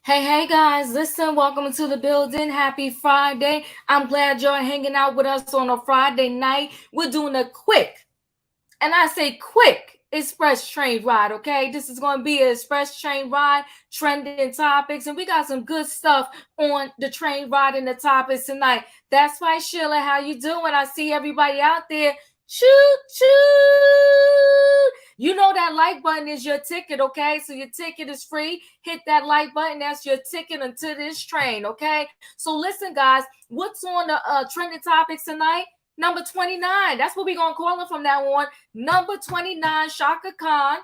Hey guys, listen, welcome to the building. Happy Friday. I'm glad you're hanging out with us on a Friday night. We're doing a quick, and I say quick, express train ride, okay? This is going to be an express train ride, trending topics, and we got some good stuff on the train ride and the topics tonight. That's right, Sheila, how you doing? I see everybody out there. Choo choo. You know that like button is your ticket, okay? So your ticket is free. Hit that like button. That's your ticket into this train, okay? So listen, guys, what's on the trending topics tonight? Number 29. That's what we're going to call it from now on. Number 29, Chaka Khan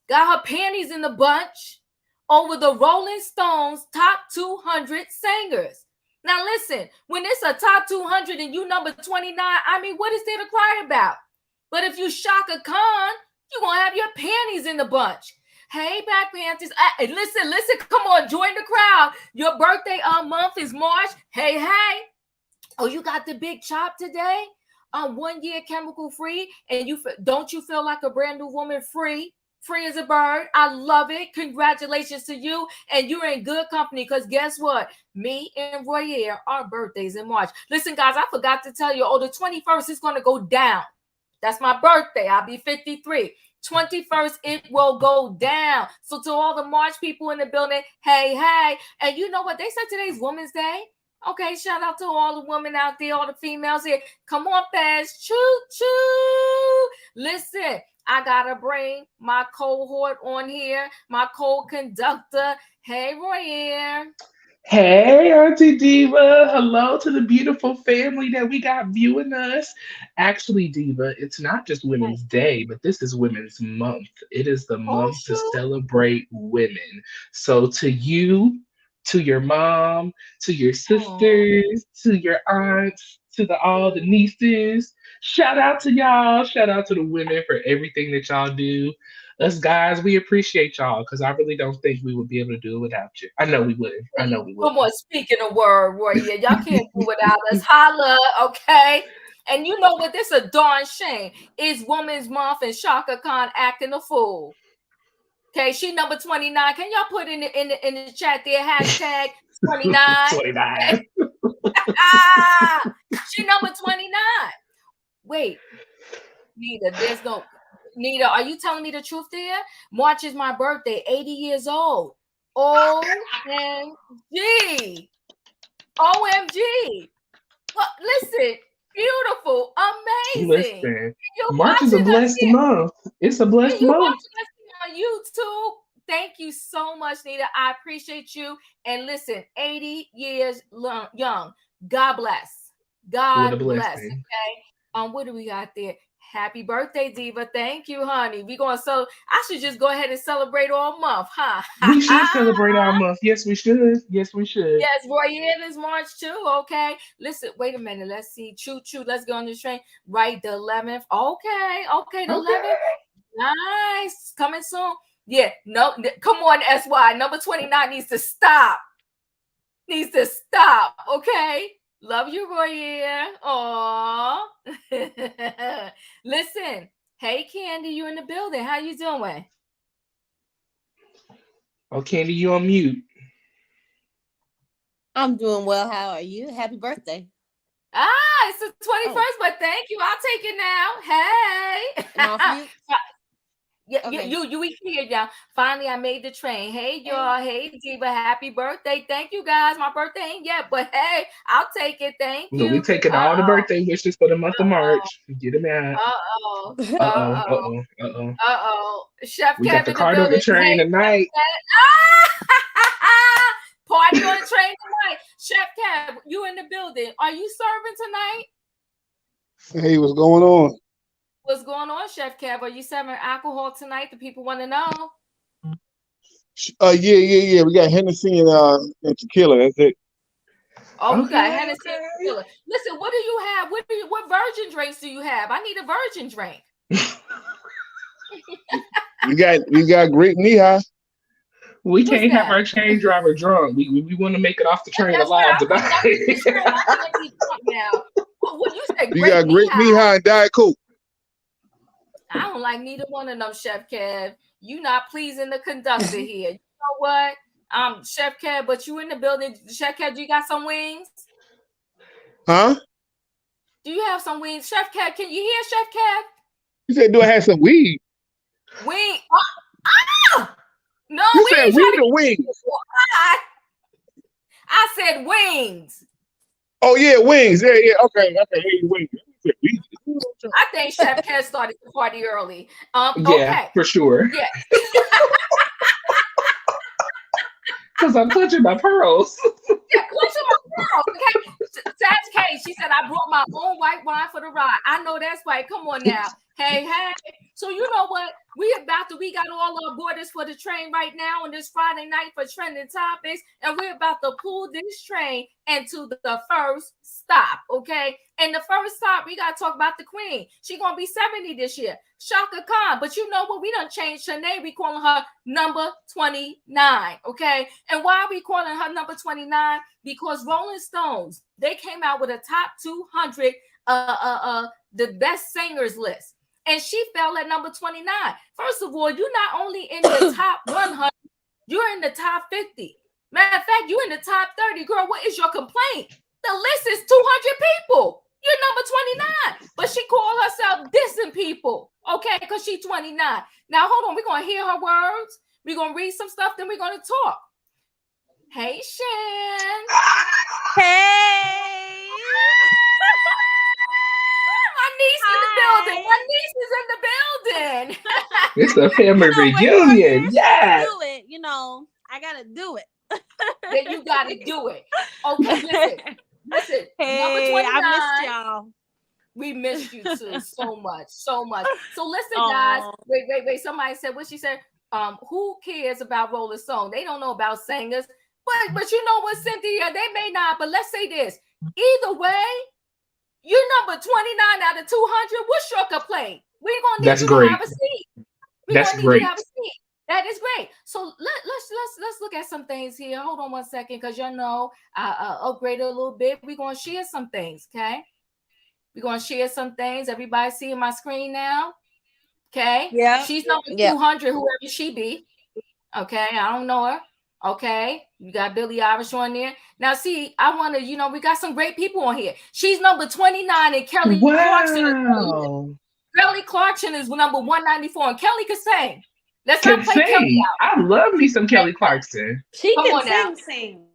got her panties in the bunch over the Rolling Stones top 200 singers. Now listen, when it's a top 200 and you number 29, I mean, what is there to cry about? But if you Chaka Khan, you're going to have your panties in the bunch. Hey, Black Panthers. Listen, come on, join the crowd. Your birthday month is March. Hey. Oh, you got the big chop today? 1 year chemical free, and don't you feel like a brand new woman free as a bird? I love it. Congratulations to you, and you're in good company because guess what? Me and Royer, our birthdays in March. Listen, guys, I forgot to tell you, the 21st is going to go down. That's my birthday. I'll be 53. 21st, it will go down. So to all the March people in the building, hey. And you know what? They said today's Women's Day. Okay, shout out to all the women out there, all the females here. Come on, fast. Choo. Listen, I got to bring my cohort on here, my co-conductor. Hey, Royer. Hey, Auntie Diva. Hello to the beautiful family that we got viewing us. Actually, Diva, it's not just Women's Day, but this is Women's Month. It is the month to Shoot. celebrate women. So, to you, to your mom, to your sisters, to your aunts, to all the nieces, shout out to y'all. Shout out to the women for everything that y'all do. Us guys, we appreciate y'all because I really don't think we would be able to do it without you. I know we wouldn't. I know we Come wouldn't. on, speaking a word, Royer. Y'all can't do without us. Holla, okay? And you know what? This is a darn shame. It's Women's Month and Chaka Khan acting a fool. Okay, she number 29. Can y'all put in the chat there hashtag 29? 29. She number 29. Wait, Nita, are you telling me the truth there? March is my birthday, 80 years old. OMG. OMG. Well, listen, beautiful, amazing. Listen, You're March is a watching us blessed here. month. It's a blessed You month. watching us on YouTube? Thank you so much, Nita. I appreciate you. And listen, 80 years young. God bless. What a God bless. blessing. Okay. What do we got there? Happy birthday, Diva. Thank you, honey. I should just go ahead and celebrate all month, huh? We should celebrate our month. Yes, we should. Yes, we should. Yes, Royan is March too. Okay. Listen, wait a minute. Let's see. Choo. Let's go on this train. Right, the 11th. Okay, the 11th. Nice. Coming soon. Yeah, no, come on, SY. Number 29 needs to stop. Okay? Love you, Royer. Aw. Listen. Hey, Candy, you in the building. How you doing? Oh, Candy, you on mute. I'm doing well. How are you? Happy birthday. It's the 21st, but thank you. I'll take it now. Hey. I'm off mute. Yeah, Okay. you we here, y'all. Finally, I made the train. Hey, y'all. Hey, Diva. Happy birthday. Thank you, guys. My birthday ain't yet, but hey, I'll take it. Thank No, we you. taking all the birthday wishes for the month of Uh-oh. March. Get them out. Uh-oh. Chef We got Kev the in the card on the building. train Hey, tonight. party on the train tonight. Chef Kev, you in the building. Are you serving tonight? Hey, what's going on? What's going on, Chef Kev? Are you serving alcohol tonight? The people want to know. Yeah. We got Hennessy and tequila. That's it. Oh, we got Okay, Hennessy and tequila. Listen, what do you have? What virgin drinks do you have? I need a virgin drink. We got great Nehi. We What's can't have that? our train driver drunk. We want to make it off the train That's alive right. tonight. I can't be drunk now. What you say? We Great got great knee high. Nehi and Diet Coke. I don't like neither one of them, Chef Kev. You not pleasing the conductor here. You know what? Chef Kev, but you in the building. Chef Kev, do you got some wings? Huh? Do you have some wings? Chef Kev, can you hear Chef Kev? You said, do I have some weed? Wing. No, You we said ain't weed trying to or wings? I said wings. Oh yeah, wings. Yeah, yeah. Okay. Hey, wings. You said weed. I think Chef Kev started the party early. Yeah, Okay. for sure. Yeah. Because I'm clutching my pearls. Yeah, clutching my pearls. Okay. That's Kate. She said, I brought my own white wine for the ride. I know that's right. Come on now. Hey. So you know what? We got all our borders for the train right now on this Friday night for trending topics, and we're about to pull this train into the first stop, okay? And the first stop, we got to talk about the queen. She's going to be 70 this year, Chaka Khan. But you know what? We done changed her name. We calling her number 29, okay? And why are we calling her number 29? Because Rolling Stones, they came out with a top 200 the best singers list. And she fell at number 29. First of all, you're not only in the top 100, you're in the top 50. Matter of fact, you're in the top 30. Girl, what is your complaint? The list is 200 people. You're number 29. But she called herself dissing people, okay, because she's 29. Now, hold on. We're going to hear her words. We're going to read some stuff, then we're going to talk. Hey, Shan. Hey. My niece in the building. My niece is in the building. It's a family reunion. Yeah. Do it. You know, I gotta do it. Then you gotta do it. Okay, listen. Hey, Number 29. I missed y'all. We missed you too so much. So listen, guys. Wait. Somebody said what she said. Who cares about Rolling Stone? They don't know about singers. But you know what, Cynthia? They may not. But let's say this. Either way, you're number 29 out of 200. What's your complaint? We're gonna need you to have a seat. That's great. That is great. So let's look at some things here. Hold on one second, because you know I upgraded a little bit. We're gonna share some things, okay? We're gonna share some things. Everybody seeing my screen now? Okay. Yeah. She's number 200, whoever she be. Okay, I don't know her. Okay, you got Billie Eilish on there. Now, see, I want to, we got some great people on here. She's number 29, and Kelly Clarkson. Kelly Clarkson is number 194, and Kelly can sing. Let's not play Kelly out. I love me some Kelly Clarkson. She can sing.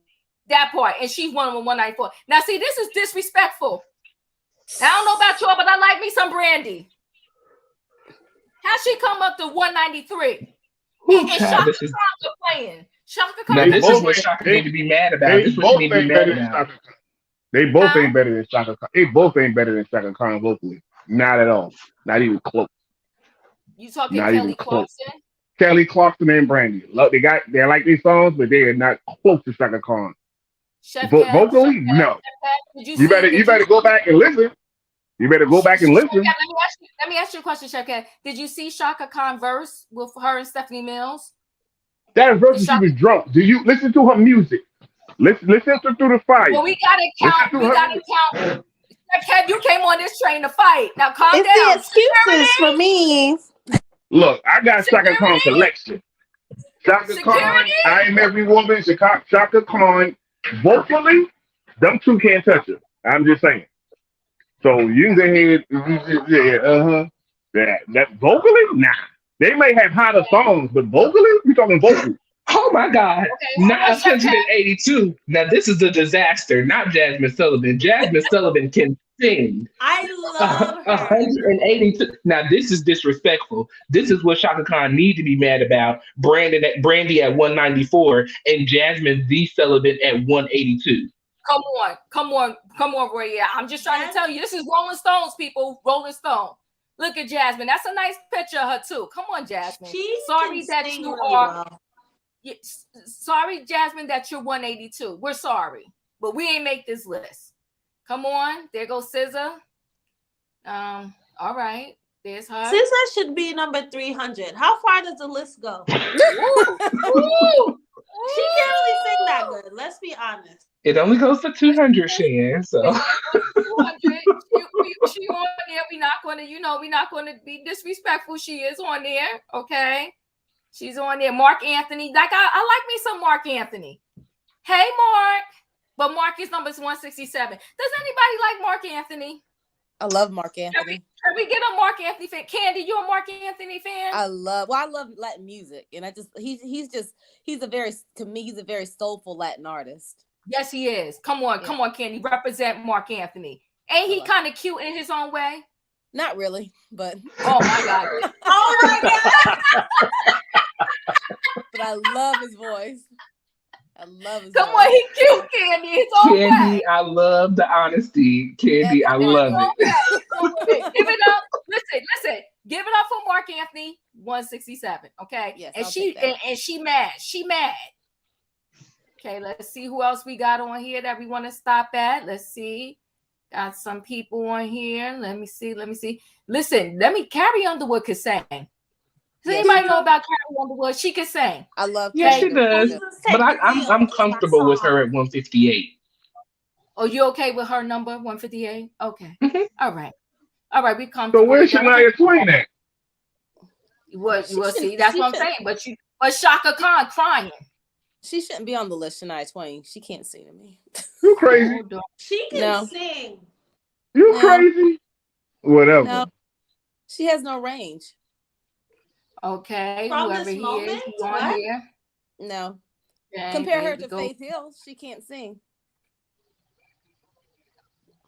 That part, and she's 194. Now, see, this is disrespectful. I don't know about y'all, but I like me some Brandy. How she come up to 193? And Chaka Khan playing. Chaka Khan. Now, this is what Chaka need to be mad about. This is what she need to be mad about. They both ain't better than Chaka Khan. They both ain't better than Chaka Khan vocally. Not at all. Not even close. You talking Kelly Clarkson? Kelly Clarkson and Brandy. Look, they like these songs, but they are not close to Chaka Khan. Vocally, no. You better go back and listen. You better go back and listen. Let me ask you a question, Chaka. Did you see Chaka Khan verse with her and Stephanie Mills? That verse, she was drunk. Do you listen to her music? Listen to Through the Fire. Well, we gotta count. Chaka, you came on this train to fight. Now calm down. It's the excuses for me. Look, I got Chaka Khan collection. Chaka Khan, I Am Every Woman, Chaka Khan, vocally, them two can't touch her. I'm just saying. So you can go ahead, that vocally, nah. They may have hotter songs, but vocally, we talking vocally. Oh my God! Okay, 982. Now this is a disaster. Not Jasmine Sullivan. Jasmine Sullivan can sing. I love her. 182. Now this is disrespectful. This is what Chaka Khan need to be mad about. Brandy at 194 and Jasmine Z Sullivan at 182. Come on, Roy. Yeah, I'm just trying to tell you, this is Rolling Stones, people. Rolling Stone. Look at Jasmine. That's a nice picture of her too. Come on, Jasmine. Sorry that you are. Sorry, Jasmine, that you're 182. We're sorry, but we ain't make this list. Come on, there goes SZA. All right, there's her. SZA should be number 300. How far does the list go? She can't really sing that good. Let's be honest. It only goes to 200, Shan. So 200. She on there. We're not going to be disrespectful. She is on there. Okay. She's on there. Mark Anthony. Like I like me some Mark Anthony. Hey, Mark. But Marcus number is 167. Does anybody like Mark Anthony? I love Mark Anthony. Can we get a Mark Anthony fan? Candy, you a Mark Anthony fan? I love Latin music, and he's a very soulful Latin artist. Yes, he is. Come on, Candy, represent Mark Anthony. Ain't he kind of cute in his own way? Not really, but oh my god, oh my god! But I love his voice. Come on, he cute, Candy. It's all Candy, way. I love the honesty. Candy, I love it. Give it up. Listen. Give it up for Mark Anthony, 167. Okay. Yes, and she mad. She mad. Okay, let's see who else we got on here that we want to stop at. Let's see. Got some people on here. Let me see. Listen, Carrie Underwood could sing. Does anybody know about Carrie Underwood? She can sing. I love Yes, she does. But I'm comfortable with her at 158. Oh, you okay with her number 158? Okay. Mm-hmm. All right. We come. So where's Shania Twain at? We'll see. That's what I'm saying. But Chaka Khan crying. She shouldn't be on the list, Shania Twain. She can't sing to me. You crazy? She can sing. You crazy? Whatever. No. She has no range. Okay, From whoever this he moment? is, he's on here. No. Okay, compare her to Faith Hill. She can't sing.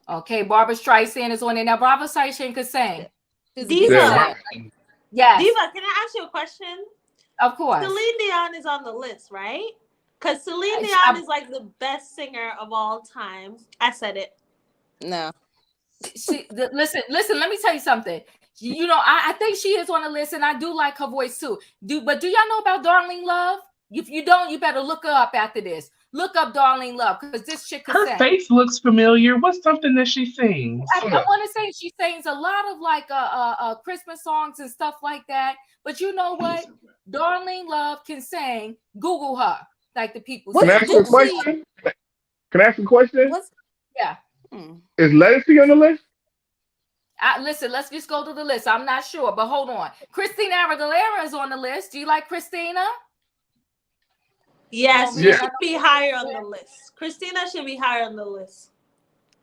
Okay, Barbara Streisand is on there. Now, Barbara Streisand could sing. Diva. Yes. Diva, can I ask you a question? Of course. Celine Dion is on the list, right? Because Celine Dion is like the best singer of all time. I said it. No. Listen, let me tell you something. You know, I think she is on the list, and I do like her voice too. But do y'all know about Darlene Love? If you don't, you better look her up after this. Look up Darlene Love, because this chick can sing. Her face looks familiar. What's something that she sings? I want to say she sings a lot of like Christmas songs and stuff like that. But you know what? Darlene Love can sing. Google her, like the people. Can I ask you a question? Can I ask a question? Yeah. Is Legacy on the list? Listen, let's just go to the list. I'm not sure, but hold on. Christina Aguilera is on the list. Do you like Christina? Yes, she should be higher on the list. Christina should be higher on the list.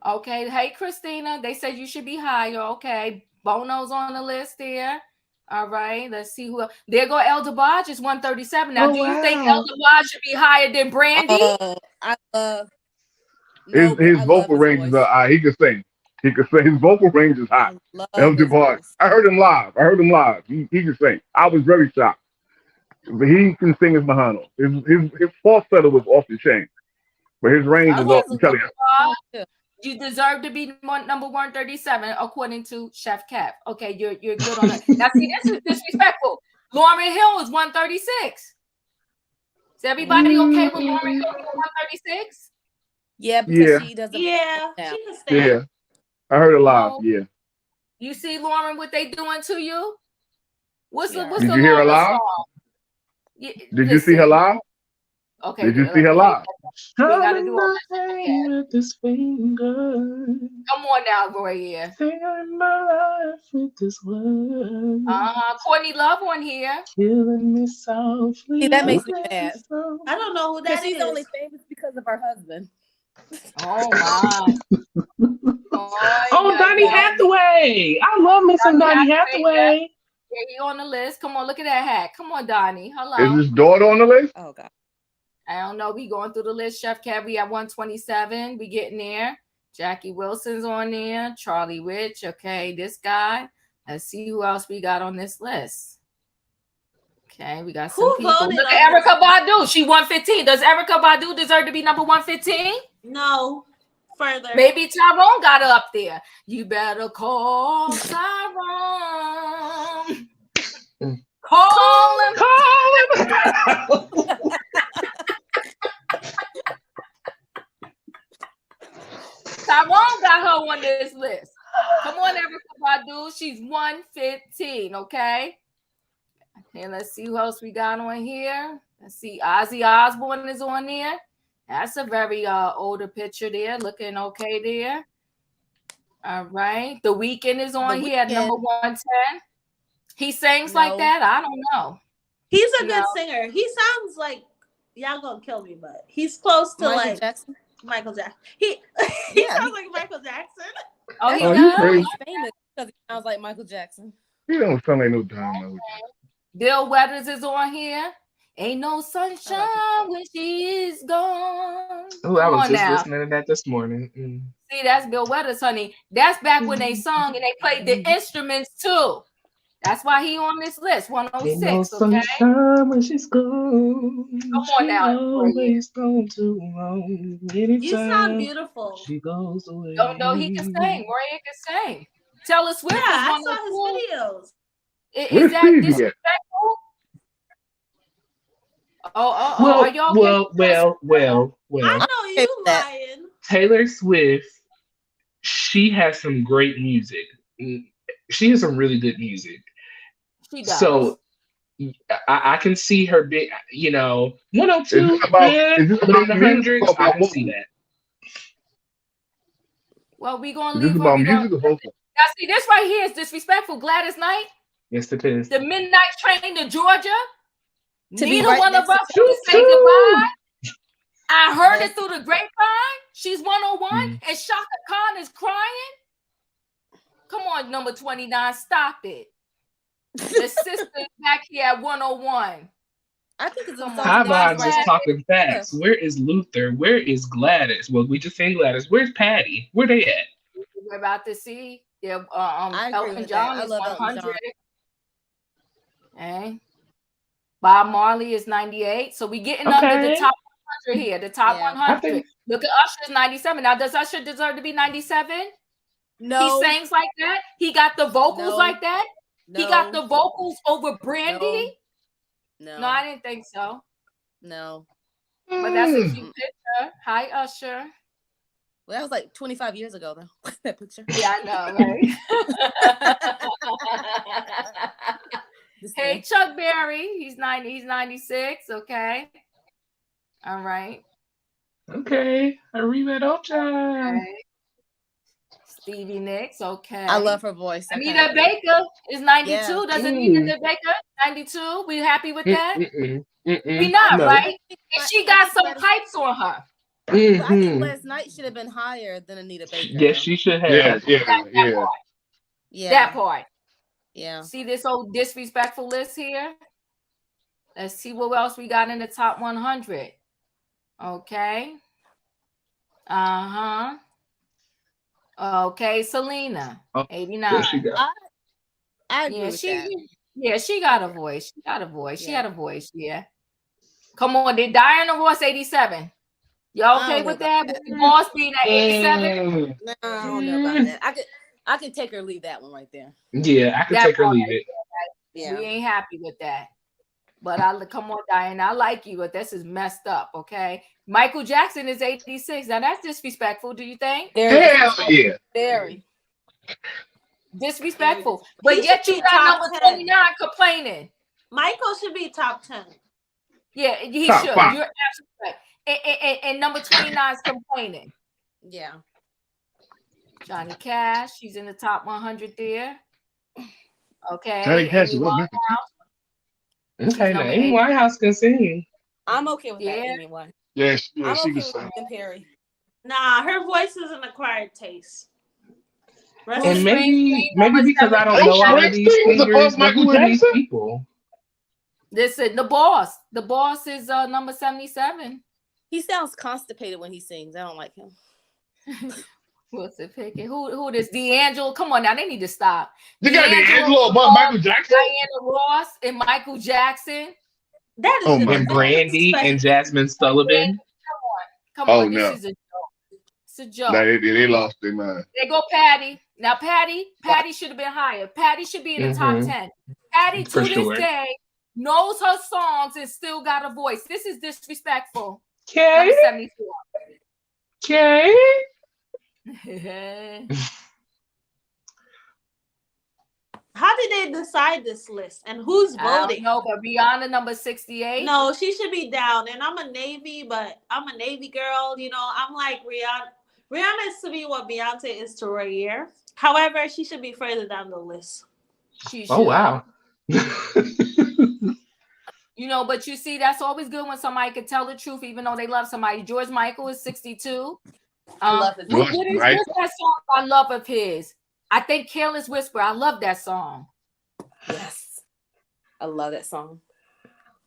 Okay. Hey, Christina. They said you should be higher. Okay. Bono's on the list there. All right. Let's see who else. There go El DeBarge is 137. Now, do you think El DeBarge should be higher than Brandy? His vocal range is he can sing. He can sing. His vocal range is high. El DeBarge. I heard him live. He can sing. I was very shocked. But he can sing as Mahano. His falsetto was off the chain. But his range is off. I'm telling you. You deserve to be number 137, according to Chef Cap. Okay, you're good on that. Now, see, this is disrespectful. Lauryn Hill is 136. Is everybody okay with Lauryn Hill being 136? Yeah, because she doesn't. Yeah, she can stay. Yeah, I heard it live. Yeah. You see, Lauren, what they doing to you? What's Did you hear her live? Did you see her live? Okay. Did you see her live? We gotta do all that. With this finger. Come on now, Roy. Singing my life with this word. Courtney Love on here. Killing me softly. See, that makes me mad. I don't know who that is. She's only famous because of her husband. Oh my. Donny Hathaway. I love me some Donny Hathaway. Yeah, he on the list. Come on, look at that hat. Come on, Donnie. Hello. Is his daughter on the list? Oh God. I don't know. We going through the list. Chef Cabby at 127. We getting there. Jackie Wilson's on there. Charlie Rich. Okay, this guy. Let's see who else we got on this list. Okay, we got some people. Look at Erykah Badu. She 115. Does Erykah Badu deserve to be number 115? No. Further. Maybe Tyrone got her up there. You better call Tyrone. Call him. Tyrone got her on this list. Come on, Erykah Badu. She's 115, okay? And let's see who else we got on here. Let's see. Ozzy Osbourne is on there. That's a very older picture there. Looking okay there. All right. The Weeknd is on here at number 110. He sings like that? I don't know. He's a good singer. He sounds like, y'all gonna kill me, but he's close to Michael Jackson. Michael Jackson. He sounds like Michael Jackson. Oh, Oh, you crazy? He's famous because he sounds like Michael Jackson. You don't sound like no damn Michael Jackson. Bill Weathers is on here. Ain't no sunshine when she is gone. Oh, I was on just now. listening to that this morning. See, that's Bill Weathers, honey. That's back when they sung and they played the instruments too. That's why he on this list, 106. Ain't no sunshine when she's gone. Come on now. Always gone too long. You sound beautiful. She goes away. No, he can sing. Mariah can sing. Taylor Swift is I one saw of his videos. Where's Is that Stevie at? disrespectful? Are y'all Well. I know you lying. Taylor Swift, she has some great music. She has some really good music. She does. So I can see her big, 102, Is this about in the hundreds. music or I can about see vocal? that. Well, we gonna Is this leave. about music or vocal? Now, see, this right here is disrespectful. Gladys Knight, Yes, it is. the midnight train to Georgia. To be Neither right one of next us to want to say goodbye. I heard it through the grapevine. She's 101, and Chaka Khan is crying. Come on, number 29, stop it. The sister's back here at 101. I think it's a Hivon just talking facts. Where is Luther? Where is Gladys? Well, we just saying Gladys. Where's Patty? Where they at? We're about to see. Yeah, I agree Elton with John that. I is love Elton 100. John. Okay. Bob Marley is 98. So we getting under the top 100 here. The top 100. Look at Usher's 97. Now, does Usher deserve to be 97? No. He sings like that? He got the vocals like that? No. He got the vocals over Brandy? No, I didn't think so. No. But that's a cute picture. Hi, Usher. Well, that was like 25 years ago, though. That picture. Yeah, I know, right? Hey, Chuck Berry. He's 96. Okay. All right. Okay. Arrivederci. Okay. Stevie Nicks. Okay. I love her voice. Anita Baker is 92. Yeah. Doesn't Anita Baker 92? We happy with that? We not, No. right? And she got some pipes on her. But I think last night should have been higher than Anita Baker. Yes, she should have. That part. Yeah. See this old disrespectful list here? Let's see what else we got in the top 100. Okay. Okay, Selena, 89. I agree with that. Yeah, she got a voice. She got a voice. She had a voice. Yeah. Come on, did Diana Ross 87? Y'all okay with that? With the boss being at 87? No, I don't know about that. I could take or leave that one right there. Yeah, I could take or leave it. Yeah. We ain't happy with that. But come on, Diana, I like you, but this is messed up, okay? Michael Jackson is 86. Now that's disrespectful, do you think? Hell yeah. Very. Disrespectful. But yet you got number 29 complaining. Michael should be top 10. Yeah, he top should. 5. You're absolutely right. And number 29 is complaining. Yeah. Johnny Cash, she's in the top 100 there. Okay. Johnny Cash is Okay, now Amy Winehouse can sing. I'm okay with that anyway. Yes, I'm she okay can with sing. Jim Perry. Nah, her voice is an acquired taste. And maybe because I don't know all of these singers, but who are these people? Listen, the boss. The boss is number 77. He sounds constipated when he sings. I don't like him. What's it picking? Who this? D'Angelo? Come on now, they need to stop. You got D'Angelo above Michael Jackson? Diana Ross and Michael Jackson. That is and Brandy and Jasmine Sullivan. Come on. This is a joke. It's a joke. Nah, they lost their mind. They go Patty. Now Patty should have been higher. Patty should be in the top 10. Patty to this day knows her songs and still got a voice. This is disrespectful. Okay. 74. Okay. How did they decide this list and who's voting? No, but Rihanna number 68. No, she should be down. And I'm a Navy, but I'm a Navy girl. You know, I'm like Rihanna. Rihanna is to be what Beyonce is to Royer. However, she should be further down the list. She should. Oh wow. But you see, that's always good when somebody can tell the truth, even though they love somebody. George Michael is 62. I love his What's that song I love of his? I think Careless Whisper. I love that song. Yes. I love that song.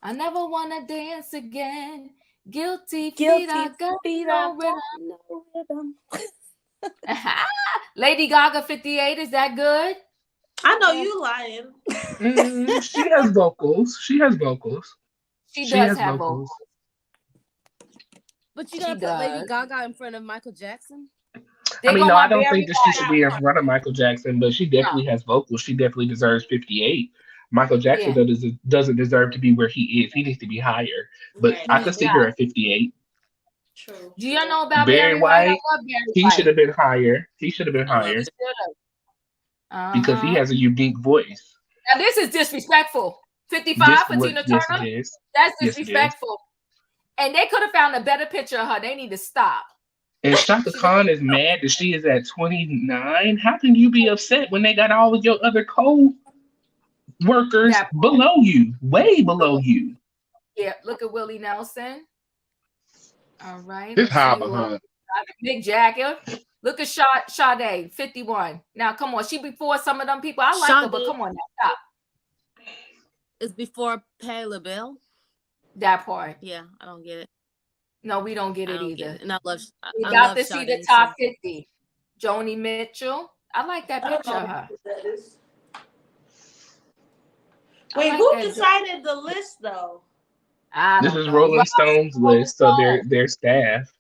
I never want to dance again. Guilty Guilty feet, I got feet, no no rhythm. Lady Gaga 58, is that good? I know you lying. She has vocals. She has vocals. She does have vocals. But you gotta put Lady Gaga in front of Michael Jackson? I mean, no, I don't think that she should be in front of Michael Jackson, but she definitely has vocals. She definitely deserves 58. Michael Jackson doesn't deserve to be where he is. He needs to be higher. But I could see her at 58. True. Do you know about Barry White? I love Barry he should have been higher. He should have been higher. Because he has a unique voice. Now this is disrespectful. 55 for Tina Turner? Yes, it is. That's disrespectful. And they could have found a better picture of her. They need to stop. And Chaka Khan is mad that she is at 29. How can you be upset when they got all of your other co-workers below you, way below you? Yeah, look at Willie Nelson. All right. This high behind. Mick Jagger. Look at Sade, 51. Now, come on. She before some of them people. I like her, but come on now. Stop. It's before Patti LaBelle? That part. Yeah, I don't get it. No, we don't get it either. And I love. We got to see the top 50. Joni Mitchell. I like that picture of her. Wait, who decided the list though? This is Rolling Stone's list, so their staff.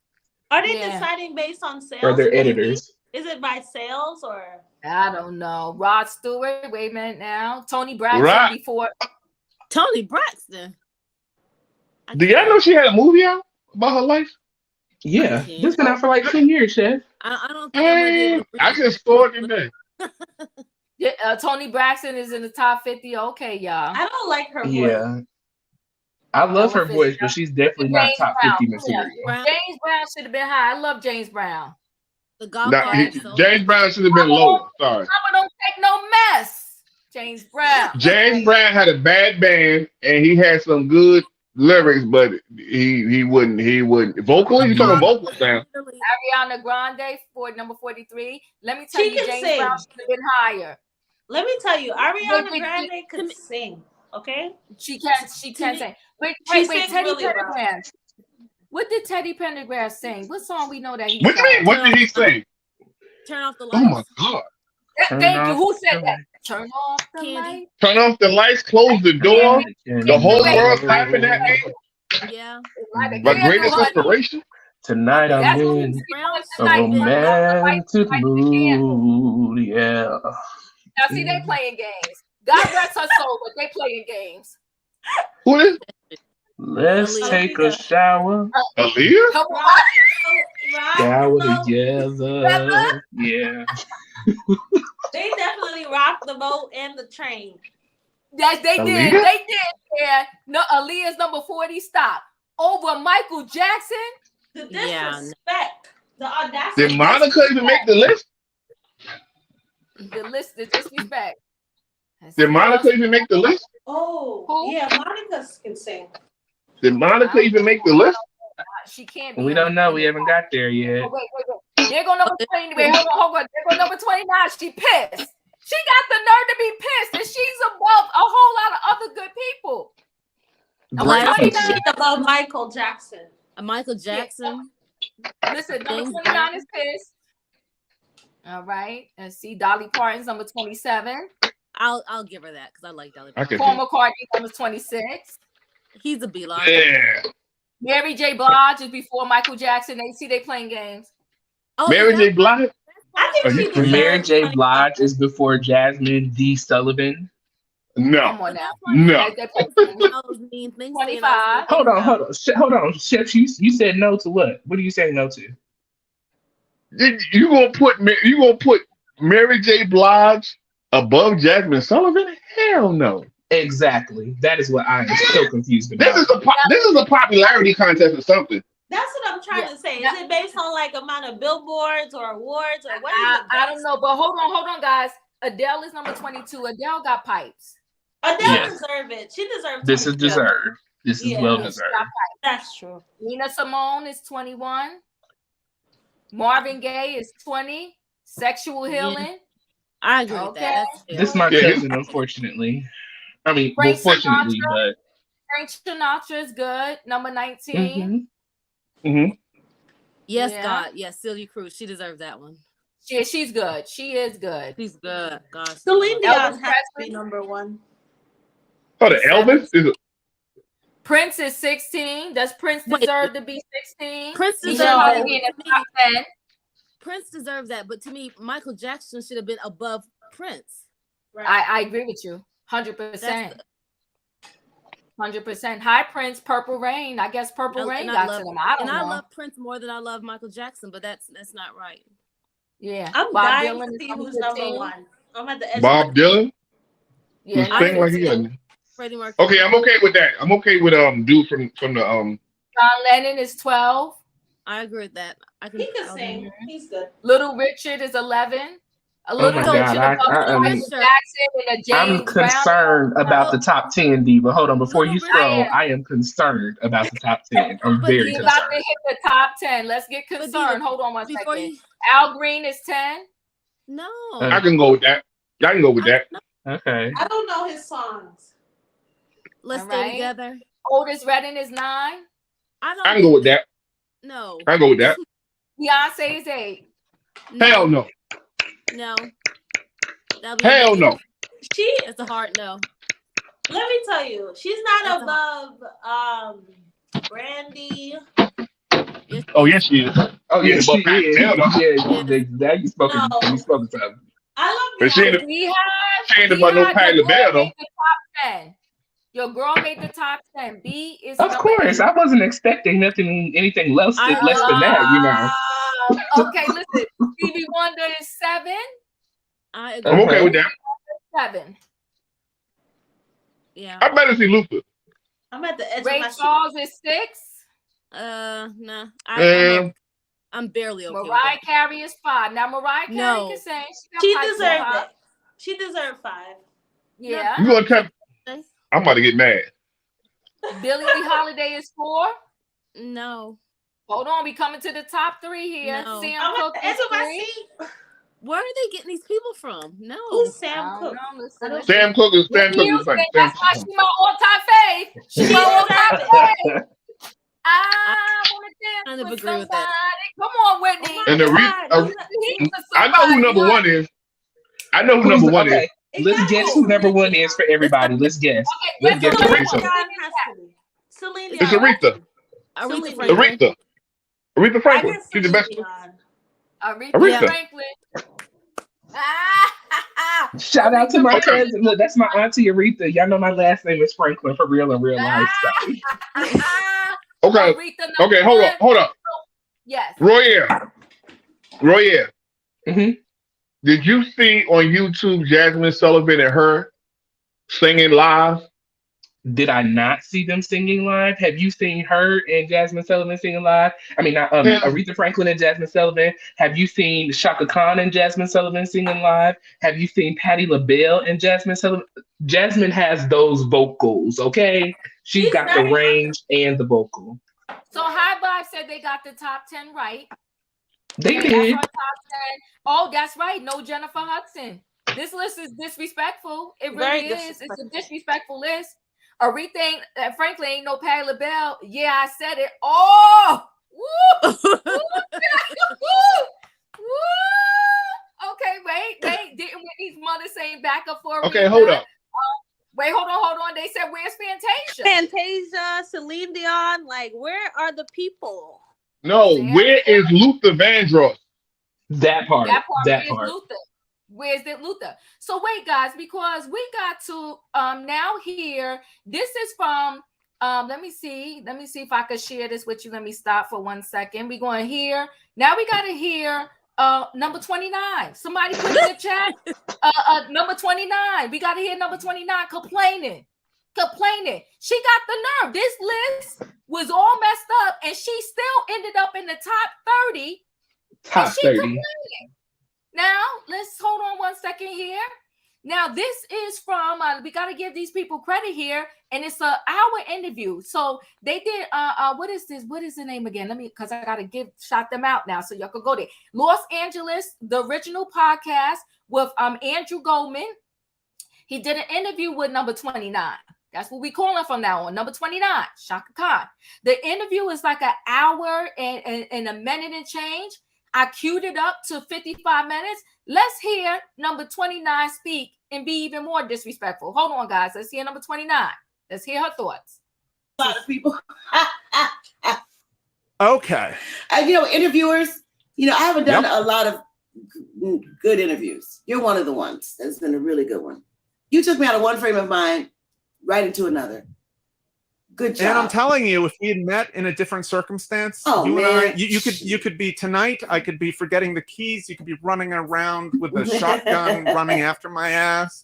Are they deciding based on sales? Or their editors. Is it by sales or? I don't know. Rod Stewart. Wait a minute now. Tony Braxton before. Tony Braxton. Do y'all know she had a movie out about her life? Yeah, this been out for like 2 years, Chef. I don't think I just saw it today. Tony Braxton is in the top 50. Okay, y'all. I don't like her voice. Yeah. I love her voice, but she's definitely not top 50 material. James Brown should have been high. I love James Brown. James Brown should have been lower. Sorry. Mama don't take no mess. James Brown. James Brown had a bad band and he had some good lyrics, but he wouldn't. Vocally, you talking vocals now? Ariana Grande for number 43. Let me tell you, James Brown should have been higher. Let me tell you, Ariana Grande could sing. Okay, she can sing. Wait, Teddy Pendergrass. What did Teddy Pendergrass sing? What song we know that he? What do you mean? What did he sing? Turn off the lights. Oh my God! Thank you. Who said that? Turn off the lights. Turn off the lights. Close the door. The whole world clapping at me. Yeah. My greatest inspiration. Tonight I'm in a romantic mood. Yeah. Now see, they playing games. God rest her soul, but they playing games. Who is? Let's take a shower. Aaliyah? Shower together. Yeah. They definitely rocked the boat and the train. Yes, they did. They did. Yeah. No, Aaliyah's number 40. Stop. Over Michael Jackson. The disrespect. The audacity. Did Monica even make the list? The list, the disrespect. Did Monica even make the list? Oh, yeah, Monica can sing. Did Monica even make the list? She can't. We don't know. We haven't got there yet. Oh, wait. There go number 20. Wait, hold on. There go number 29. She pissed. She got the nerve to be pissed, and she's above a whole lot of other good people. She's above Michael Jackson. Michael Jackson. Listen, number 29 is pissed. All right. And see, Dolly Parton's number 27. I'll give her that because I like Dolly Parton. Paul McCartney number 26. He's a beeline. Yeah. Mary J. Blige is before Michael Jackson. They playing games. Oh, Mary J. Blige? I think Mary J. Blige is before Jasmine D. Sullivan. No. Come on now. No. 25. Hold on. Chef, you said no to what? What are you saying no to? You gonna put Mary J. Blige above Jasmine Sullivan? Hell no. Exactly. That is what I am so confused about. This is a popularity contest or something. That's what I'm trying to say. Is it based on like amount of billboards or awards or what is it? I don't know, but hold on, guys. Adele is number 22. Adele got pipes. Adele Yes. deserves it. She deserves. This is 22. deserved. This is well deserved. That's true. Nina Simone is 21. Marvin Gaye is 20. Sexual Healing. I agree with Okay. that. That's fair. This is my Yeah, cousin, unfortunately. I mean, well, Frank fortunately, Sinatra. but Frank Sinatra is good. Number 19. Yes, Yeah. God. Yes, Celia Cruz. She deserves that one. She's good. She is good. She's good. Gosh. Celine Dion Elvis has to be Presley. number 1. Oh, the Elvis is it? Prince is 16. Does Prince Wait. deserve to be 16? Prince He should deserves probably that. be in To the me, top 10. Prince deserves that, but to me, Michael Jackson should have been above Prince. Right. I agree with you. 100%. 100%. Hi, Prince. Purple Rain. I guess Purple Rain got to them. I don't know. I love Prince more than I love Michael Jackson, but that's not right. Yeah. I'm Bob dying Dylan to is see number who's number 15. 1. I'm at the edge. Bob Dylan. Yeah. Who sing like he got. Freddie Mercury. Okay, I'm okay with that. I'm okay with dude from the John Lennon is 12. I agree with that. He can sing. He's good. Little Richard is 11. A oh little my Richard God, above Michael Jackson and a James I'm concerned Brown. about the top 10, Diva. Hold on, before you scroll, Richard. I am concerned about the top 10. I'm But very He's concerned. about to hit the top 10. Let's get concerned. Hold on one second. Al Green is 10. No. I can go with that. I can go with that. Okay. I don't know his songs. Let's stay together. Otis Redding is 9. I can go with that. No. I can go with that. Beyonce is 8. Hell no. No. Hell no. It's a hard no. Let me tell you, she's not above Brandy. Oh yes, she is. Oh yeah, she but is. hell no. Yeah, now you spoken. No. You spoken something. I love But she ain't about no Patti LaBelle though. Your girl made the top 10. B is Of course, I wasn't expecting anything less than that. You know. Okay, listen. Stevie Wonder is 7. I agree. I'm okay with that. 7. Yeah. I better see Luther. I'm at the edge Ray of my Charles is 6. Nah. I'm barely okay. Mariah Carey is 5. Now Mariah Carey can sing. She deserved it. She deserved 5. Yeah. You gonna tell? I'm about to get mad. Billie Holiday is 4. No. With on, we coming to the top 3 here. No. Sam Cooke is 3. Where are they getting these people from? No. Who's Sam Cooke? Sam Cooke is funny. That's why she's my all-time fave. She's my all-time fave. I want to dance with somebody. Come on, Whitney. And I know who number 1 is. I know who number 1 is. Let's guess who number 1 is for everybody. Let's guess. Let's guess. Celine Dion. It's Aretha. Aretha Franklin. She's the best. Aretha Franklin. Shout out to my cousin. Look, that's my auntie Aretha. Y'all know my last name is Franklin for real in real life. Okay. Okay, hold up. Yes. Royer. Mm-hmm. Did you see on YouTube Jasmine Sullivan and her singing live? Did I not see them singing live? Have you seen her and Jasmine Sullivan singing live? I mean, not Aretha Franklin and Jasmine Sullivan. Have you seen Chaka Khan and Jasmine Sullivan singing live? Have you seen Patti LaBelle and Jasmine Sullivan? Jasmine has those vocals, okay? She's got the range and the vocal. So High Vibe said they got the top 10 right. They did. Top 10. Oh, that's right. No Jennifer Hudson. This list is disrespectful. It really is. It's a disrespectful list. Aretha frankly ain't no Patti LaBelle. Yeah, I said it. Oh, woo, woo, woo. Okay, wait. Didn't Whitney's mother say back up for Aretha? Okay, hold up. Wait, hold on. They said, where's Fantasia? Fantasia, Celine Dion. Like, where are the people? No, where is Luther Vandross? That part. Luther. Where's it, Luther? So wait, guys, because we got to now hear. This is from let me see if I could share this with you. Let me stop for 1 second. We're going to hear. Now we got to hear number 29. Somebody put in the chat. Number 29. We got to hear number 29 complaining. She got the nerve. This list was all messed up, and she still ended up in the top 30. Top 30. Now, let's hold on 1 second here. Now, this is from, we got to give these people credit here, and it's an hour interview. So they did, what is this? What is the name again? Because I got to shout them out now so y'all can go there. Los Angeles, the original podcast with Andrew Goldman. He did an interview with number 29. That's what we call him from now on. Number 29, Chaka Khan. The interview is like an hour and a minute and change. I queued it up to 55 minutes. Let's hear number 29 speak and be even more disrespectful. Hold on, guys. Let's hear number 29. Let's hear her thoughts. A lot of people. Okay. Interviewers, I haven't done a lot of good interviews. You're one of the ones. That's been a really good one. You took me out of one frame of mind right into another. Good job. And I'm telling you, if we had met in a different circumstance, and I, you could be tonight. I could be forgetting the keys. You could be running around with a shotgun, running after my ass.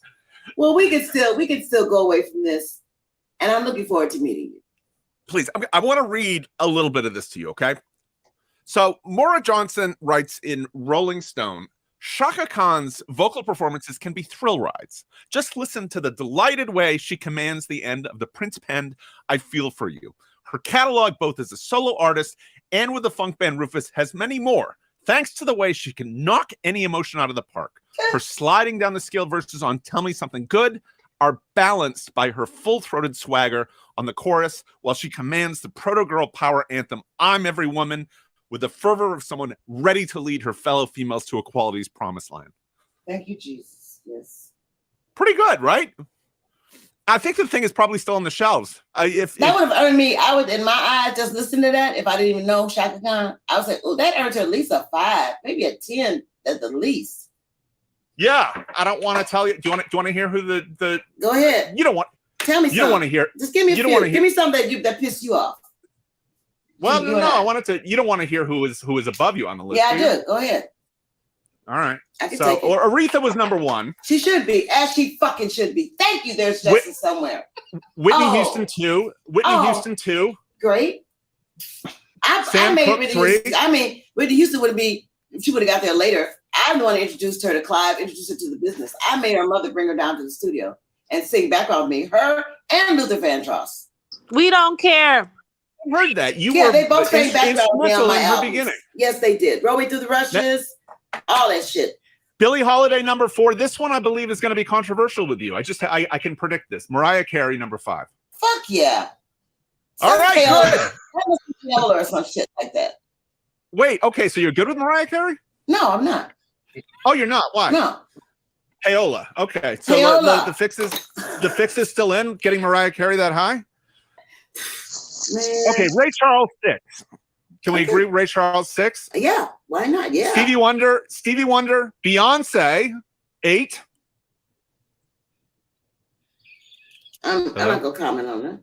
Well, we could still go away from this, and I'm looking forward to meeting you. Please, I want to read a little bit of this to you, okay? So, Maura Johnson writes in Rolling Stone, Chaka Khan's vocal performances can be thrill rides. Just listen to the delighted way she commands the end of the Prince penned I Feel For You. Her catalog, both as a solo artist and with the funk band Rufus, has many more, thanks to the way she can knock any emotion out of the park. Her sliding down the scale verses on Tell Me Something Good are balanced by her full-throated swagger on the chorus, while she commands the proto-girl power anthem, I'm Every Woman, with the fervor of someone ready to lead her fellow females to equality's promised land. Thank you, Jesus. Yes. Pretty good, right? I think the thing is probably still on the shelves. That would have earned me, I would, in my eyes, just listen to that, if I didn't even know Chaka Khan, I would say, oh, that earned her at least a 5, maybe a 10 at the least. Yeah, I don't want to tell you. Do you want to hear who the Go ahead. You don't want. Tell me something. You don't want to hear. Just give me a few. Give me something that pissed you off. Well, no, I wanted to. You don't want to hear who is above you on the list. Yeah, I do. Go ahead. All right. I can so, take it. Or Aretha was number 1. She should be, as she fucking should be. Thank you. There's justice somewhere. Whitney Houston 2. Houston 2. Great. Sam Cooke 3. Whitney Houston would be. She would have got there later. I'm the one who introduced her to Clive, introduced her to the business. I made her mother bring her down to the studio and sing background with me. Her and Luther Vandross. We don't care. I heard that. They both sang background with me on my albums. Beginning. Yes, they did. Roll Me Through the Rushes, all that shit. Billie Holiday number 4. This one I believe is going to be controversial with you. I can predict this. Mariah Carey number 5. Fuck yeah. All right, good. Or some shit like that. Wait, okay, so you're good with Mariah Carey? No, I'm not. Oh, you're not? Why? No. Payola. Okay. So the fix is still in, getting Mariah Carey that high? Man. Okay, Ray Charles 6. Can we agree Ray Charles 6? Yeah, why not? Yeah. Stevie Wonder, Beyonce 8. I'm not gonna comment on that.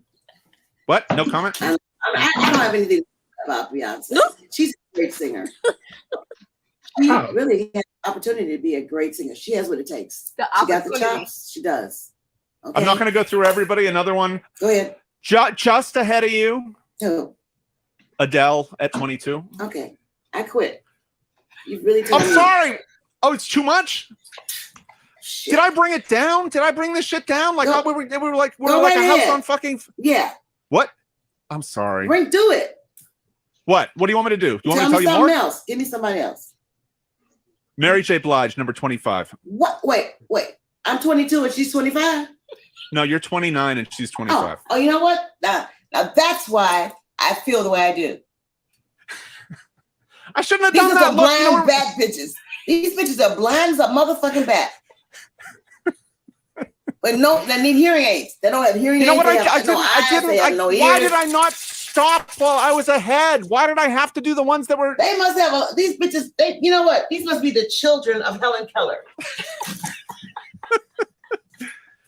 What? No comment? I don't have anything about Beyonce. No. She's a great singer. She really has the opportunity to be a great singer. She has what it takes. She got the chops. She does. Okay. I'm not going to go through everybody. Another one. Go ahead. Just ahead of you. Who? Adele at 22. Okay. I quit. You really I'm sorry. Oh, it's too much? Shit. Did I bring it down? Did I bring this shit down? Like we were like a house on fucking. Yeah. What? I'm sorry. Do it. What? What do you want me to do? You want me to tell you more? Else. Give me somebody else. Mary J. Blige, number 25. What? Wait. I'm 22 and she's 25? No, you're 29 and she's 25. Oh, you know what? Now that's why I feel the way I do. I shouldn't have done that. These are blind bat bitches. These bitches are blind as a motherfucking bat. But no, they need hearing aids. They don't have hearing aids. You know what? Why did I not stop while I was ahead? Why did I have to do the ones that were? They must have these bitches. You know what? These must be the children of Helen Keller.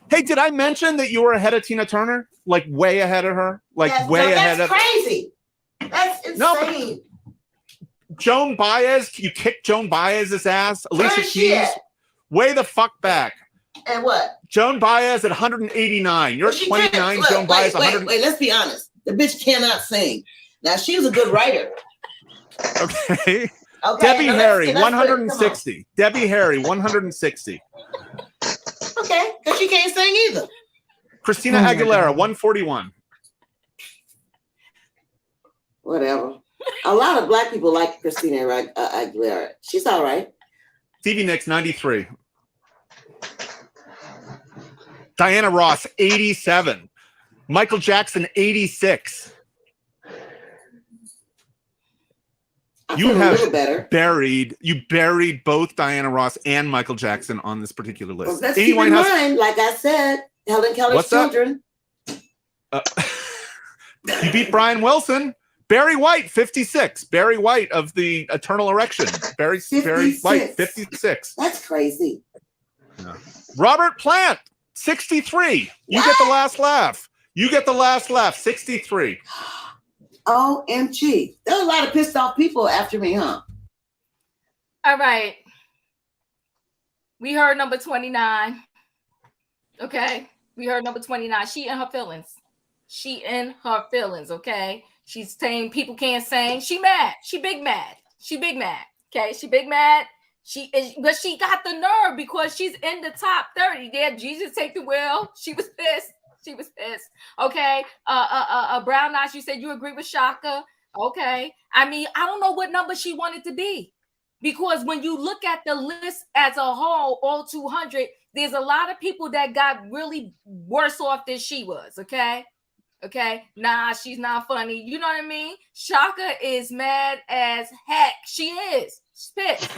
Hey, did I mention that you were ahead of Tina Turner? Like way ahead of her? Ahead of. That's crazy. That's insane. No, Joan Baez, you kicked Joan Baez's ass. Alicia Keys, way the fuck back. And what? Joan Baez at 189. You're at 29. Joan Baez 100. Wait, let's be honest. The bitch cannot sing. Now she was a good writer. Okay. Debbie Harry, 160. Debbie Harry, 160. Okay, because she can't sing either. Christina Oh my Aguilera, God. 141. Whatever. A lot of black people like Christina Aguilera. She's all right. Stevie Nicks, 93. Diana Ross, 87. Michael Jackson, 86. I You feel a have little better. buried both Diana Ross and Michael Jackson on this particular list. Well, let's Amy keep in Winehouse, mind, like I said, Helen Keller's What's that? children. You beat Brian Wilson. Barry White, 56. Barry White of the Eternal Erection. Barry 56. White, 56. That's crazy. Robert Plant, 63. You get the last laugh. 63. OMG. There was a lot of pissed off people after me, huh? All right. We heard number 29. Okay. We heard number 29. She in her feelings. Okay. She's saying people can't sing. She mad. She big mad. Okay. She big mad. She is, but she got the nerve because she's in the top 30. Yeah, Jesus take the wheel. She was pissed. Okay. Brown Eyes, you said you agree with Chaka. Okay. I mean, I don't know what number she wanted to be. Because when you look at the list as a whole, all 200, there's a lot of people that got really worse off than she was. Okay. Nah, she's not funny. You know what I mean? Chaka is mad as heck. She is. She's pissed.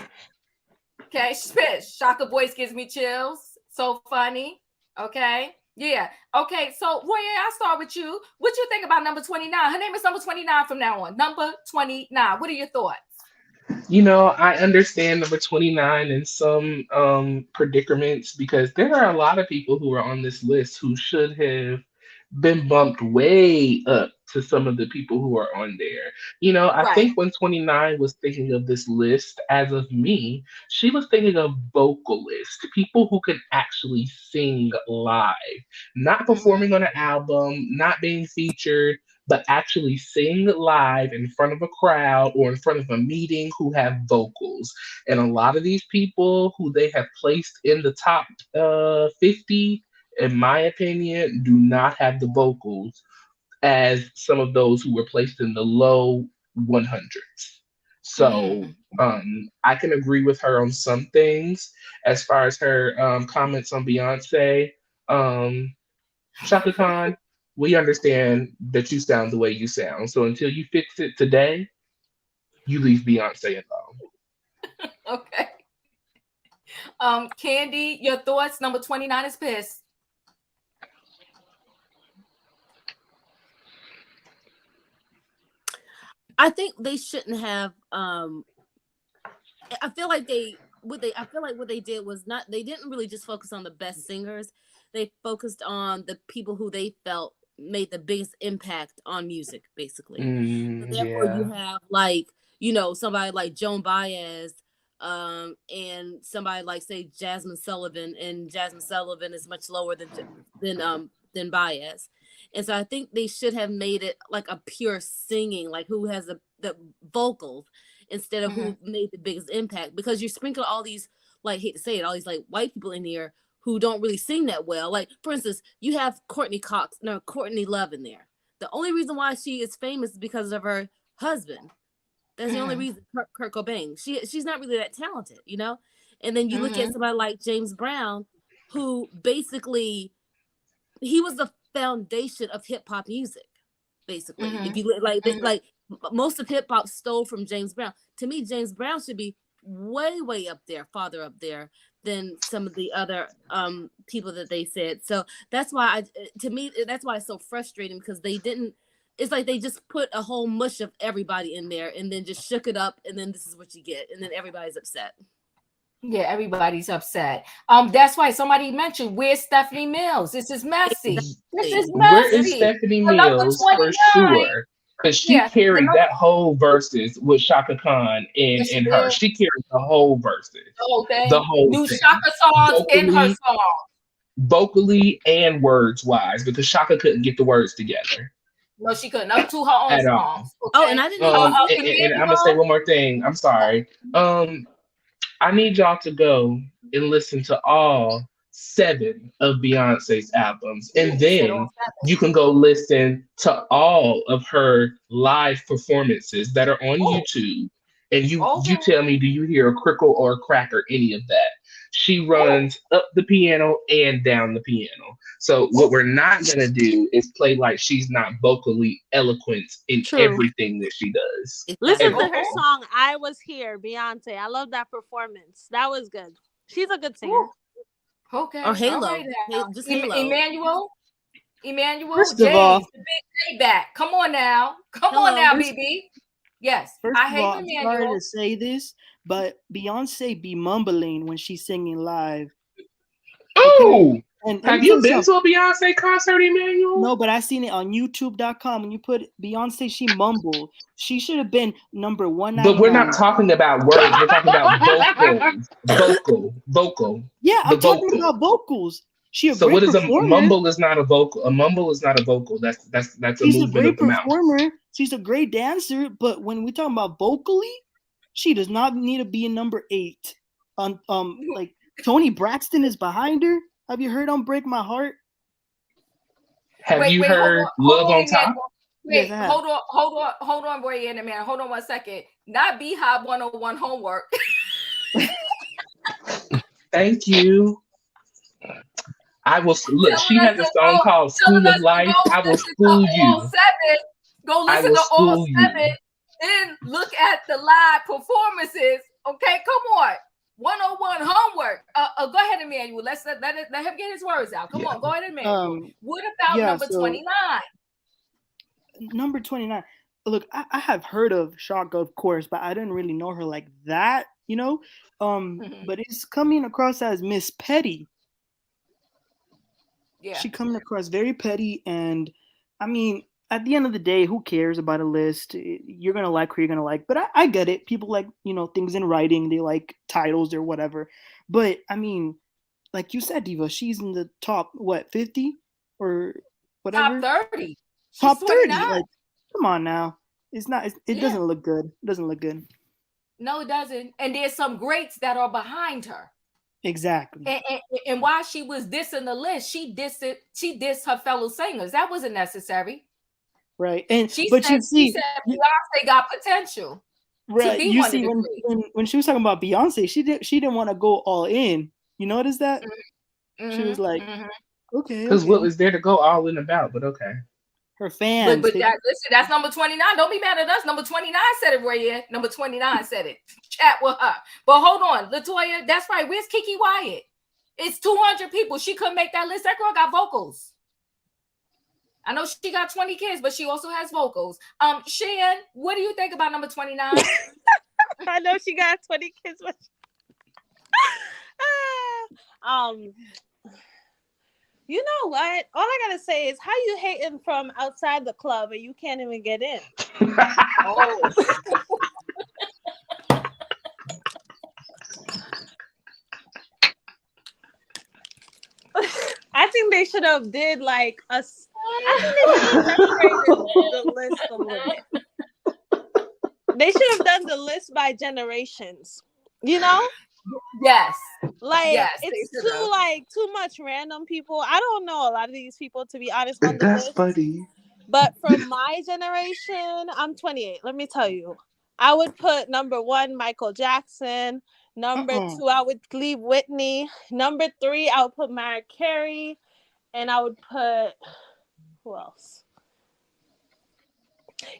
Okay, she's pissed. Chaka voice gives me chills. So funny. Okay. Yeah. Okay. So, Roy, I'll start with you. What you think about number 29? Her name is number 29 from now on. Number 29. What are your thoughts? You know, I understand number 29 in some predicaments because there are a lot of people who are on this list who should have been bumped way up to some of the people who are on there. You know, I Right. think when 29 was thinking of this list, as of me, she was thinking of vocalists, people who can actually sing live, not performing on an album, not being featured, but actually sing live in front of a crowd or in front of a meeting who have vocals. And a lot of these people who they have placed in the top 50, in my opinion, do not have the vocals as some of those who were placed in the low 100s. So I can agree with her on some things as far as her comments on Beyonce. Chaka Khan, we understand that you sound the way you sound. So until you fix it today, you leave Beyonce alone. Okay. Candy, your thoughts? Number 29 is pissed. I think they shouldn't have. I feel like what they did was not. They didn't really just focus on the best singers. They focused on the people who they felt made the biggest impact on music, basically. So therefore, you have somebody like Joan Baez, and somebody like say Jasmine Sullivan, and Jasmine Sullivan is much lower than Baez. And so I think they should have made it like a pure singing, like who has the vocals instead of who made the biggest impact, because you sprinkle all these, like, hate to say it, all these like white people in here who don't really sing that well. Like, for instance, you have Courtney Love in there. The only reason why she is famous is because of her husband. That's the only reason. Kurt Cobain. She's not really that talented, you know? And then you look at somebody like James Brown, who basically, he was the foundation of hip hop music, basically. If you like most of hip hop stole from James Brown. To me, James Brown should be way up there, farther up there than some of the other people that they said. So that's why that's why it's so frustrating, because they didn't. It's like they just put a whole mush of everybody in there and then just shook it up, and then this is what you get, and then everybody's upset. Yeah, everybody's upset. That's why somebody mentioned, where's Stephanie Mills? This is messy. Where is Stephanie Mills for sure? Because she carried that whole verses with Chaka Khan in her. She carried the whole verses. The whole New thing. Chaka songs in her song. Vocally and words wise, because Chaka couldn't get the words together. No, she couldn't. Up to her own At songs. all. Okay. Oh, and I didn't know. And I'm gonna say one more thing. I'm sorry. I need y'all to go and listen to all 7 of Beyonce's albums. And You said then all you can go listen to all of her live performances that are on Oh, YouTube. And you okay. tell me, do you hear a crickle or a crack or any of that? She Oh, runs up the piano and down the piano. So what we're not gonna do is play like she's not vocally eloquent in True. everything that she does. Listen to Exactly. her Everything. song "I Was Here," Beyonce. I love that performance. That was good. She's a good singer. okay. Or All Halo. right now. Just Halo. Emmanuel, First of James, all, the big payback. Come on now. Come on Hello. now, BB. Yes, first I of hate all, I'm sorry Emmanuel. to say this, but Beyonce be mumbling when she's singing live. Oh, And let have me you tell been something. to a Beyonce concert, Emmanuel? No, but I seen it on YouTube.com. When you put Beyonce, she mumbled. She should have been number But we're not 199. talking about words. We're talking about vocal. Yeah, The I'm talking vocal. about vocals. She a So what great is a performer. mumble? Is not a vocal. A mumble is not a vocal. That's a She's a movement of great the mouth. performer. She's a great dancer. But when we talk about vocally, she does not need to be in number 8. Like Tony Braxton is behind her. Have you heard on "Break My Heart"? Have you Wait, heard Love on Top? Emmanuel. Yes, Wait, I have. hold on, boy, in a minute. Hold on 1 second. Not Beehive 101 homework. Thank you. I will look. She telling us has a to song go, called telling "School of us to Life." go I will listen to school all you. 7. Go I listen will to all school 7. you. Then look at the live performances. Okay, come on. 101 homework. Go ahead, Emmanuel. Let him get his words out. Come Yeah. on, go ahead, Emmanuel. What about Yeah, number so 29? number 29. Look, I have heard of Shaka, of course, but I didn't really know her like that, you know. But it's coming across as Miss Petty. Yeah. She coming across very petty, and I mean, at the end of the day, who cares about a list? You're gonna like who you're gonna like. But I get it. People like, things in writing. They like titles or whatever. But I mean, like you said, Diva, she's in the top 50 or whatever. Top 30. Top She's 30. 29. Like, come on now. It Yeah. doesn't look good. It doesn't look good. No, it doesn't. And there's some greats that are behind her. Exactly. And while she was dissing the list, she dissed her fellow singers. That wasn't necessary. Right. And She but said you see, Beyonce got potential to right? be You one see, of the greats. when she was talking about Beyonce, she didn't want to go all in. You notice that? She was like, okay, Because what okay. was there to go all in about? But okay. Her fans. But listen, that's number 29. Don't be mad at us. Number 29 said it right here. Number 29 said it. Chat with her. But hold on, Latoya, that's right. Where's Kiki Wyatt? It's 200 people. She couldn't make that list. That girl got vocals. I know she got 20 kids, but she also has vocals. Shan, what do you think about number 29? I know she got 20 kids, but you know what? All I gotta say is, how you hating from outside the club and you can't even get in? Oh. I think they should have did like a. I think they should have separated the list a little. They should have done the list by generations. You know? Yes. Like Yes, it's they should have. too much random people. I don't know a lot of these people, to be honest, on the That's list. funny. But from my generation, I'm 28. Let me tell you, I would put number 1 Michael Jackson. Number 2, I would leave Whitney. Number 3, I would put Mariah Carey, and I would put who else?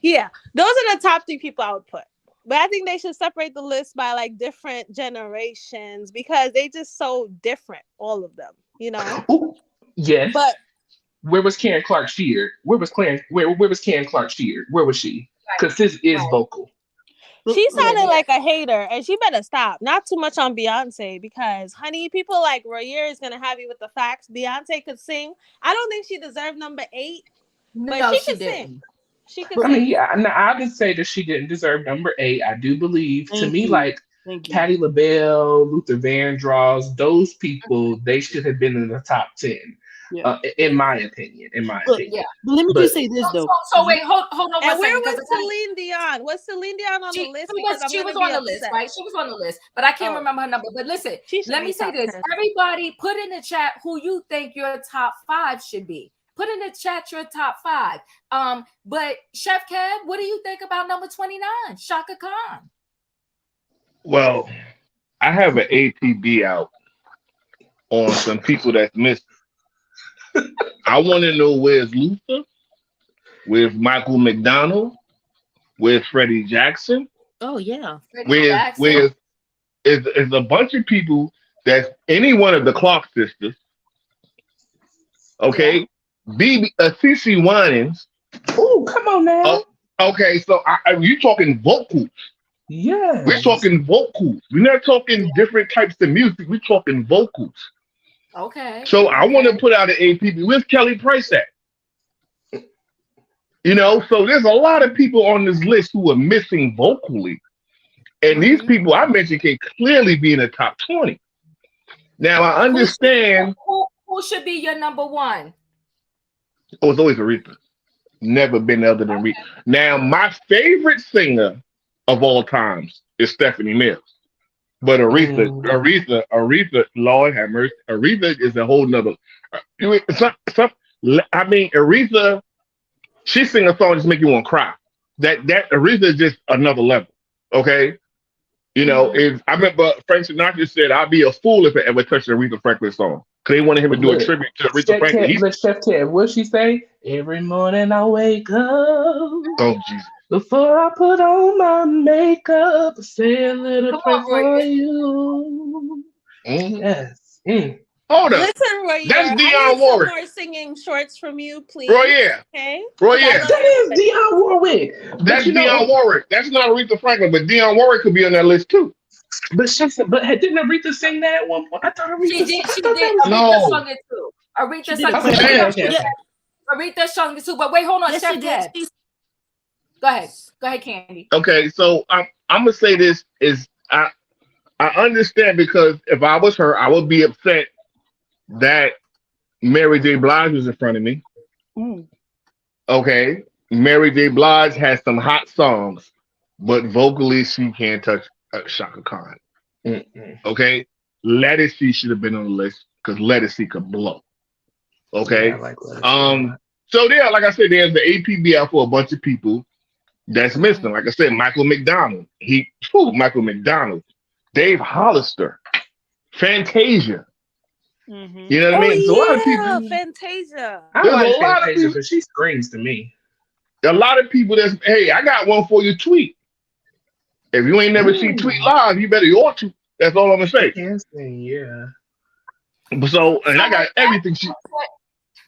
Yeah, those are the top 3 people I would put. But I think they should separate the list by like different generations, because they just so different, all of them, you know. Ooh, yes. But where was Karen Clark Sheard? Where was Karen Clark Sheard? Where was she? Because this is vocal. she sounded like a hater, and she better stop. Not too much on Beyonce, because, honey, people like Royer is gonna have you with the facts. Beyonce could sing. I don't think she deserved number 8, but No, she could sing. She could I sing. mean, yeah, no, I would say that she didn't deserve number 8. I do believe, to me, like Patti LaBelle, Luther Vandross, those people, they should have been in the top 10. Yeah. In my opinion. But let me just say this though. So wait, hold on And one where second. was Because Celine Dion? Was Celine Dion on the list? Because I'm she was gonna on be the list, upset. right? She was on the list, but I can't remember her number. But listen, She should let me be say top this. 10. Everybody put in the chat who you think your top 5 should be. Put in the chat your top 5. But Chef Kev, what do you think about number 29, Chaka Khan? Well, I have an APB out on some people that's missing. I want to know where's Luther, where's Michael McDonald, where's Freddie Jackson, Oh yeah. where's is a bunch of people that's any one of the Clark sisters, okay? CC Winans. Oh, come on now. Oh, okay, so you talking vocals. Yes. We're talking vocals. We're not talking different types of music. We're talking vocals. Okay. So I want to put out an APB. Where's Kelly Price at? You know, so there's a lot of people on this list who are missing vocally. And these people I mentioned can clearly be in the top 20. Now I understand. Who should be your number 1? Oh, it's always Aretha. Never been other than Aretha. Now, my favorite singer of all times is Stephanie Mills. But Aretha, Lord have mercy. Aretha is a whole nother. I mean, Aretha, she sing a song just make you want to cry. That Aretha is just another level. Okay. You know, if I remember Frank Sinatra said, "I'd be a fool if I ever touched an Aretha Franklin song." Because they wanted him to do a tribute to Aretha Franklin. Chef Kev, what she say? Every morning I wake up. Oh Jesus! Before I put on my makeup, I say a little prayer for you. Yes. Hold up. Listen, Roy, that's I Dionne need Warwick. some more singing shorts from you, please. Roy, yeah. Okay. Roy, yeah. That is Dionne Warwick. That's Dionne Warwick. That's not Aretha Franklin, but Dionne Warwick could be on that list too. But didn't Aretha sing that at one point? I thought Aretha. She did. No. Aretha sung it too. Aretha sung it. Okay. Aretha sung it too. But wait, hold on, Yes, Chef she did. Kev. Go ahead, Candy. Okay, so I'm gonna say this is I understand, because if I was her, I would be upset that Mary J. Blige was in front of me. Okay, Mary J. Blige has some hot songs, but vocally she can't touch Chaka Khan. Okay, Lettucey should have been on the list because Lettucey could blow. Okay, yeah, I like Lettucey. So there, like I said, there's the APB out for a bunch of people that's missing. Like I said, Michael McDonald. Michael McDonald. Dave Hollister. Fantasia. You know what I mean? Oh, So a lot of people. Fantasia. I like Fantasia, but she screams to me. A lot of people that's, hey, I got one for you, Tweet. If you ain't never seen Tweet live, you better ought to. That's all I'm gonna say. Yeah. So, and I got everything.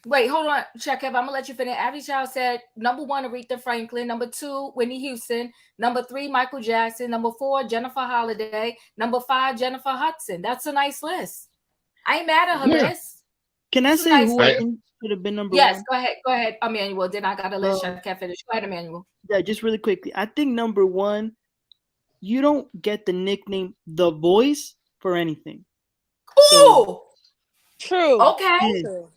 Wait, hold on, Chuck. I'm gonna let you finish. Abby Child said number 1, Aretha Franklin. Number 2, Whitney Houston. Number 3, Michael Jackson. Number 4, Jennifer Holliday. Number 5, Jennifer Hudson. That's a nice list. I ain't mad at her list. Can I say who I think should have been number 1? Yes, go ahead, Emmanuel. Then I got to let Chef Kev finish. Go ahead, Emmanuel. Yeah, just really quickly. I think number 1, you don't get the nickname The Voice for anything. Ooh! True. Okay. True.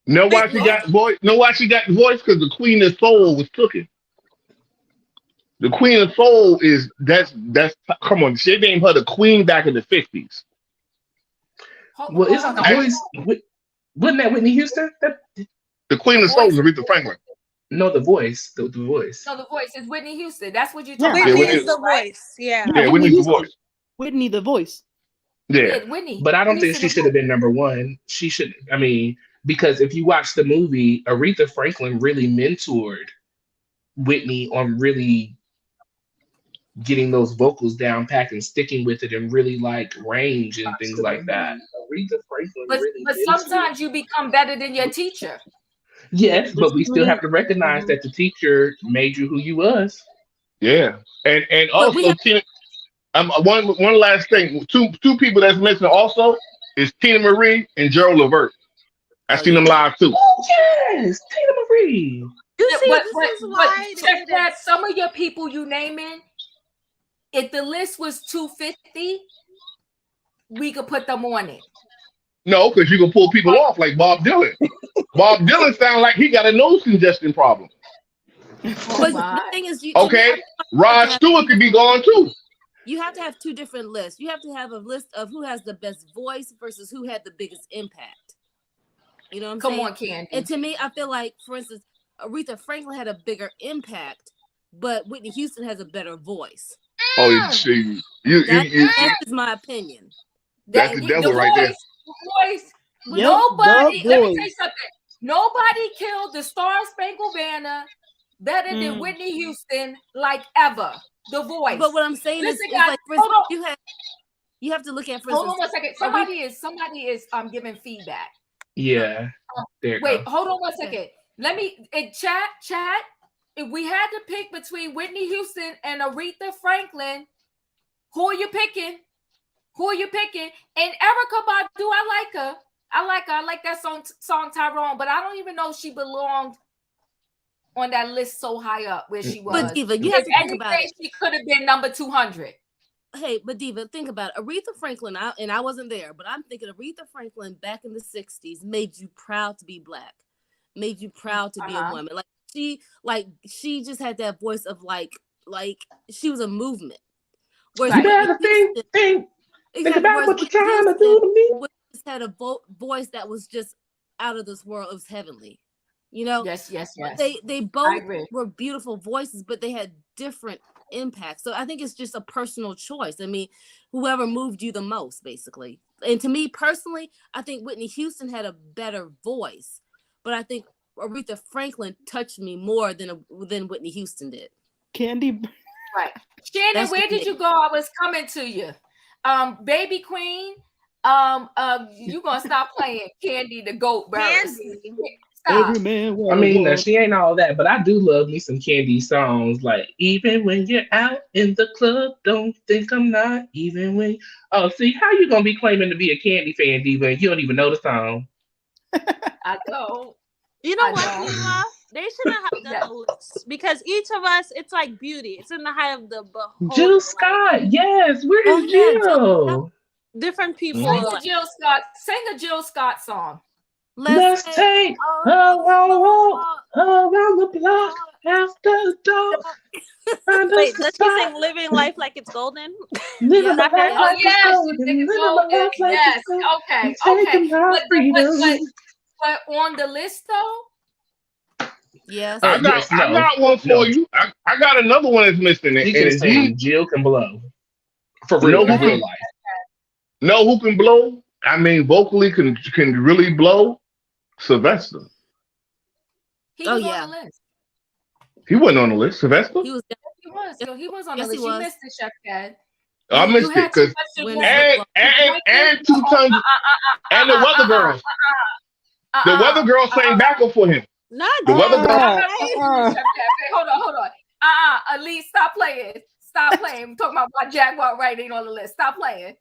Know why she got voice? Know why she got the voice? Because the Queen of Soul was cooking. The Queen of Soul is that's come on. She named her the Queen back in the 50s. Well, isn't the voice? Wasn't that Whitney Houston? The Queen of Soul is Aretha Franklin. No, the voice. The voice. No, the voice is Whitney Houston. That's what you're talking Whitney about. is the voice. Yeah. Yeah, Whitney's the voice. Whitney the voice. Yeah. Whitney. But I don't think she should have been number 1. She should. I mean, because if you watch the movie, Aretha Franklin really mentored Whitney on really getting those vocals down packed and sticking with it and really like range and things like that. Aretha Franklin but sometimes you become better than your teacher. Yes, but we still have to recognize that the teacher made you who you was. Yeah. And also Tina, one last thing. Two people that's missing also is Tina Marie and Gerald Levert. I've seen them live too. Oh, yes, Tina Marie. You see, but this is why check that. Some of your people you naming, if the list was 250, we could put them on it. No, because you can pull people off like Bob Dylan. Bob Dylan sounds like he got a nose congestion problem. Oh But my. the thing is, to me, Okay, I feel like you have Rod to have Stewart two could be different- gone too. You have to have two different lists. You have to have a list of who has the best voice versus who had the biggest impact. You know what I'm Come saying? on, Candy. And to me, I feel like, for instance, Aretha Franklin had a bigger impact, but Whitney Houston has a better voice. Oh, you see, That's just my opinion. That's the devil right there. The voice. Yep, Nobody. the Let me voice. tell you something. Nobody killed the Star Spangled Banner better than Whitney Houston, like ever. The voice. But what I'm saying Listen, is guys, like, for hold instance, you have to look at, for Hold on instance, one second. Somebody is giving feedback. Yeah. There you Wait, go. hold on one second. Let me chat. If we had to pick between Whitney Houston and Aretha Franklin, who are you picking? Who are you picking? And Erica Badu, I like her. I like that song Tyrone, but I don't even know if she belonged on that list so high up where she was. But Diva, you have to think about it. She could have been number 200. Hey, but Diva, think about it. Aretha Franklin, I wasn't there, but I'm thinking Aretha Franklin back in the 60s made you proud to be Black, made you proud to be a woman. She just had that voice of like she was a movement. Whereas You better think about what you're trying to do to me. Just had a voice that was just out of this world. It was heavenly. You know? Yes. They both were beautiful voices, but they had different impacts. So I think it's just a personal choice. I mean, whoever moved you the most, basically. And to me personally, I think Whitney Houston had a better voice, but I think Aretha Franklin touched me more than Whitney Houston did. Candy. Right. Shannon, where did you go? I was coming to you. Baby Queen, you gonna stop playing Candy the Goat Bears. Stop. I mean, no, she ain't all that, but I do love me some Candy songs. Like, even when you're out in the club, don't think I'm not. Even when, see, how you gonna be claiming to be a Candy fan, Diva, and you don't even know the song? I don't. You know what, Diva? They shouldn't have done a list because each of us, it's like beauty. It's in the height of the beholder. Jill Scott, yes. Where is Jill? Different people. Sing a Jill Scott song. Let's take a walk around the block after the door. Wait, does she sing "Living Life Like It's Golden"? Living life like yes, it's golden. yes. Okay. But on the list though. Yes. I got one for you. I got another one that's missing. He can sing Jill Can Blow. For real, in real life. Know who can blow? I mean, vocally can really blow? Sylvester. He was on the list. He wasn't on the list. Sylvester? He was on the list. You missed it, Chef Cat. I missed it because and 2 Tons and the Weather Girls. The Weather Girls sang backup for him. Not the Weather Girls. Hold on. Elise, stop playing. Stop playing. I'm talking about my Jaguar right ain't on the list. Stop playing.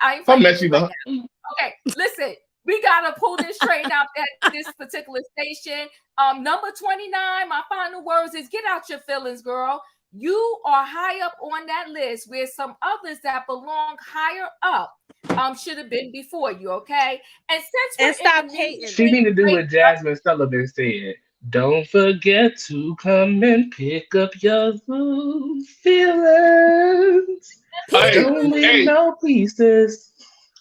I ain't messy though. Okay, listen. We gotta pull this train out at this particular station. Number 29. My final words is get out your feelings, girl. You are high up on that list where some others that belong higher up should have been before you, okay? And stop hating. She need to do what Jasmine Sullivan said. Don't forget to come and pick up your feelings. Don't leave no pieces.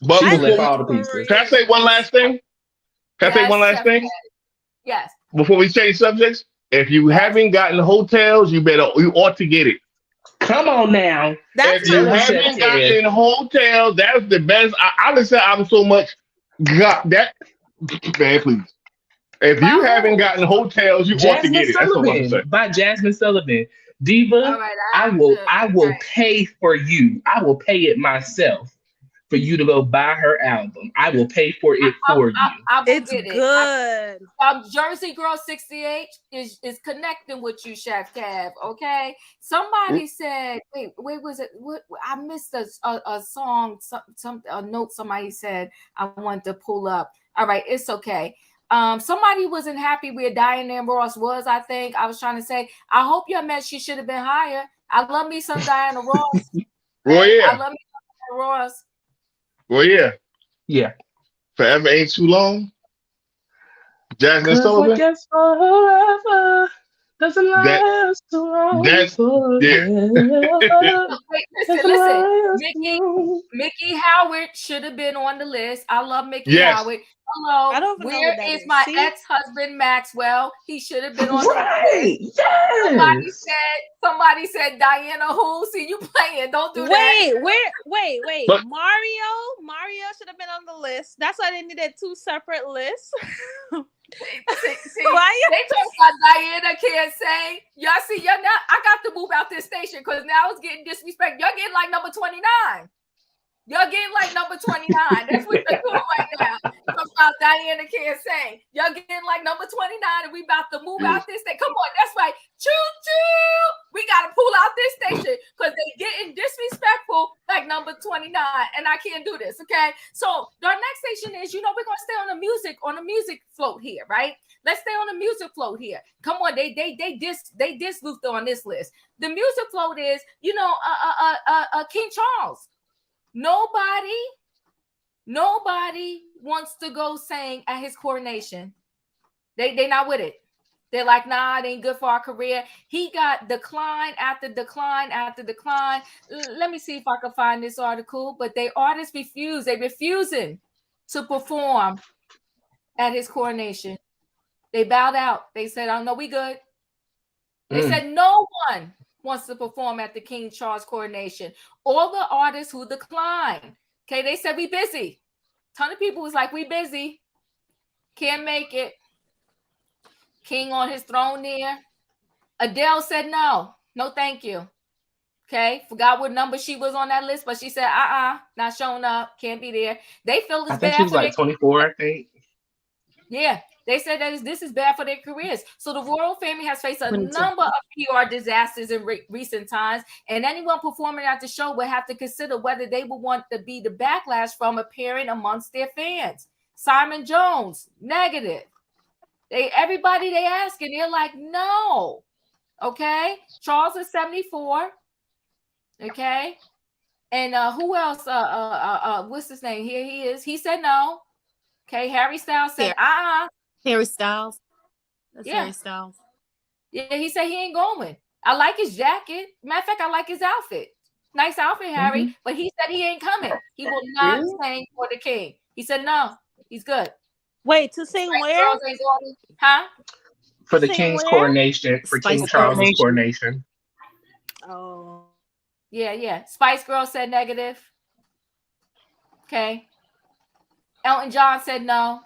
But she left all the pieces. Can I say one last thing? Yes. Before we change subjects, if you haven't gotten hotels, you ought to get it. Come on now. If you haven't gotten hotels, that's the best. I listen to album so much. God, that man, please. If you haven't gotten hotels, you ought to get it. That's what I'm saying. By Jasmine Sullivan. Diva, I will pay for you. I will pay it myself for you to go buy her album. I will pay for it for you. It's good. Jersey Girl 68 is connecting with you, Chef Cav. Okay. Somebody said, wait, was it? What I missed a song, a note somebody said I wanted to pull up. All right, it's okay. Somebody wasn't happy where Diana Ross was. I think I was trying to say, I hope you meant she should have been higher. I love me some Diana Ross. Well, yeah. I love me some Diana Ross. Well, yeah. Yeah. Forever ain't too long. Jasmine 'Cause I Sullivan. guess forever doesn't That last too long. that's yeah. Forever Wait, doesn't listen. last too long. Mickey Howard should have been on the list. I love Mickey Yes. Howard. Hello, I don't even know where who that is is. my See? ex-husband Maxwell? He should have been on the list. Right. Yes. Somebody said Diana who? See, you playing. Don't do that. Wait. But Mario should have been on the list. That's why they needed two separate lists. See, they talk about Diana can't sing. Y'all see, y'all now. I got to move out this station because now it's getting disrespect. Y'all getting like number 29. Y'all getting like number 29. That's what they're doing right now. Talk about Diana can't sing. Y'all getting like number 29, and we about to move out this station. Come on, that's right. Choo-choo. We got to pull out this station because they getting disrespectful like number 29, and I can't do this, okay? So our next station is, we're going to stay on the music float here, right? Let's stay on the music float here. Come on, they diss Luther on this list. The music float is, King Charles. Nobody wants to go sing at his coronation. They not with it. They're like, nah, it ain't good for our career. He got decline after decline after decline. Let me see if I can find this article. But artists refuse. They're refusing to perform at his coronation. They bowed out. They said, oh, no, we good. They said no one wants to perform at the King Charles coronation. All the artists who declined, okay, they said we busy. A ton of people was like, we busy. Can't make it. King on his throne there. Adele said no, thank you. Okay, forgot what number she was on that list, but she said, not showing up, can't be there. They feel it's I think bad she was for like 24, I think. Yeah, they said that this is bad for their careers. So the royal family has faced a 22. number of PR disasters in recent times, and anyone performing at the show will have to consider whether they will want to be the backlash from appearing amongst their fans. Simon Jones, negative. Everybody they asking, they're like, no. Okay, Charles is 74. Okay, and who else? What's his name? Here he is. He said no. Okay, Harry Styles said, Harry Styles. That's Yeah. Harry Styles. Yeah, he said he ain't going. I like his jacket. Matter of fact, I like his outfit. Nice outfit, Harry. But he said he ain't coming. He will not sing for the king. He said no. He's good. Wait, to sing where? Girls ain't going. Huh? For the Sing King's where? coronation, for Spice King Charles's Coronation. coronation. Oh. Yeah. Spice Girl said negative. Okay. Elton John said no.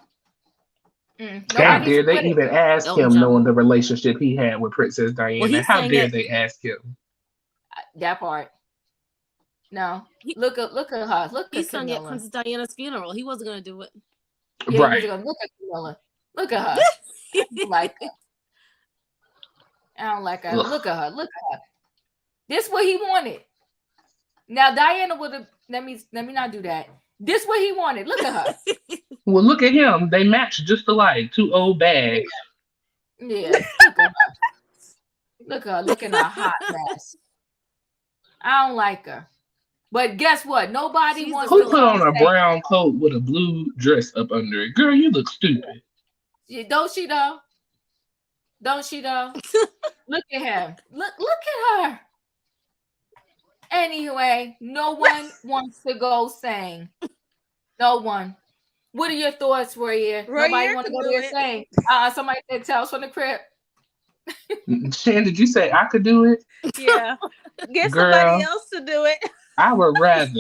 How dare they with it. even ask Elton him, John. knowing the relationship he had with Princess Diana? Well, he How sang dare it- they ask him? That part. No. Look at her. Look He at sung at Camilla. Princess Diana's funeral. He wasn't going to do it. Yeah, Right. he was gonna look at Camilla. Look at her. I don't like her. I don't like her. Ugh. Look at her. This what he wanted. Now Diana would have. Let me not do that. This what he wanted. Look at her. Well, look at him. They match just alike. Two old bags. Yeah. Look at her. Look at her looking a hot mess. I don't like her. But guess what? Nobody She's wants Who to put on a say, brown coat with a blue dress up under it? Girl, you look stupid. Don't she though? Look at him. Look at her. Anyway, no one wants to go sing. No one. What are your thoughts, Royer? Nobody want to go there sing. Somebody said Tales from the Crypt. Shan, did you say I could do it? Yeah. Get Girl, somebody else to do it. I would rather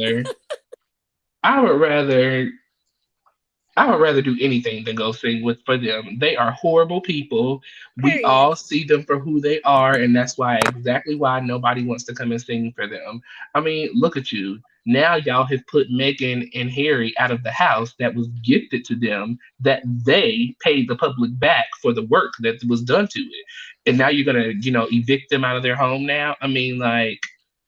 do anything than go sing for them. They are horrible people. We Period. all see them for who they are, and that's exactly why nobody wants to come and sing for them. I mean, look at you. Now y'all have put Meghan and Harry out of the house that was gifted to them, that they paid the public back for the work that was done to it. And now you're gonna, evict them out of their home now? I mean, like,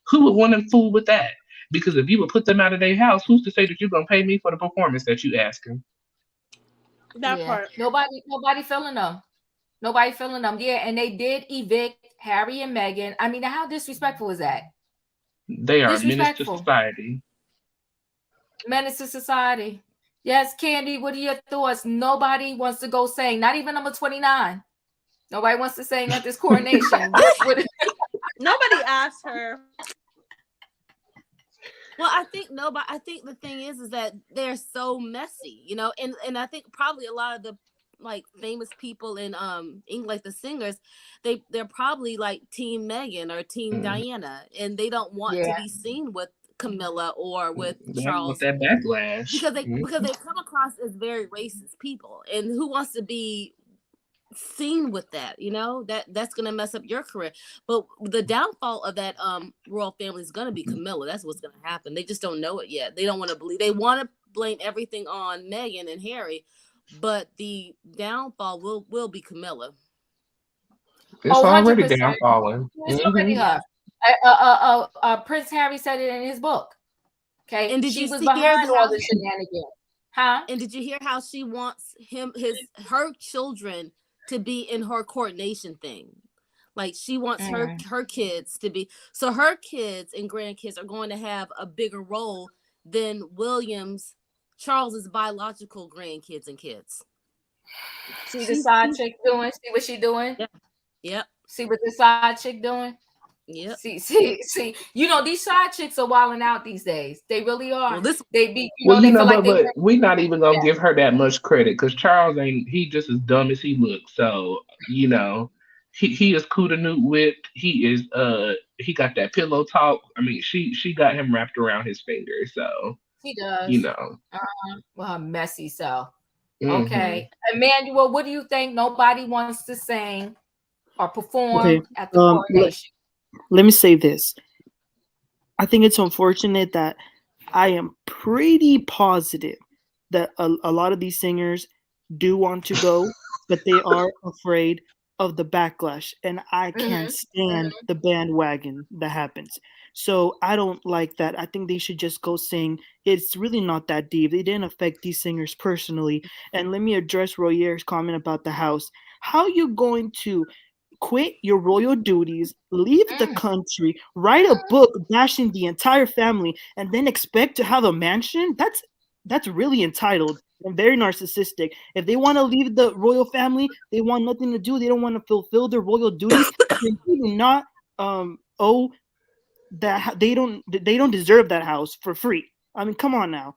who would want to fool with that? Because if you would put them out of their house, who's to say that you're gonna pay me for the performance that you asking? That part. Nobody feeling them. Nobody feeling them. Yeah, and they did evict Harry and Meghan. I mean, how disrespectful is that? They are a menace to society. Menace to society. Yes, Candy, what are your thoughts? Nobody wants to go sing, not even number 29. Nobody wants to sing at this coronation. What Nobody asked her. Well, I think no, but I think the thing is that they're so messy, you know, and I think probably a lot of the like famous people in England, like the singers, they're probably like Team Megan or Team Diana, and they don't want to yeah. be seen with Camilla or with They don't want Charles that backlash. because they come across as very racist people, and who wants to be seen with that, you know, that's gonna mess up your career. But the downfall of that royal family is gonna be Camilla. That's what's gonna happen. They just don't know it yet. They don't want to believe. They want to blame everything on Meghan and Harry, but the downfall will be Camilla. It's Oh, already 100%. downfalling. It's already her. Prince Harry said it in his book. Okay, And did she you was see behind all how? the shenanigans, huh? And did you hear how she wants her children to be in her coronation thing? Like she wants her kids to be, so her kids and grandkids are going to have a bigger role than Charles's biological grandkids and kids. See the side chick doing? See what she doing? Yep. See what the side chick doing? Yep. See. You know, these side chicks are wilding out these days. They really are. Well, they be, Well, they feel like but they we're not even gonna give her that much credit because Charles ain't. He just as dumb as he looks. So he is Kudanut whipped. He got that pillow talk. I mean, she got him wrapped around his finger. So She does. you know. Well, her messy self. Mhm. Okay, Emmanuel, what do you think? Nobody wants to sing or perform Okay. at the coronation. Let me say this. I think it's unfortunate that I am pretty positive that a lot of these singers do want to go, but they are afraid of the backlash, and I can't stand the bandwagon that happens. So I don't like that. I think they should just go sing. It's really not that deep. They didn't affect these singers personally. And let me address Royer's comment about the house. How are you going to quit your royal duties, leave the country, write a book bashing the entire family, and then expect to have a mansion? That's really entitled and very narcissistic. If they want to leave the royal family, they want nothing to do. They don't want to fulfill their royal duties. They do not owe that. They don't deserve that house for free. I mean, come on now.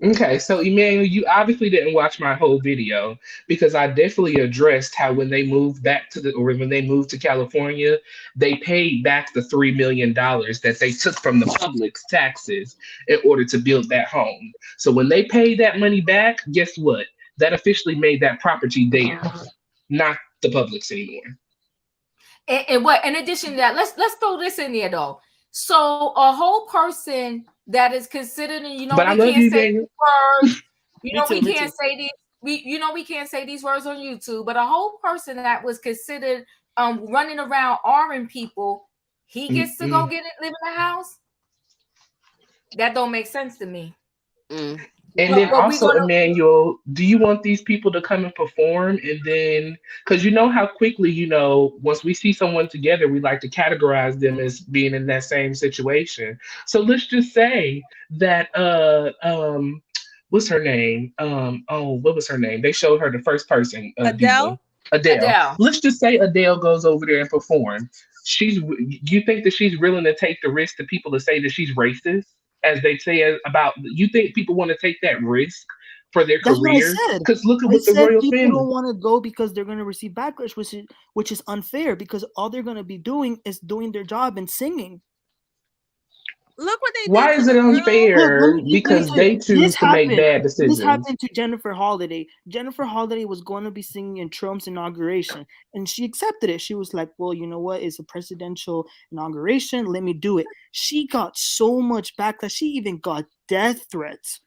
Okay, so Emmanuel, you obviously didn't watch my whole video because I definitely addressed how when they moved back or when they moved to California, they paid back the $3 million that they took from the public's taxes in order to build that home. So when they paid that money back, guess what? That officially made that property theirs, not the public's anymore. And what? In addition to that, let's throw this in there though. So a whole person that is considered, But I love you, say Daniel. words. We Me can't too. say these. We can't say these words on YouTube. But a whole person that was considered running around arming people, he gets to go live in the house. That don't make sense to me. And then also, Emmanuel, do you want these people to come and perform? And then, because you know how quickly, once we see someone together, we like to categorize them as being in that same situation. So let's just say that, what's her name? What was her name? They showed her the first person. Adele? Adele. Let's just say Adele goes over there and performs. You think that she's willing to take the risk to people to say that she's racist? As they say about, you think people want to take that risk for their That's career? what I said. Because look at I what the said royal people family. don't want to go because they're going to receive backlash, which is unfair because all they're going to be doing is doing their job and singing. Look what they did. Why is it unfair? Because they choose to make bad decisions. This happened to Jennifer Holiday. Jennifer Holiday was going to be singing in Trump's inauguration, and she accepted it. She was like, well, you know what? It's a presidential inauguration. Let me do it. She got so much backlash. She even got death threats.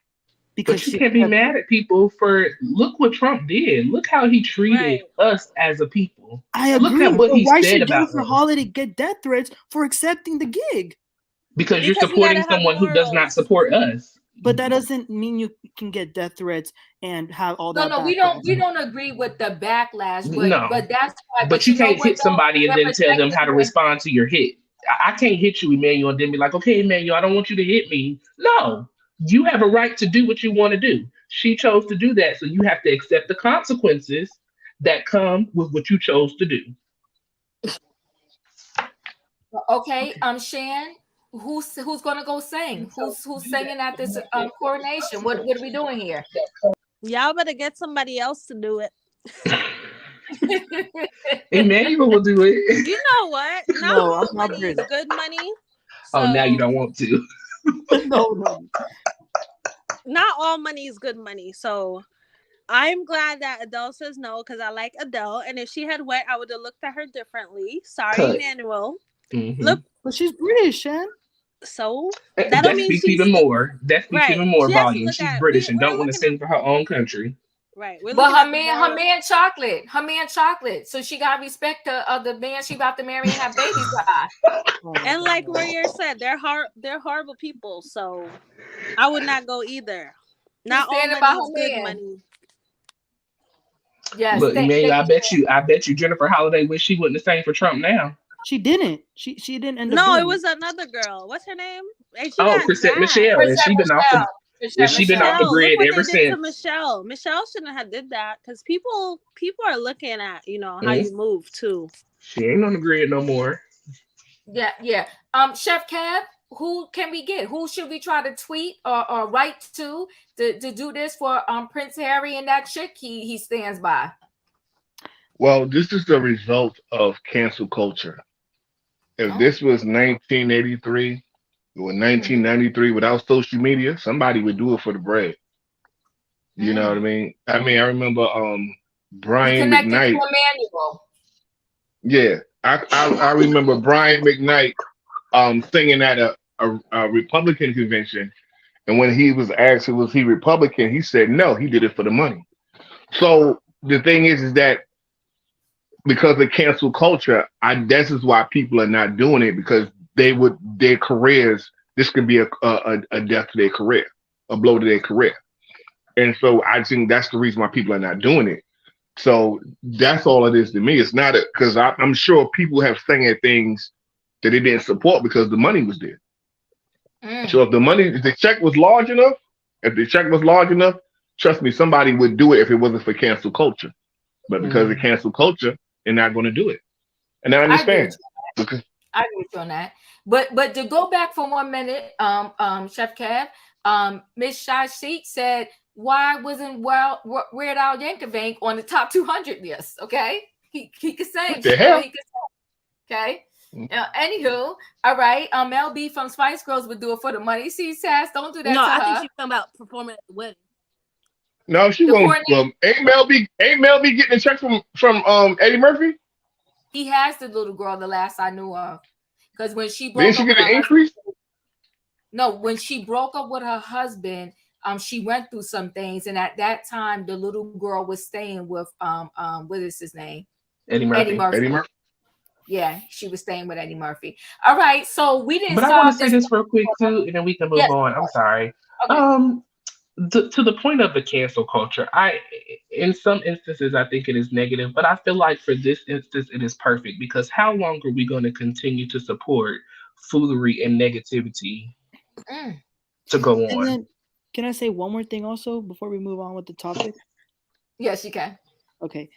But you can't be mad at people for, look what Trump did. Look how he treated us as a people. I agree. Look at what he said about Jennifer Holiday get death threats for accepting the gig? Because you're supporting someone who does not support us. But that doesn't mean you can get death threats and have all that. No, we don't agree with the backlash. But that's why. But you can't hit somebody and then tell them how to respond to your hit. I can't hit you, Emmanuel, and then be like, okay, Emmanuel, I don't want you to hit me. No, you have a right to do what you want to do. She chose to do that, so you have to accept the consequences that come with what you chose to do. Okay, Shan, who's gonna go sing? Who's singing at this coronation? What are we doing here? Y'all better get somebody else to do it. Emmanuel will do it. You know what? Not No, I'm all not money is ready. good money. Oh, now you So don't want to. No. not all money is good money. So I'm glad that Adele says no because I like Adele. And if she had went, I would have looked at her differently. Sorry, Cut. Emmanuel. Mm-hmm. Look, But she's British, Shan. so that don't That mean speaks she's even more. That speaks right. even more She has to volume. look She's at British and we're don't want to looking at sing for her own country. right. We're But looking at the her moral. man chocolate. So she got respect of the man she about to marry and have babies by. And like Royer said, they're horrible people. So I would not go either. Not all standing by money her is good man. money. Yes, Look, Emmanuel, thank you. I bet you Jennifer Holiday wish she wouldn't have sang for Trump now. She didn't. She didn't end up No, doing it was another girl. What's her name? And she Oh, got Chrisette dragged. Michelle, and she been off the Michelle, look grid what ever they did to since. Michelle. Michelle shouldn't have did that because people are looking at how you move too. She ain't on the grid no more. Yeah. Chef Kev, who can we get? Who should we try to tweet or write to do this for Prince Harry and that chick he stands by? Well, this is the result of cancel culture. If this was 1983 or 1993 without social media, somebody would do it for the bread. You know what I mean? I remember Brian connected McKnight. to Emmanuel. Yeah, I remember Brian McKnight singing at a Republican convention, and when he was asked was he Republican, he said no, he did it for the money. So the thing is that because of cancel culture, this is why people are not doing it because their careers. This could be a death to their career, a blow to their career, and so I think that's the reason why people are not doing it. So that's all it is to me. It's not because I'm sure people have sang at things that they didn't support because the money was there. So if the check was large enough, trust me, somebody would do it if it wasn't for cancel culture. But because of cancel culture, they're not going to do it. And I understand. I agree with you on that. But to go back for 1 minute, Chef Kev, Miss Shashik said, why wasn't Weird Al Yankovic on the top 200 list? Okay, he could sing. What the hell? He could sing. Okay. Anywho, all right. Mel B from Spice Girls would do it for the money. See, Sass, don't do that. No, to I her. think she's talking about performing at the wedding. No, she won't. Ain't Mel B getting a check from Eddie Murphy? He has the little girl. The last I knew of, because when she broke Didn't she up get with an her increase? no, when she broke up with her husband, she went through some things, and at that time, the little girl was staying with what is his name? Eddie Murphy. Eddie Murphy. Yeah, she was staying with Eddie Murphy. All right, so we didn't. But I want to say this real quick too, and then we can move on. I'm sorry. Okay. To the point of the cancel culture, in some instances I think it is negative, but I feel like for this instance it is perfect because how long are we going to continue to support foolery and negativity to go on? And then, can I say one more thing also before we move on with the topic? Yes, you can. Okay,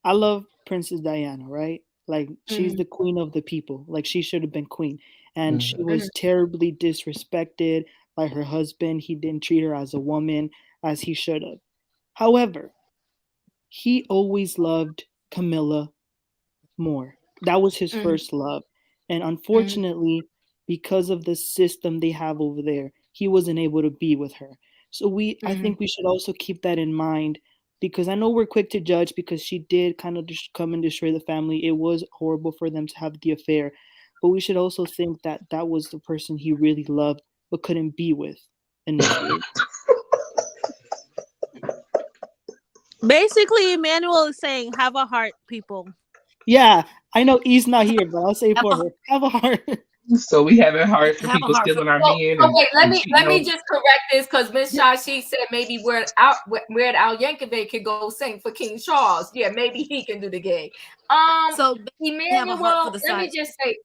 I love Princess Diana, right? Like she's the queen of the people. Like she should have been queen, and she was terribly disrespected by her husband. He didn't treat her as a woman as he should have. However, he always loved Camilla more. That was his first love. And unfortunately, because of the system they have over there, he wasn't able to be with her. So I think we should also keep that in mind because I know we're quick to judge because she did kind of come and destroy the family. It was horrible for them to have the affair. But we should also think that that was the person he really loved but couldn't be with initially. Basically, Emmanuel is saying, have a heart, people. Yeah, I know E's not here, but I'll say for her, have a heart. So we have it hard for people stealing our men. Okay, let me just correct this because Miss Shashi said maybe Weird Al Yankovic could go sing for King Charles. Yeah, maybe he can do the gig. So Emmanuel, let me just say,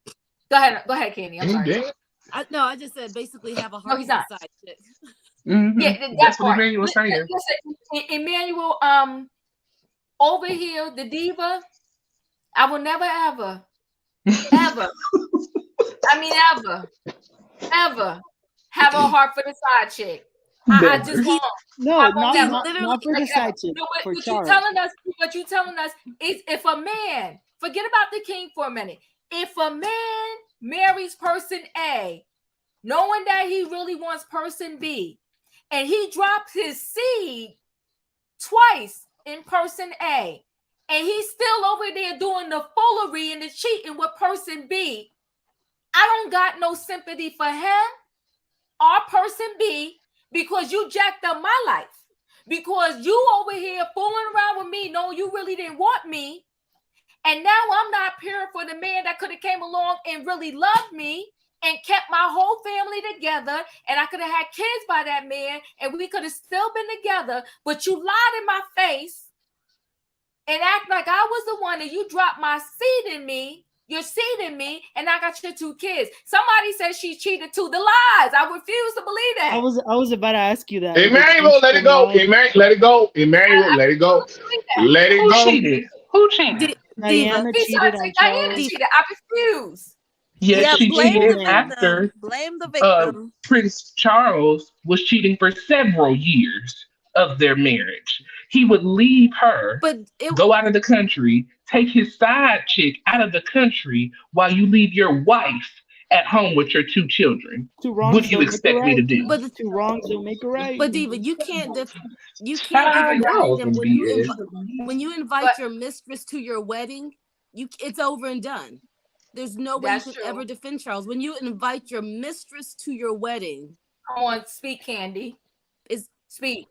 go ahead, Kenny. I'm sorry. I just said basically have a heart for the side chick. Yeah, Mm-hmm. that That's what part. Emmanuel's saying. Listen, Emmanuel, over here, the diva, I will never ever, I mean ever have a heart for the side chick. I just Never. won't. No, I won't not He never. not literally not for Like the ever. side chick, No, for what you Charles. telling us is if a man, forget about the king for a minute. If a man marries person A, knowing that he really wants person B, and he drops his seed twice in person A, and he's still over there doing the foolery and the cheating with person B, I don't got no sympathy for him or person B because you jacked up my life. Because you over here fooling around with me, knowing you really didn't want me. And now I'm not pure for the man that could have came along and really loved me and kept my whole family together. And I could have had kids by that man and we could have still been together. But you lied in my face and act like I was the one and you dropped my seed in me. Your seed in me, and I got your 2 kids. Somebody says she cheated too. The lies. I refuse to believe that. I was about to ask you that. Emmanuel, let it go. Let it go. Emmanuel, I let it go. refuse to believe that. Let it Who go. cheated? Who cheated? Diva. Diana He's trying cheated to say on Diana Charles. cheated. I refuse. Yes, Yeah, she blame the cheated victim. after Blame the victim. Prince Charles was cheating for several years of their marriage. He would leave her, But it go out of the country, take his side chick out of the country while you leave your wife at home with your 2 children. Two What wrongs do you don't make a expect me to right. do? but the, Two wrongs don't make a right. but Diva, you can't Child, even y'all blame him some BS. when you invite your mistress to your wedding. It's over and done. There's no way you That's can true. ever defend Charles. When you invite your mistress to your wedding, Come on, speak, Candy. is Speak.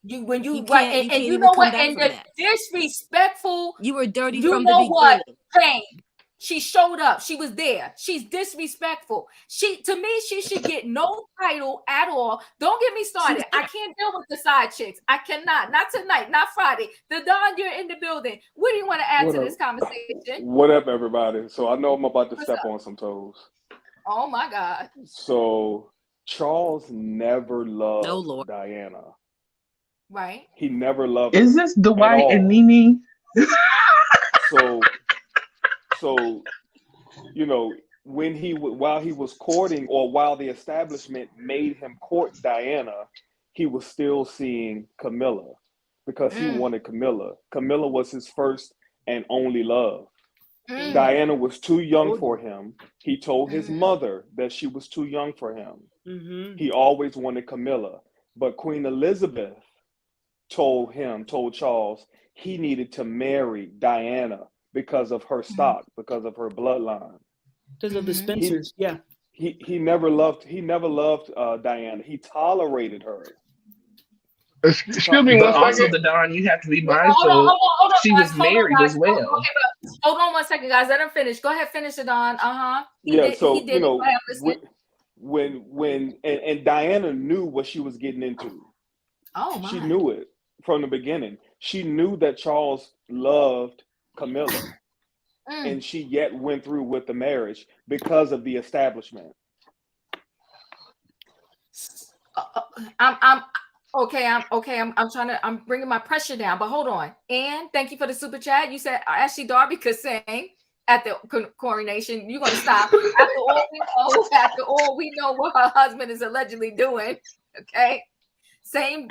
When you you right, can't and you even know come what? back And from the that. disrespectful. You were dirty You from the know what? beginning. Bang. She showed up. She was there. She's disrespectful. To me, she should get no title at all. Don't get me started. I can't deal with the side chicks. I cannot. Not tonight. Not Friday. The Don, you're in the building. What do you want to add What to up? this conversation? What up, everybody? So I know I'm about to What's step up? on some toes. Oh my God. So Charles never Oh loved Lord. Diana. Right. He never loved Is her this at Dwight and all. Nene? So you know, while he was courting, or while the establishment made him court Diana, he was still seeing Camilla because he wanted Camilla. Camilla was his first and only love. Diana was too young for him. He told his mother that she was too young for him. He always wanted Camilla. But Queen Elizabeth told Charles, he needed to marry Diana because of her stock, because of her bloodline. Because of the Spencers, yeah. He never loved Diana. He tolerated her. Excuse me But one also, second. the Don, you have to be Hold on, mindful. hold on, She guys. was married as well. Hold on 1 second, guys. Let him finish. Go ahead, finish it, Don. He Yeah, did. so He did. Go ahead, listen. when Diana knew what she was getting into. Oh my. She knew it from the beginning. She knew that Charles loved Camilla, and she yet went through with the marriage because of the establishment. I'm I'm bringing my pressure down, but hold on. And thank you for the super chat. You said Ashley Darby could sing at the coronation. You're gonna stop after all we know what her husband is allegedly doing. Okay. Same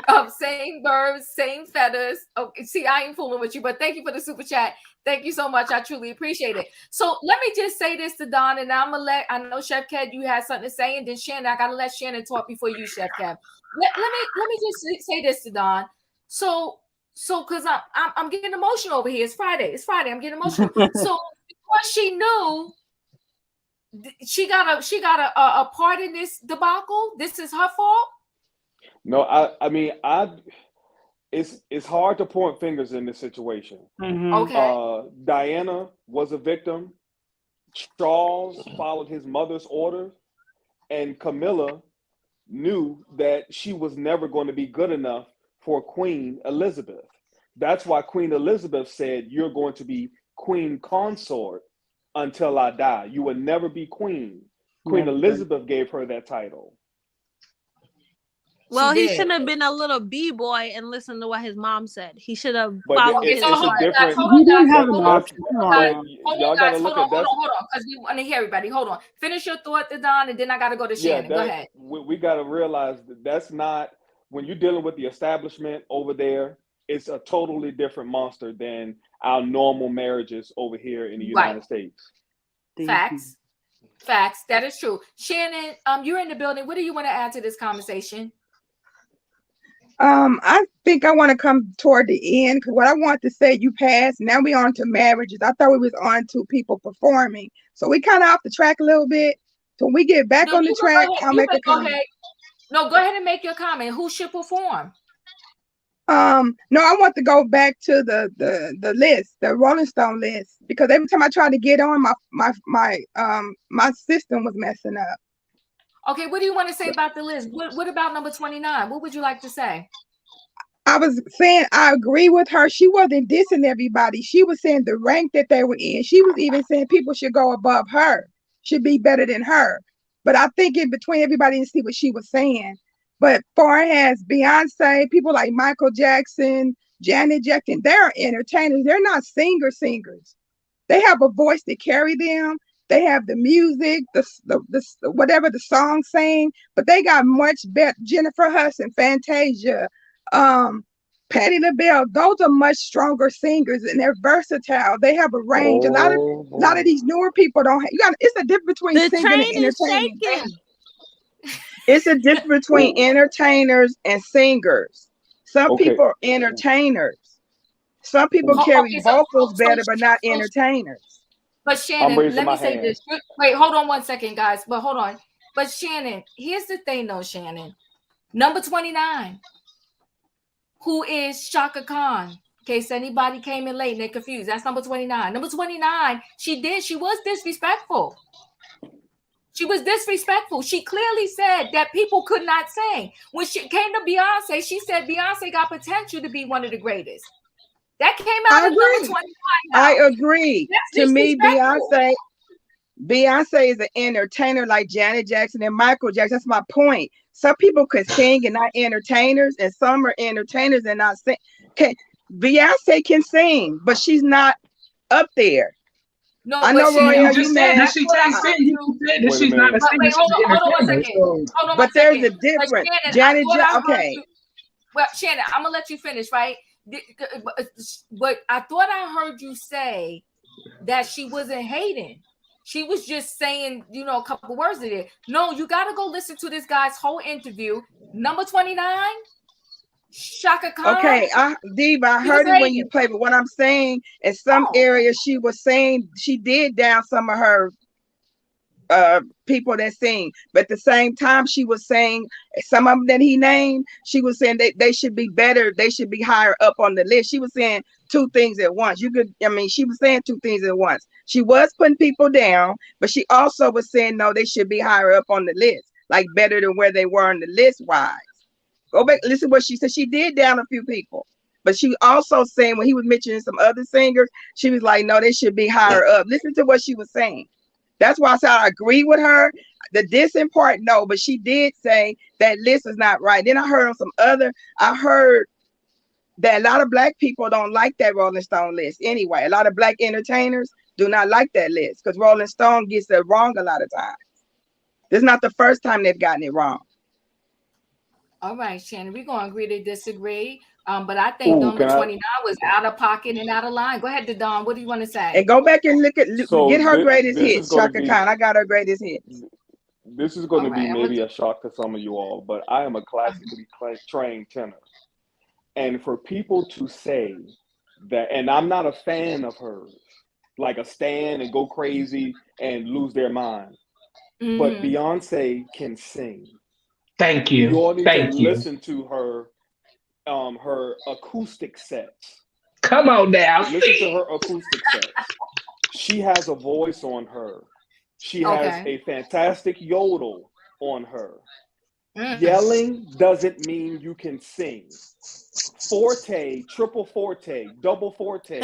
birds, same feathers. Okay, see, I ain't fooling with you, but thank you for the super chat. Thank you so much. I truly appreciate it. So let me just say this to Don, and I'm gonna I know Chef Kev, you had something to say, and then Shannon, I gotta let Shannon talk before you, Chef Kev. Let me just say this to Don. So because I'm getting emotional over here. It's Friday. I'm getting emotional. So because she knew she got a part in this debacle, this is her fault. No, I mean, it's hard to point fingers in this situation. Okay. Diana was a victim. Charles followed his mother's orders, and Camilla knew that she was never going to be good enough for Queen Elizabeth. That's why Queen Elizabeth said, "You're going to be queen consort until I die. You will never be queen." Queen Elizabeth gave her that title. Well, he should have been a little b-boy and listened to what his mom said. He should have But followed it's, his it's a heart. different. He didn't have an Hold option. Come on But now. y'all gotta look at that. Hold on, because we want to hear everybody. Hold on. Finish your thought, Don, and then I got to go to Yeah, Shannon. Go ahead. we got to realize that's not, when you're dealing with the establishment over there, it's a totally different monster than our normal marriages over here in the United States. Facts. Facts. That is true. Shannon, you're in the building. What do you want to add to this conversation? I think I want to come toward the end because what I want to say, you passed. Now we on to marriages. I thought we was on to people performing, so we kind of off the track a little bit. So when we get back on the track, I'll make a comment. No, go ahead and make your comment. Who should perform? No, I want to go back to the list, the Rolling Stone list, because every time I tried to get on, my system was messing up. Okay, what do you want to say about the list? What about number 29? What would you like to say? I was saying I agree with her. She wasn't dissing everybody. She was saying the rank that they were in. She was even saying people should go above her, should be better than her. But I think in between everybody didn't see what she was saying. But far as Beyonce, people like Michael Jackson, Janet Jackson, they're entertainers. They're not singers. They have a voice to carry them. They have the music, the whatever the song saying, but they got much better. Jennifer Hudson, Fantasia, Patti LaBelle, those are much stronger singers and they're versatile. They have a range. A lot of these newer people don't have, it's a difference between singing and entertaining. It's a difference between entertainers and singers. Some people are entertainers. Some people carry vocals better, but not entertainers. But Shannon, let me say this. Wait, hold on 1 second, guys. But hold on. But Shannon, here's the thing though, Shannon. Number 29, who is Chaka Khan? In case anybody came in late and they're confused. That's number 29. Number 29, she was disrespectful. She was disrespectful. She clearly said that people could not sing. When she came to Beyonce, she said Beyonce got potential to be one of the greatest. That came out of number 29. I agree. To me, Beyonce is an entertainer like Janet Jackson and Michael Jackson. That's my point. Some people could sing and not entertainers, and some are entertainers and not sing. Beyonce can sing, but she's not up there. No, I know, Royal, you said that she can't sing. You said that she's not a singer. She's an entertainer. But there's a difference. Janet Jackson, okay. Well, Shannon, I'm gonna let you finish, right? But I thought I heard you say that she wasn't hating. She was just saying, a couple words of it. No, you got to go listen to this guy's whole interview. Number 29, Chaka Khan. Okay, Diva, I heard it when you played, but what I'm saying, in some areas, she was saying she did down some of her people that sing, but at the same time she was saying some of them that he named, she was saying they should be better, they should be higher up on the list. She was saying two things at once. She was saying two things at once. She was putting people down, but she also was saying no, they should be higher up on the list, like better than where they were on the list wise. Go back, listen what she said. She did down a few people, but she also saying when he was mentioning some other singers, she was like, no, they should be higher up. Listen to what she was saying. That's why I said I agree with her. The dissing part, no, but she did say that list is not right. Then I heard on I heard that a lot of Black people don't like that Rolling Stone list anyway. A lot of Black entertainers do not like that list because Rolling Stone gets it wrong a lot of times. This is not the first time they've gotten it wrong. All right, Shannon, we're going to agree to disagree. But I think number 29 was out of pocket and out of line. Go ahead, Don. What do you want to say? And go back and get her greatest hits, Chaka Khan. I got her greatest hits. This is going to be maybe a shock to some of you all, but I am a classically trained tenor. And for people to say that, and I'm not a fan of hers, like a stan and go crazy and lose their mind, but Beyonce can sing. Thank you. You all need to listen to her acoustic sets. Come on now. Listen to her acoustic sets. She has a voice on her. She has a fantastic yodel on her. Yelling doesn't mean you can sing. Forte, triple forte, double forte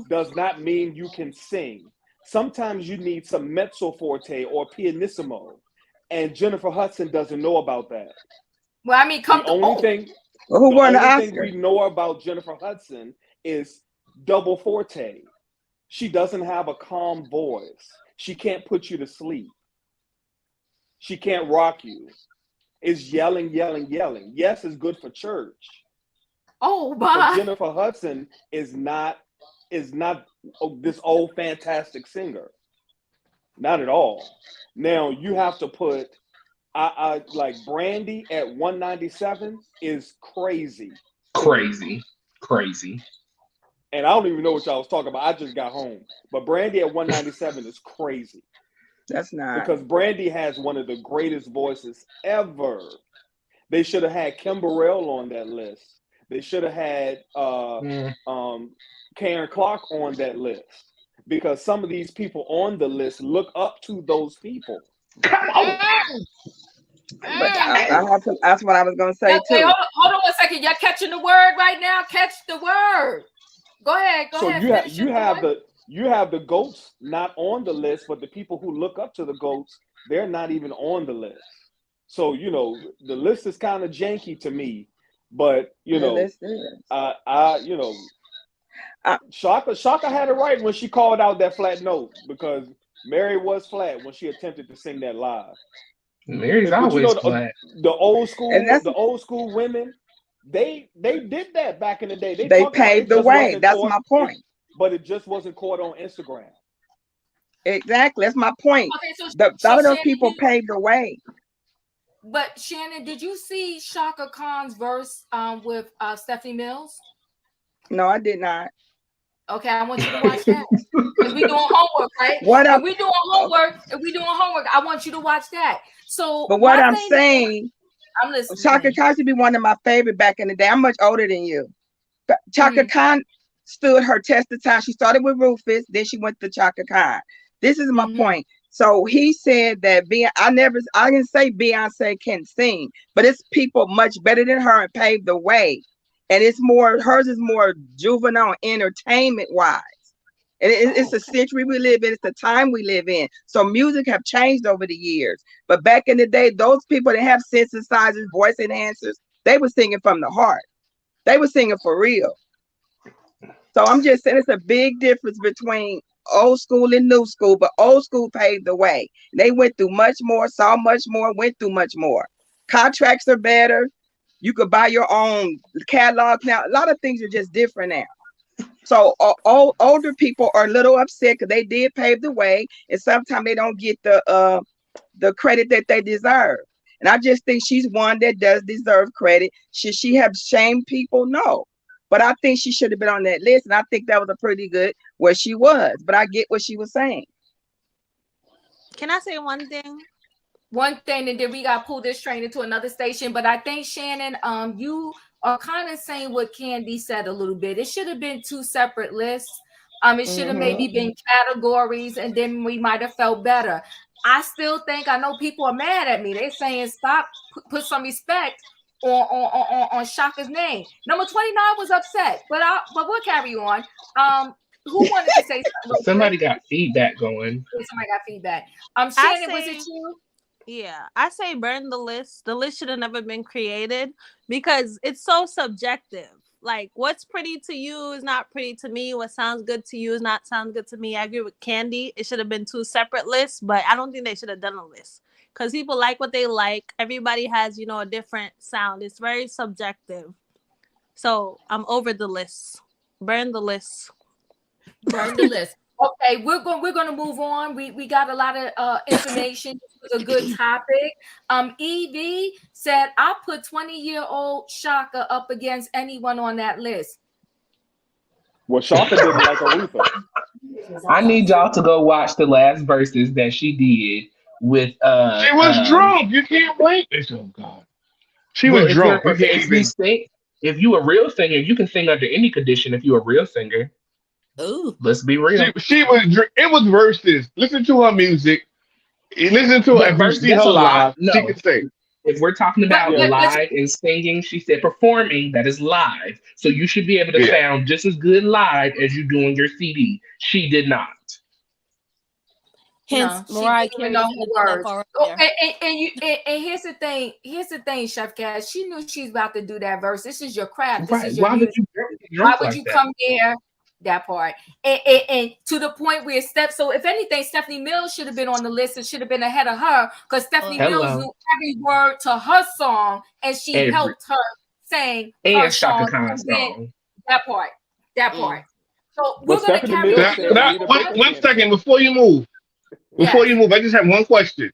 does not mean you can sing. Sometimes you need some mezzo forte or pianissimo. And Jennifer Hudson doesn't know about that. Well, I mean, come The to only thing, Well, who the won the only thing Oscar? we know about Jennifer Hudson is double forte. She doesn't have a calm voice. She can't put you to sleep. She can't rock you. It's yelling, yelling, yelling. Yes, it's good for church. Oh, But bye. Jennifer Hudson is not this old fantastic singer. Not at all. Now you have to put I like Brandy at 197 is crazy. Crazy. And I don't even know what y'all was talking about. I just got home. But Brandy at 197 is crazy. That's not. Because Brandy has one of the greatest voices ever. They should have had Kim Burrell on that list. They should have had Karen Clark on that list. Because some of these people on the list look up to those people. Come on. But I have to, that's what I was going to say, too. Wait, hold on 1 second. Y'all catching the word right now? Catch the word. Go ahead. So you have the GOATs not on the list, but the people who look up to the GOATs, they're not even on the list. So, you know, the list is kind of janky to me. But, you know, Chaka had it right when she called out that flat note, because Mary was flat when she attempted to sing that live. Mary's always flat. The old school women, they did that back in the day. They paved the way. That's my point. But it just wasn't caught on Instagram. Exactly. That's my point. Okay, so some of those people paved the way. But Shannon, did you see Chaka Khan's verse with Stephanie Mills? No, I did not. Okay, I want you to watch that. Because we doing homework, right? If we doing homework, I want you to watch that. So, but what I'm saying, I'm listening. Chaka Khan used to be one of my favorite back in the day. I'm much older than you. But Chaka Khan stood her test of time. She started with Rufus, then she went to Chaka Khan. This is my point. So he said that I didn't say Beyonce can sing, but it's people much better than her and paved the way. And hers is more juvenile entertainment wise. And it's a century we live in. It's the time we live in. So music have changed over the years. But back in the day, those people that have synthesizers, voice enhancers, they were singing from the heart. They were singing for real. So I'm just saying it's a big difference between old school and new school, but old school paved the way. They went through much more, saw much more, went through much more. Contracts are better. You could buy your own catalog now. A lot of things are just different now. So older people are a little upset because they did pave the way, and sometimes they don't get the credit that they deserve. And I just think she's one that does deserve credit. Should she have shamed people? No. But I think she should have been on that list, and I think that was a pretty good where she was. But I get what she was saying. Can I say one thing? One thing, and then we got to pull this train into another station. But I think, Shannon, you are kind of saying what Candy said a little bit. It should have been two separate lists. It should have maybe been categories, and then we might have felt better. I still think, I know people are mad at me. They're saying stop, put some respect on Chaka's name. Number 29 was upset, but we'll carry on. Who wanted to say something? Somebody got feedback going. Somebody got feedback. Shannon, was it you? Yeah, I say burn the list. The list should have never been created because it's so subjective. Like, what's pretty to you is not pretty to me. What sounds good to you is not sound good to me. I agree with Candy. It should have been two separate lists, but I don't think they should have done a list because people like what they like. Everybody has, a different sound. It's very subjective. So I'm over the list. Burn the list. Burn the list. Okay, we're going to move on. We got a lot of information. It was a good topic. Evie said, I put 20-year-old Chaka up against anyone on that list. Well, Chaka didn't like Aretha. I need y'all to go watch the last verses that she did with She was drunk. You can't blame this. Oh God. She was drunk. If you a real singer, you can sing under any condition if you're a real singer. Ooh. Let's be real. She was. It was verses. Listen to her music. Listen to her. If you see her live, she can sing. If we're talking about live and singing, she said performing, that is live. So you should be able to sound just as good live as you do on your CD. She did not. Hence, She Mariah didn't even Carey know shouldn't the have gone that words. far up Oh, there. and here's the thing. Here's the thing, Chef Cass. She knew she's about to do that verse. This is your craft. This Right. is your Why would music. you Why drunk would like you that? come there? That part. And to the point where so if anything, Stephanie Mills should have been on the list and should have been ahead of her, because Stephanie Mills Hello. knew every word to her song, and she helped her sing her And Chaka song. Khan's song. That part. So But we're gonna Stephanie carry Mills on. said Anita Baker One can't second sing. before you move. Before you move, I just have one question.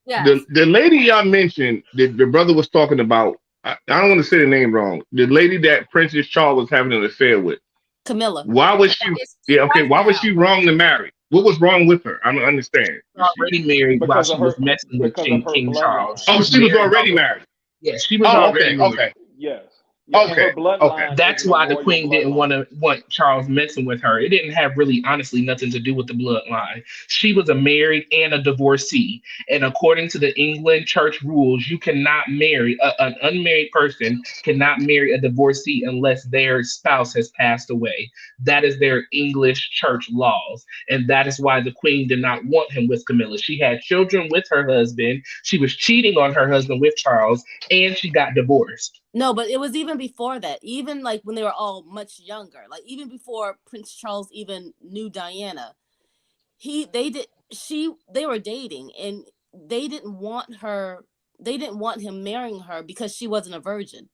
Yes. The lady y'all mentioned that the brother was talking about, I don't want to say the name wrong. The lady that Princess Charles was having an affair with. Camilla. Why was she? Why was she wrong to marry? What was wrong with her? I don't understand. Already married while Because she of her, was messing with because of her King Charles. bloodline. Oh, she was already married. Yeah, she was Oh, already okay, married. okay. Yes. Yeah, and her bloodline. That's is a why the royal queen didn't bloodline. want Charles messing with her. It didn't have really, honestly, nothing to do with the bloodline. She was a married and a divorcee, and according to the England church rules, you cannot marry an unmarried person cannot marry a divorcee unless their spouse has passed away. That is their English church laws, and that is why the queen did not want him with Camilla. She had children with her husband. She was cheating on her husband with Charles, and she got divorced. No, but it was even before that. Even like when they were all much younger, like even before Prince Charles even knew Diana, they were dating, and they didn't want him marrying her because she wasn't a virgin,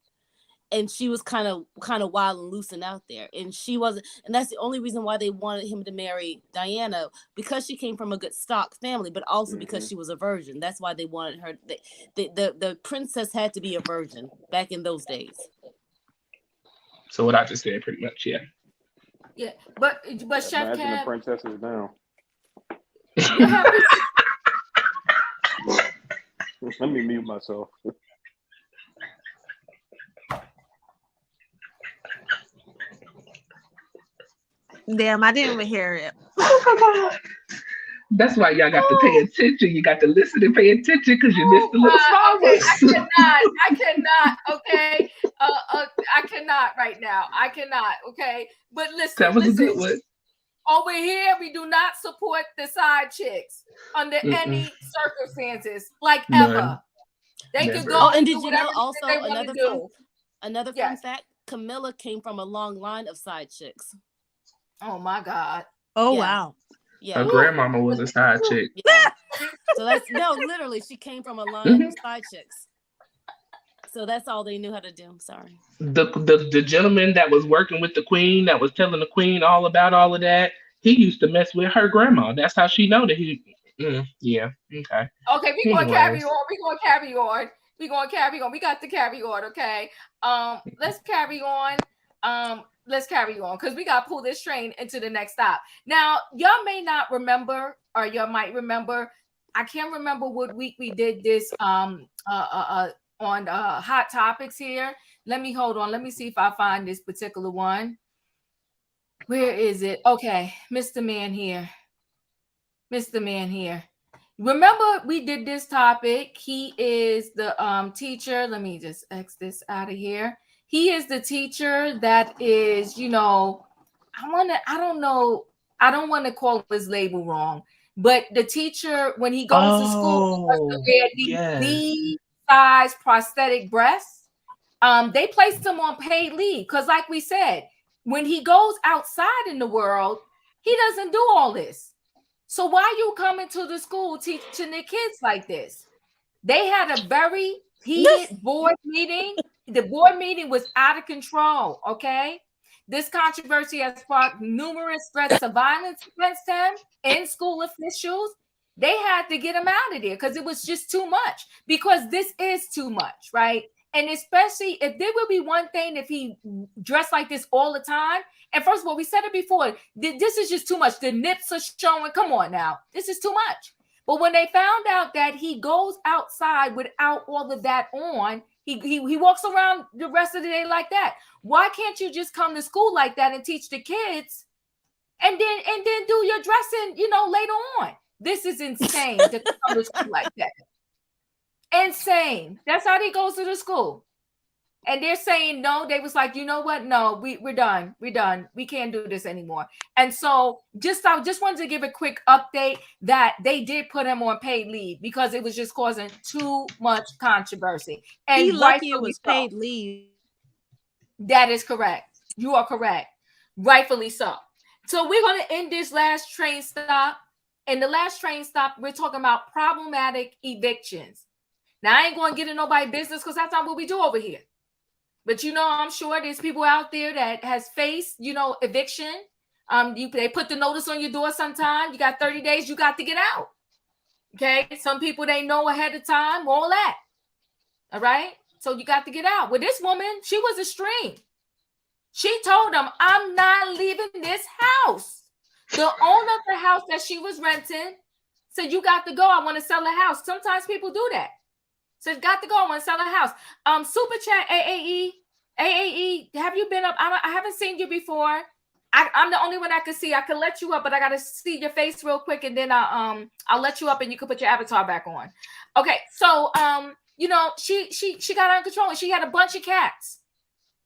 and she was kind of wild and loose and out there, and she wasn't, and that's the only reason why they wanted him to marry Diana, because she came from a good stock family, but also because she was a virgin. That's why they wanted her. The princess had to be a virgin back in those days. So what I just said, pretty much, yeah. Yeah, but Chef Imagine the Cab, princesses down. you have Let me mute myself. Damn, I didn't even hear it. That's why y'all got to pay attention. You got to listen and pay attention because you missed the little small okay, ones. I cannot, okay. I cannot right now. I cannot, okay. But listen, That was a good one. Over here, we do not support the side chicks under any circumstances, like None. ever. They Never. can go. Oh, and and did do you whatever know also they want to do. another fun fact? Camilla came from a long line of side chicks. Oh my God. Oh Yeah. wow. Yeah. Her grandmama was a side chick. Yeah. So that's literally, she came from a line of side chicks. So that's all they knew how to do. I'm sorry. The gentleman that was working with the queen, that was telling the queen all about all of that, he used to mess with her grandma. That's how she know that he. Yeah. Okay. Okay, we're gonna carry on. We're gonna carry on. We're gonna carry on. We got to carry on. Okay. Let's carry on. Let's carry on because we gotta pull this train into the next stop. Now, y'all may not remember, or y'all might remember. I can't remember what week we did this. On Hot Topics here. Let me hold on. Let me see if I find this particular one. Where is it? Okay, Mr. Man here. Remember, we did this topic. He is the teacher. Let me just X this out of here. He is the teacher that is, I don't want to call his label wrong, but the teacher, when he goes to school, these size prosthetic breasts, they placed him on paid leave because, like we said, when he goes outside in the world, he doesn't do all this. So why are you coming to the school teaching the kids like this? They had a very heated board meeting. The board meeting was out of control, okay? This controversy has sparked numerous threats of violence against him and school officials. They had to get him out of there because it was just too much, because this is too much, right? And especially if there would be one thing if he dressed like this all the time. And first of all, we said it before, this is just too much. The nips are showing. Come on now. This is too much. But when they found out that he goes outside without all of that on, he walks around the rest of the day like that. Why can't you just come to school like that and teach the kids and then do your dressing, later on? This is insane to come to school like that. Insane. That's how he goes to the school. And they're saying no. They was like, you know what? No, we're done. We're done. We can't do this anymore. And so I just wanted to give a quick update that they did put him on paid leave because it was just causing too much controversy. And He lucky it rightfully was so. paid leave. That is correct. You are correct. Rightfully so. So we're going to end this last train stop. In the last train stop, we're talking about problematic evictions. Now, I ain't going to get in nobody's business because that's not what we do over here. But, you know, I'm sure there's people out there that has faced, you know, eviction. They put the notice on your door sometime. You got 30 days. You got to get out. Okay. Some people, they know ahead of time, all that. All right. So you got to get out. Well, this woman, she was extreme. She told them, I'm not leaving this house. The owner of the house that she was renting said, you got to go. I want to sell a house. Sometimes people do that. So got to go. I want to sell a house. Super chat AAE, have you been up? I haven't seen you before. I'm the only one I can see. I can let you up, but I gotta see your face real quick, and then I'll let you up, and you can put your avatar back on. Okay, so you know, she got out of control, and she had a bunch of cats.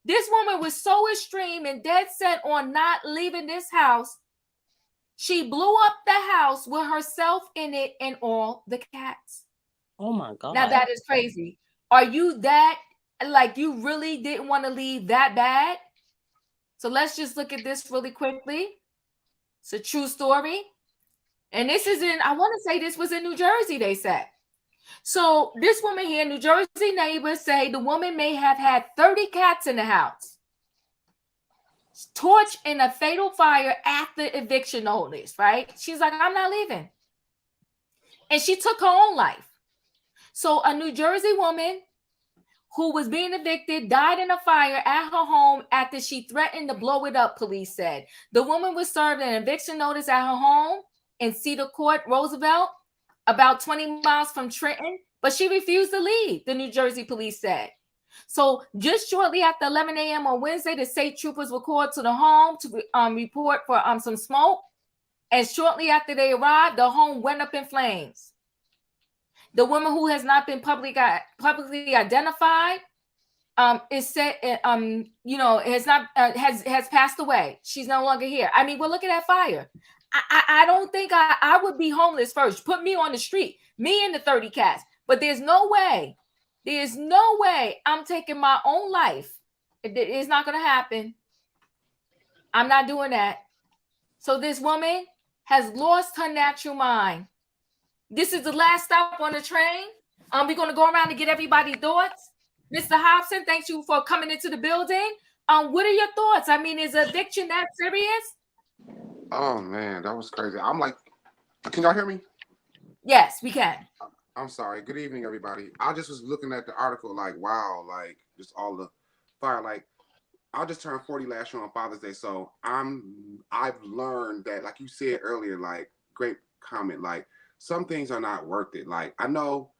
This woman was so extreme and dead set on not leaving this house. She blew up the house with herself in it and all the cats. Oh my God. Now that is crazy. Are you that, like, you really didn't want to leave that bad? So let's just look at this really quickly. It's a true story. And this is I want to say this was in New Jersey, they said. So this woman here, New Jersey neighbors say the woman may have had 30 cats in the house. Torched in a fatal fire after eviction notice, right? She's like, I'm not leaving. And she took her own life. So a New Jersey woman who was being evicted died in a fire at her home after she threatened to blow it up, police said. The woman was served an eviction notice at her home in Cedar Court, Roosevelt, about 20 miles from Trenton, but she refused to leave, the New Jersey police said. So just shortly after 11 a.m. on Wednesday, the state troopers were called to the home to report for some smoke. And shortly after they arrived, the home went up in flames. The woman, who has not been publicly identified, is said, you know, has passed away. She's no longer here. I mean, well, look at that fire. I don't think I would be homeless first. Put me on the street, me and the 30 cats. But there's no way I'm taking my own life. It's not going to happen. I'm not doing that. So this woman has lost her natural mind. This is the last stop on the train. We're going to go around and get everybody's thoughts. Mr. Hobson, thank you for coming into the building. What are your thoughts? I mean, is eviction that serious? Oh man, that was crazy. I'm like, can y'all hear me? Yes, we can. I'm sorry. Good evening, everybody. I just was looking at the article, like, wow, like just all the fire. Like, I just turned 40 last year on Father's Day, so I've learned that, like you said earlier, like, great comment, like, some things are not worth it. Like, I know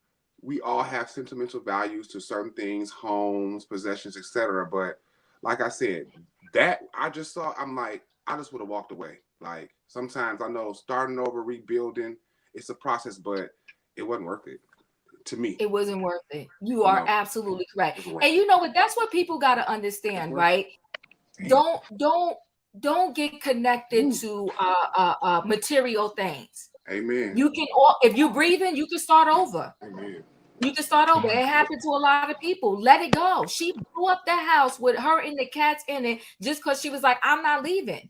we all have sentimental values to certain things, homes, possessions, etc. But like I said, that I just saw, I'm like, I just would have walked away. Like, sometimes I know starting over, rebuilding, it's a process, but it wasn't worth it to me. It wasn't worth it. You are absolutely correct. And you know what? That's what people got to understand, right? Don't get connected to material things. Amen. You can, if you're breathing, you can start over. Amen. You can start over. It happened to a lot of people. Let it go. She blew up the house with her and the cats in it just because she was like, I'm not leaving.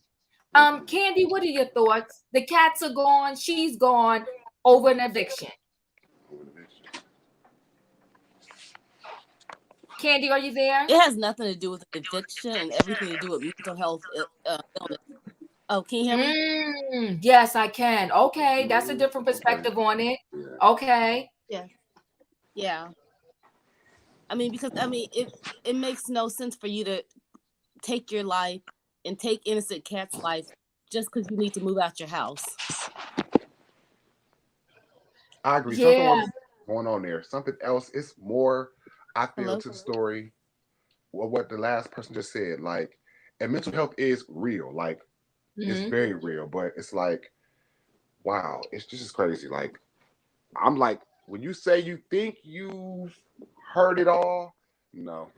Candy, what are your thoughts? The cats are gone. She's gone over an eviction. Candy, are you there? It has nothing to do with eviction and everything to do with mental health illness. Oh, can you hear me? Yes, I can. Okay, that's a different perspective on it. Okay. Yeah. I mean, because it makes no sense for you to take your life and take innocent cat's life just because you need to move out your house. I agree. Something else going on there. Something else. It's more, I feel, to the story of what the last person just said. Like, and mental health is real. Like, it's very real. But it's like, wow, it's just crazy. Like, I'm like, when you say you think you've heard it all, No,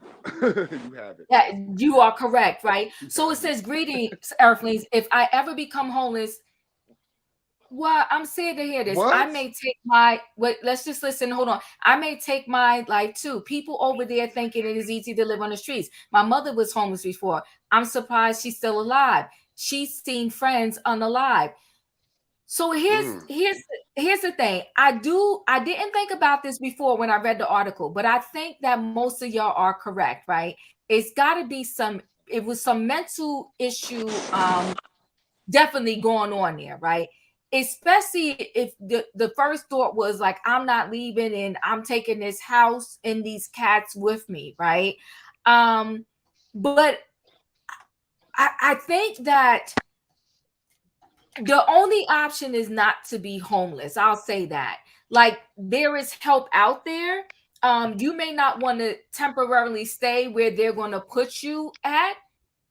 you have it. Yeah, you are correct, right? So it says, greetings, Earthlings. If I ever become homeless, well, I'm saying to hear this. I What? may take my let's just listen. Hold on. I may take my life too. People over there thinking it is easy to live on the streets. My mother was homeless before. I'm surprised she's still alive. She's seen friends unalive. So here's the thing. I didn't think about this before when I read the article, but I think that most of y'all are correct, right? It's got to be it was some mental issue definitely going on there, right? Especially if the first thought was like, I'm not leaving and I'm taking this house and these cats with me, right? But I think that the only option is not to be homeless. I'll say that. Like, there is help out there. You may not want to temporarily stay where they're going to put you at,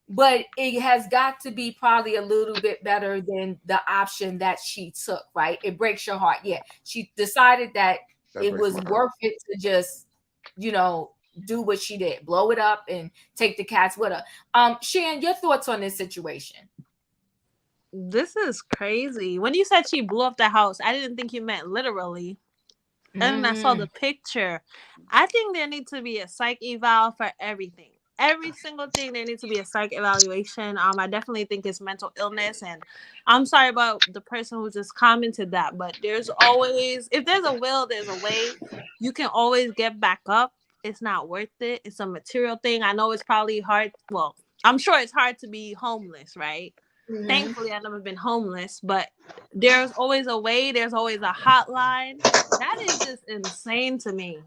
but it has got to be probably a little bit better than the option that she took, right? It breaks your heart. Yeah, she decided that it was worth it to just, do what she did, blow it up and take the cats with her. Shan, your thoughts on this situation? This is crazy. When you said she blew up the house, I didn't think you meant literally. And then I saw the picture. I think there needs to be a psych eval for everything. Every single thing, there needs to be a psych evaluation. I definitely think it's mental illness. And I'm sorry about the person who just commented that, but there's always, if there's a will, there's a way. You can always get back up. It's not worth it. It's a material thing. I know it's probably hard. Well, I'm sure it's hard to be homeless, right? Thankfully, I've never been homeless, but there's always a way. There's always a hotline. That is just insane to me.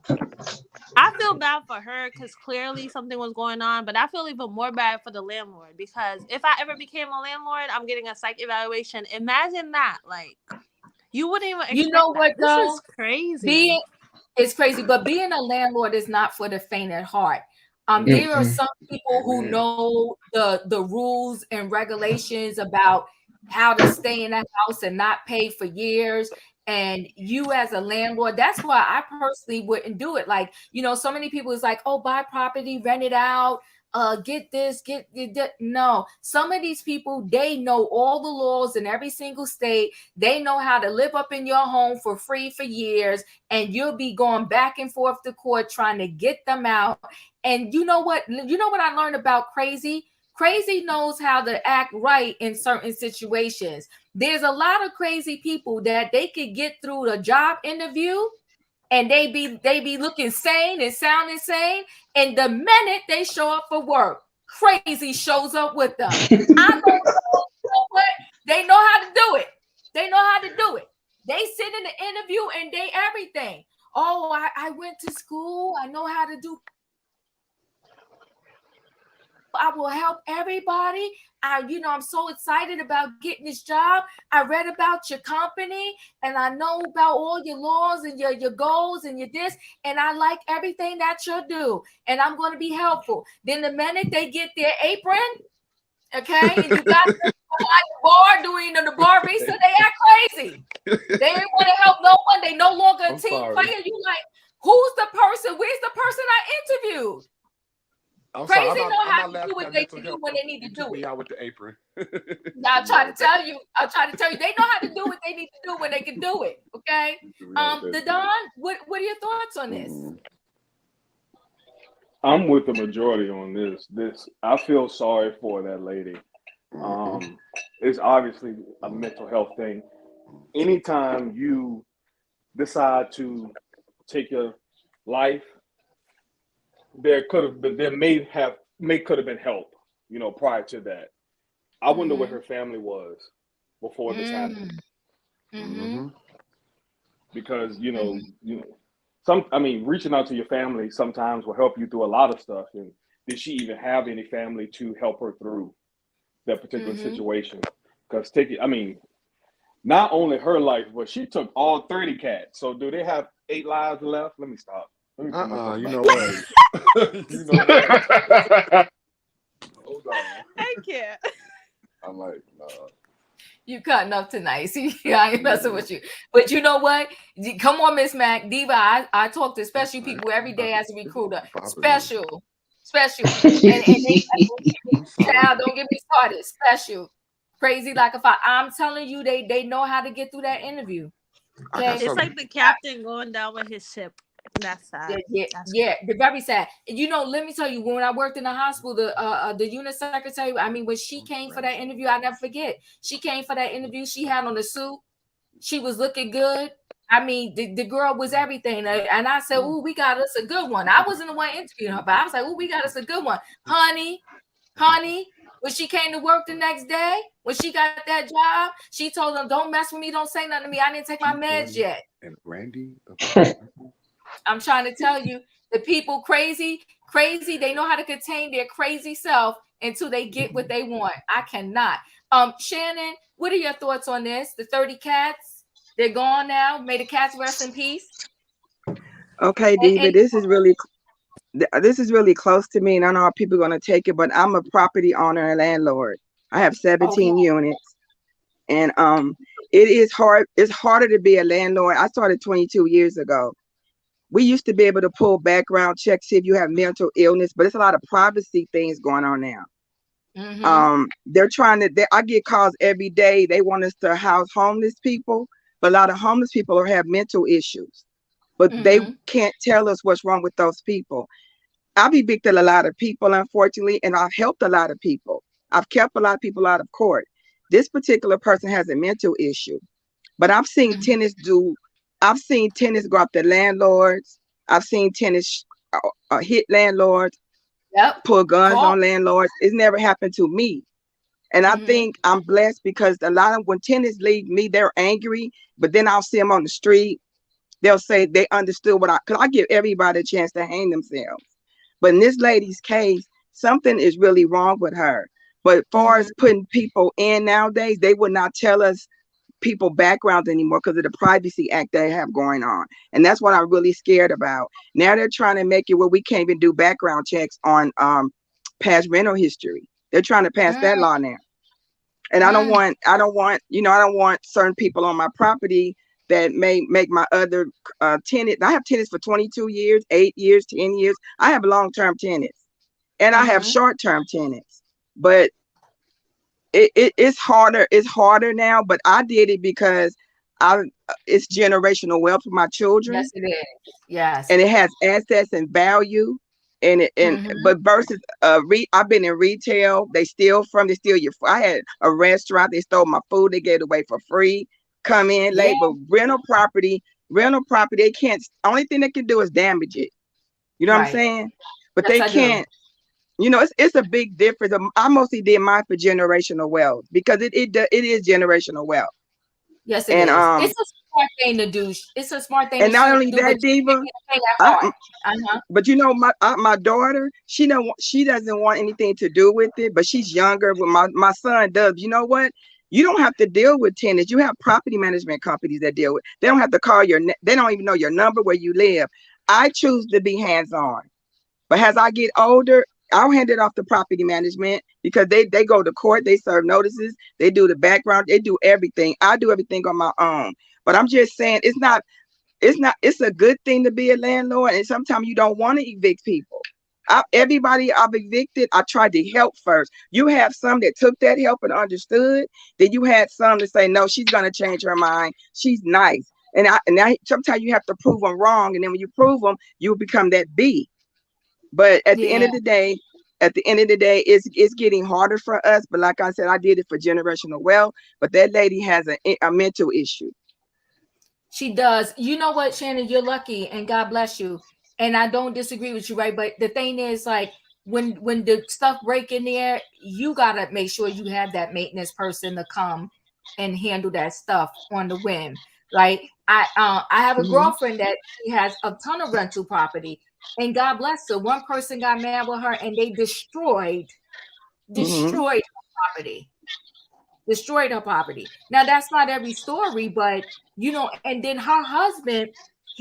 I feel bad for her because clearly something was going on, but I feel even more bad for the landlord because if I ever became a landlord, I'm getting a psych evaluation. Imagine that. Like, you wouldn't even expect What, that. This is crazy. It's crazy, but being a landlord is not for the faint at heart. There are some people who know the rules and regulations about how to stay in a house and not pay for years. And you as a landlord, that's why I personally wouldn't do it. Like, so many people is like, oh, buy property, rent it out, get this, get that. No, some of these people, they know all the laws in every single state. They know how to live up in your home for free for years, and you'll be going back and forth to court trying to get them out. And you know what? I learned about Crazy? Crazy knows how to act right in certain situations. There's a lot of crazy people that they could get through the job interview and they be looking sane and sounding sane. And the minute they show up for work, Crazy shows up with them. I don't know what they know how to do it. They know how to do it. They sit in the interview and they everything. Oh, I went to school. I know how to do. I will help everybody. I'm so excited about getting this job. I read about your company and I know about all your laws and your goals and your this, and I like everything that you do. And I'm going to be helpful. Then the minute they get their apron, okay, and you got them behind the bar doing the bar racer, they act crazy. They ain't want to help no one. They no longer a team player. You like, who's the person? Where's the person I interviewed? Crazy know how to do what they do when they need to do it. Out with the apron. I'm trying to tell you. They know how to do what they need to do when they can do it. Okay. The Don, what are your thoughts on this? I'm with the majority on this. I feel sorry for that lady. It's obviously a mental health thing. Anytime you decide to take your life, there could have been help, prior to that. I wonder what her family was before this happened. Because reaching out to your family sometimes will help you through a lot of stuff. And did she even have any family to help her through that particular situation? Because not only her life, but she took all 30 cats. So do they have 8 lives left? Let me stop. You know what? Hold on. I can't. I'm like, no. You cutting up tonight. See, I ain't messing with you. But you know what? Come on, Miss Mac. Diva, I talk to special people every day as a recruiter. Special. And I'm sorry. child, don't get me started. Special. Crazy like a fire. I'm telling you, they know how to get through that interview. I got Okay. It's some. like the captain going down with his ship. That's sad. They're very sad. You know, let me tell you, when I worked in the hospital, the unit secretary, I mean, when she came for that interview, I never forget. She came for that interview. She had on a suit. She was looking good. I mean, the girl was everything. And I said, "Oh, we got us a good one." I wasn't the one interviewing her, but I was like, "Oh, we got us a good one." Honey, when she came to work the next day, when she got that job, she told them, "Don't mess with me. Don't say nothing to me. I didn't take my meds yet." And Randy. I'm trying to tell you, the people crazy, they know how to contain their crazy self until they get what they want. I cannot. Shannon, what are your thoughts on this? The 30 cats, they're gone now. May the cats rest in peace. Okay, Diva, this is really close to me, and I don't know how people are going to take it, but I'm a property owner and landlord. I have 17 units, and it is hard. It's harder to be a landlord. I started 22 years ago. We used to be able to pull background checks, see if you have mental illness, but it's a lot of privacy things going on now. They're trying to. I get calls every day. They want us to house homeless people, but a lot of homeless people have mental issues, but they can't tell us what's wrong with those people. I've evicted a lot of people, unfortunately, and I've helped a lot of people. I've kept a lot of people out of court. This particular person has a mental issue, but I've seen tenants go after landlords. I've seen tenants hit landlords, pull guns on landlords. It's never happened to me. And I think I'm blessed because a lot of when tenants leave me, they're angry, but then I'll see them on the street. They'll say they understood because I give everybody a chance to hang themselves. But in this lady's case, something is really wrong with her. But as far as putting people in nowadays, they would not tell us people backgrounds anymore because of the Privacy Act they have going on. And that's what I'm really scared about. Now they're trying to make it where we can't even do background checks on past rental history. They're trying to pass that law now. And I don't want certain people on my property that may make my other tenant. I have tenants for 22 years, 8 years, 10 years. I have long-term tenants and I have short-term tenants, but it's harder. It's harder now, but I did it because it's generational wealth for my children. Yes, it is. Yes. And it has assets and value. But versus I've been in retail. They steal your. I had a restaurant. They stole my food. They gave it away for free. Come in late, but rental property. They can't. Only thing they can do is damage it. You know what I'm saying? But they can't. You know, it's a big difference. I mostly did mine for generational wealth because it is generational wealth. Yes, it is. It's a smart thing to do. It's a smart thing. And not only that, Diva. But you know, my daughter, she doesn't want anything to do with it, but she's younger. But my son does. You know what? You don't have to deal with tenants. You have property management companies that deal with. They don't have to call they don't even know your number, where you live. I choose to be hands-on. But as I get older, I'll hand it off to property management because they go to court, they serve notices, they do the background, they do everything. I do everything on my own. But I'm just saying it's a good thing to be a landlord, and sometimes you don't want to evict people. Everybody I've evicted, I tried to help first. You have some that took that help and understood. Then you had some that say, no, she's gonna change her mind. She's nice. And sometimes you have to prove them wrong, and then when you prove them, you become that B. But at the end of the day, it's getting harder for us. But like I said, I did it for generational wealth. But that lady has a mental issue. She does. You know what, Shannon? You're lucky, and God bless you. And I don't disagree with you, right? But the thing is, like, when the stuff break in there, you gotta make sure you have that maintenance person to come and handle that stuff on the whim, right? I have a girlfriend that she has a ton of rental property. And God bless her. One person got mad with her and they destroyed her property. Destroyed her property. Now, that's not every story, but, you know, and then her husband,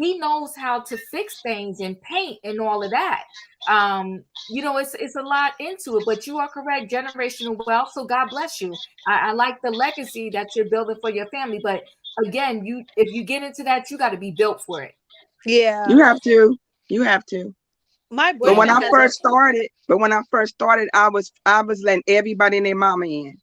he knows how to fix things and paint and all of that. It's a lot into it, but you are correct. Generational wealth. So God bless you. I like the legacy that you're building for your family. But again, if you get into that, you got to be built for it. Yeah. You have to. You have to. My But when boyfriend I has first started, I was letting everybody and their mama in.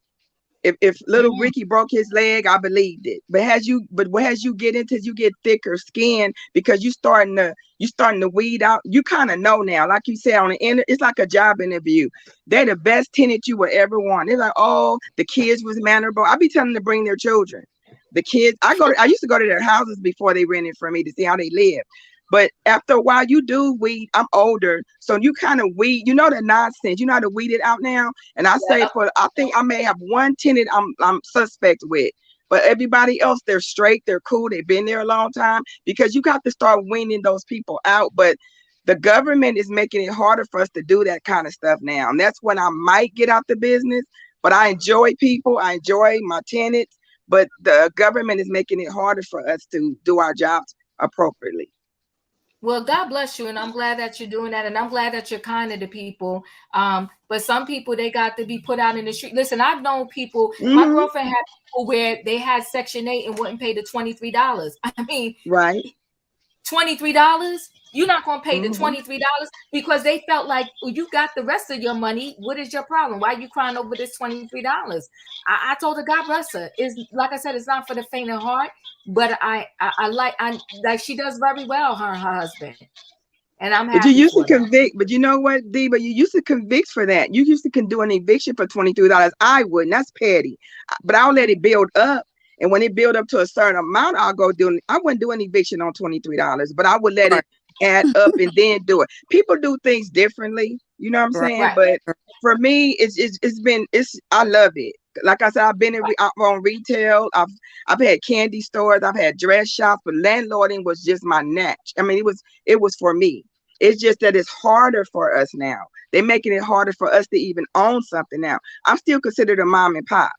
If little Ricky broke his leg, I believed it. But as you get into, you get thicker skin because you starting to weed out. You kind of know now, like you said on the end, it's like a job interview. They're the best tenant you will ever want. They're like, oh, the kids was mannerable. I be telling them to bring their children. The kids, I used to go to their houses before they rented from me to see how they live. But after a while, you do weed. I'm older, so you kind of weed. You know the nonsense. You know how to weed it out now. And I say I think I may have one tenant I'm suspect with, but everybody else they're straight. They're cool. They've been there a long time because you got to start weaning those people out. But the government is making it harder for us to do that kind of stuff now, and that's when I might get out the business. But I enjoy people. I enjoy my tenants. But the government is making it harder for us to do our jobs appropriately. Well, God bless you, and I'm glad that you're doing that, and I'm glad that you're kind to people. But some people, they got to be put out in the street. Listen, I've known people. My girlfriend had people where they had Section 8 and wouldn't pay the $23. I mean, right, $23. You're not going to pay the $23 because they felt like, well, you got the rest of your money. What is your problem? Why are you crying over this $23? I told her, God bless her. It's like I said, it's not for the faint of heart, but I like she does very well, her and her husband. And I'm happy. But you used to convict, but you know what, Dee? But you used to convict for that. You used to can do an eviction for $23. I wouldn't. That's petty. But I'll let it build up. And when it build up to a certain amount, I'll go do. I wouldn't do an eviction on $23, but I would let it add up and then do it. People do things differently. You know what I'm saying? Right. But for me, I love it. Like I said, I've been on retail. I've had candy stores. I've had dress shops, but landlording was just my natch. I mean, it was for me. It's just that it's harder for us now. They're making it harder for us to even own something now. I'm still considered a mom and pop.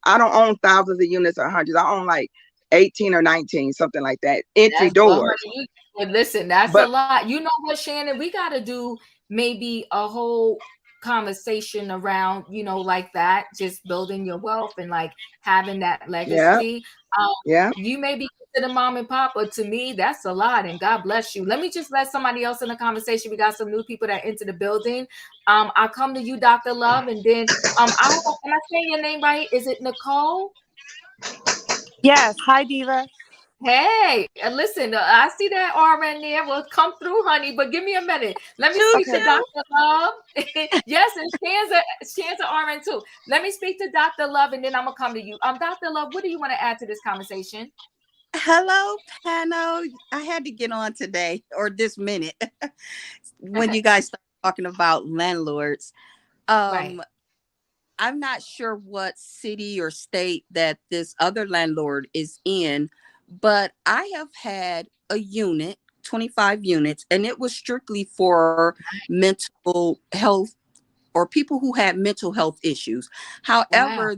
I don't own thousands of units or hundreds. I own like 18 or 19, something like that. Entry doors. Listen, that's a lot. You know what, Shannon? We got to do maybe a whole conversation around, like that, just building your wealth and like having that legacy. You may be considered mom and pop, but to me, that's a lot. And God bless you. Let me just let somebody else in the conversation. We got some new people that enter the building. I'll come to you, Dr. Love, and then am I saying your name right? Is it Nicole? Yes. Hi, Diva. Hey, listen, I see that RN there. Well, come through, honey, but give me a minute. Let me speak to Dr. Love. Yes, and Shan's an RN too. Let me speak to Dr. Love, and then I'm going to come to you. Dr. Love, what do you want to add to this conversation? Hello, panel. I had to get on today or this minute when you guys start talking about landlords. Right. I'm not sure what city or state that this other landlord is in, but I have had a unit, 25 units, and it was strictly for mental health or people who had mental health issues. However,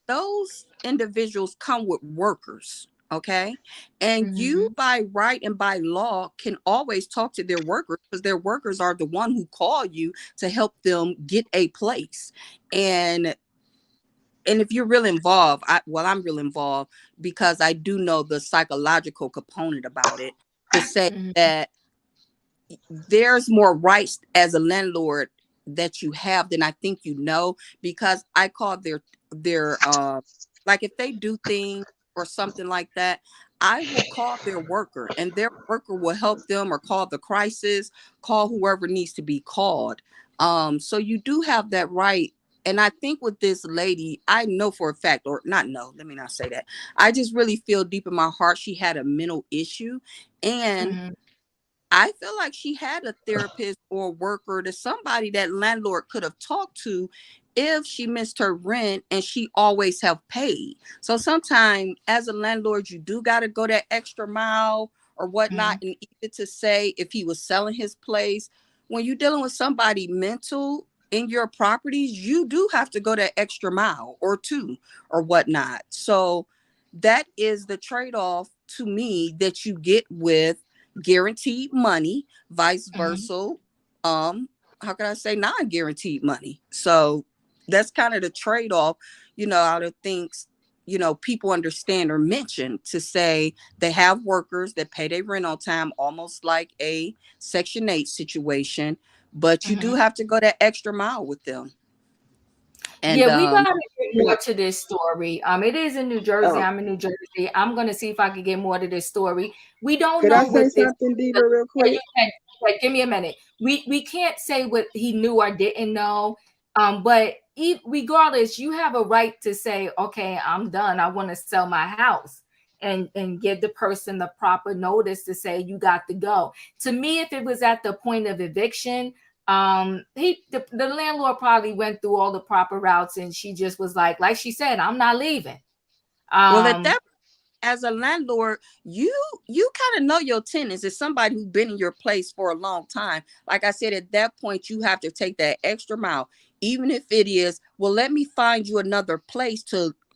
those individuals come with workers. Okay. And you by right and by law can always talk to their workers because their workers are the one who call you to help them get a place. And if you're really involved, I'm really involved because I do know the psychological component about it to say that there's more rights as a landlord that you have than I think you know, because I call their like if they do things or something like that, I will call their worker and their worker will help them or call the crisis, call whoever needs to be called. So you do have that right. And I think with this lady, I know for a fact, or not know, let me not say that. I just really feel deep in my heart she had a mental issue. And I feel like she had a therapist or a worker to somebody that landlord could have talked to if she missed her rent and she always have paid. So sometimes as a landlord, you do got to go that extra mile or whatnot. And even to say if he was selling his place, when you're dealing with somebody mental in your properties, you do have to go that extra mile or two or whatnot. So that is the trade-off to me that you get with guaranteed money, vice versa. How can I say non-guaranteed money? So that's kind of the trade-off, out of things, people understand or mention to say they have workers that pay their rent on time, almost like a Section 8 situation, but you do have to go that extra mile with them. And yeah, we gotta get more to this story. It is in New Jersey. I'm in New Jersey. I'm gonna see if I can get more to this story. We don't Could I know say what this. something, Diva, real quick? Like, give me a minute. We can't say what he knew or didn't know. But regardless, you have a right to say, okay, I'm done. I want to sell my house, and give the person the proper notice to say you got to go. To me, if it was at the point of eviction, the landlord probably went through all the proper routes, and she just was like she said, I'm not leaving. Well, at that, as a landlord, you kind of know your tenants. It's somebody who's been in your place for a long time. Like I said, at that point, you have to take that extra mile, even if it is, well, let me find you another place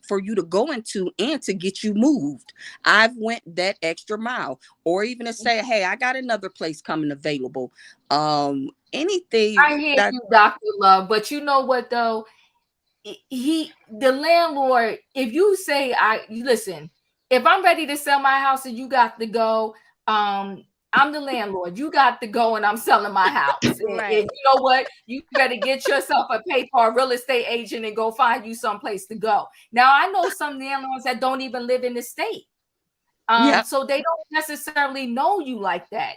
for you to go into and to get you moved. I've went that extra mile, or even to say, hey, I got another place coming available. Anything. I hear you, Dr. Love, but you know what though? The landlord, if you say, listen, if I'm ready to sell my house and you got to go, I'm the landlord, you got to go, and I'm selling my house. Right. And you know what? You better get yourself a paper real estate agent and go find you someplace to go. Now, I know some landlords that don't even live in the state. So they don't necessarily know you like that.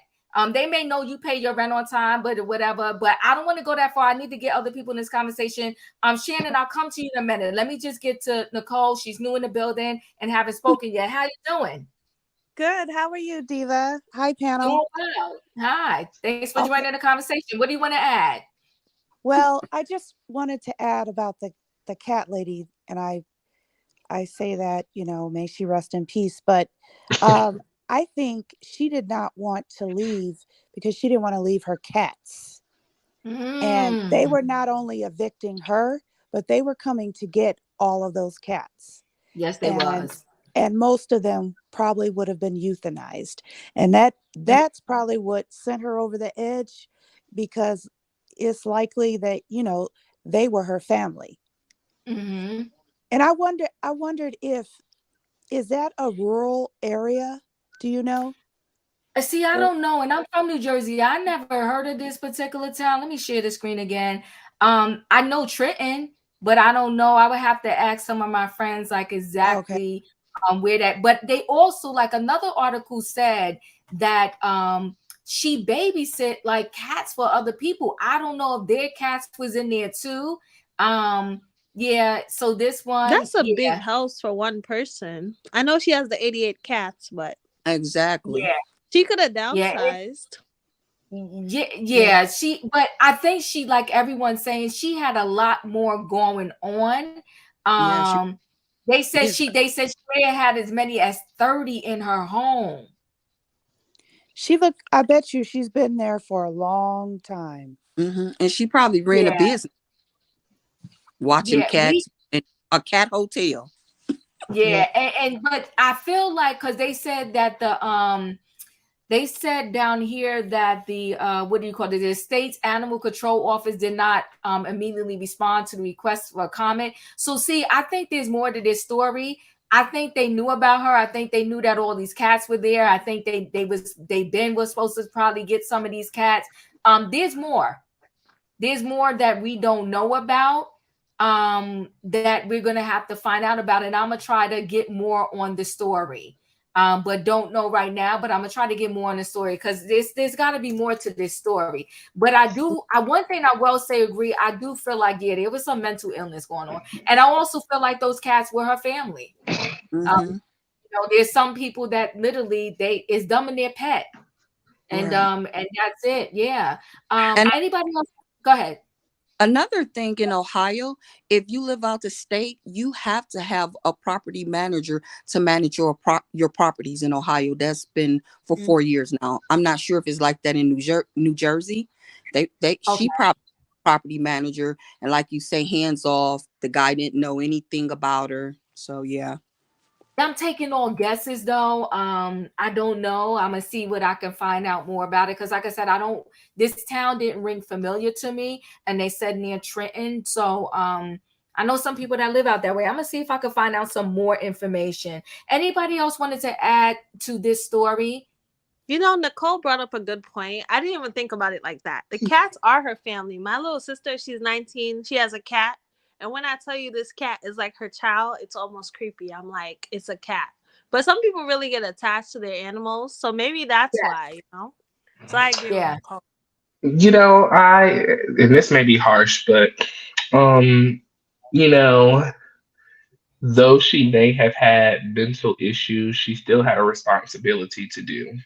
They may know you pay your rent on time, but whatever. But I don't want to go that far. I need to get other people in this conversation. Shannon, I'll come to you in a minute. Let me just get to Nicole. She's new in the building and haven't spoken yet. How you doing? Good. How are you, Diva? Hi, panel. Doing well. Hi. Thanks for joining the conversation. What do you want to add? Well, I just wanted to add about the cat lady, and I say that, may she rest in peace. But I think she did not want to leave because she didn't want to leave her cats. And they were not only evicting her, but they were coming to get all of those cats. Yes, they was. And most of them probably would have been euthanized. And that's probably what sent her over the edge, because it's likely that, they were her family. And I wondered is that a rural area? Do you know? See, I don't know. And I'm from New Jersey. I never heard of this particular town. Let me share the screen again. I know Trenton, but I don't know. I would have to ask some of my friends like exactly where that. But they also, like, another article said that she babysit like cats for other people. I don't know if their cats was in there too. Yeah, so this one, that's a big house for one person. I know she has the 88 cats, but exactly. Yeah. She could have downsized. Yeah, but I think she, like everyone's saying, she had a lot more going on. They said she had as many as 30 in her home. I bet you she's been there for a long time. And she probably ran a business watching cats in a cat hotel. But I feel like, because they said that they said down here that the what do you call it? The state's animal control office did not immediately respond to the request for a comment. So see, I think there's more to this story. I think they knew about her. I think they knew that all these cats were there. I think they was supposed to probably get some of these cats. There's more. There's more that we don't know about, that we're gonna have to find out about, and I'm gonna try to get more on the story. But don't know right now, but I'm gonna try to get more on the story, because there's got to be more to this story. But one thing I will say, agree, I do feel like there was some mental illness going on, and I also feel like those cats were her family. There's some people that literally it's dumbing their pet, and that's it. Yeah. Anybody else? Go ahead. Another thing in Ohio, if you live out the state, you have to have a property manager to manage your properties in Ohio. That's been for 4 years now. I'm not sure if it's like that in New Jersey. She probably property manager, and like you say, hands off. The guy didn't know anything about her. So yeah. I'm taking all guesses though. I don't know. I'm gonna see what I can find out more about it because, like I said, this town didn't ring familiar to me, and they said near Trenton. So I know some people that live out that way. I'm gonna see if I can find out some more information. Anybody else wanted to add to this story? You know, Nicole brought up a good point. I didn't even think about it like that. The cats are her family. My little sister, she's 19. She has a cat. And when I tell you this cat is like her child, it's almost creepy. I'm like, it's a cat. But some people really get attached to their animals. So maybe that's why, you know? So I agree with Yeah. Nicole. You know, and this may be harsh, but um, you know, though she may have had mental issues, she still had a responsibility to do.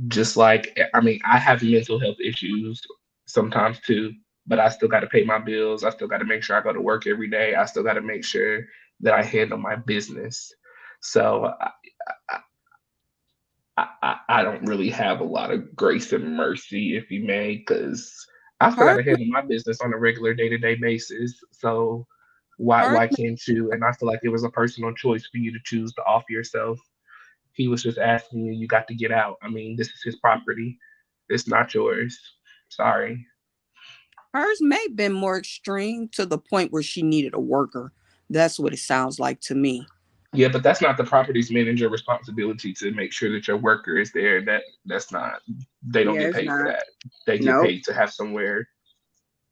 Just like, I mean, I have mental health issues sometimes too, but I still got to pay my bills. I still got to make sure I go to work every day. I still got to make sure that I handle my business. So I don't really have a lot of grace and mercy, if you may, because I still got Hers, to handle my business on a regular day-to-day basis. So hers, why can't you? And I feel like it was a personal choice for you to choose to off yourself. He was just asking you, you got to get out. I mean, this is his property. It's not yours. Sorry. hers may have been more extreme to the point where she needed a worker. That's what it sounds like to me. Yeah, but that's not the property's manager responsibility to make sure that your worker is there. That's not. They don't Yeah, get it's paid for not. that. They get Nope. paid to have somewhere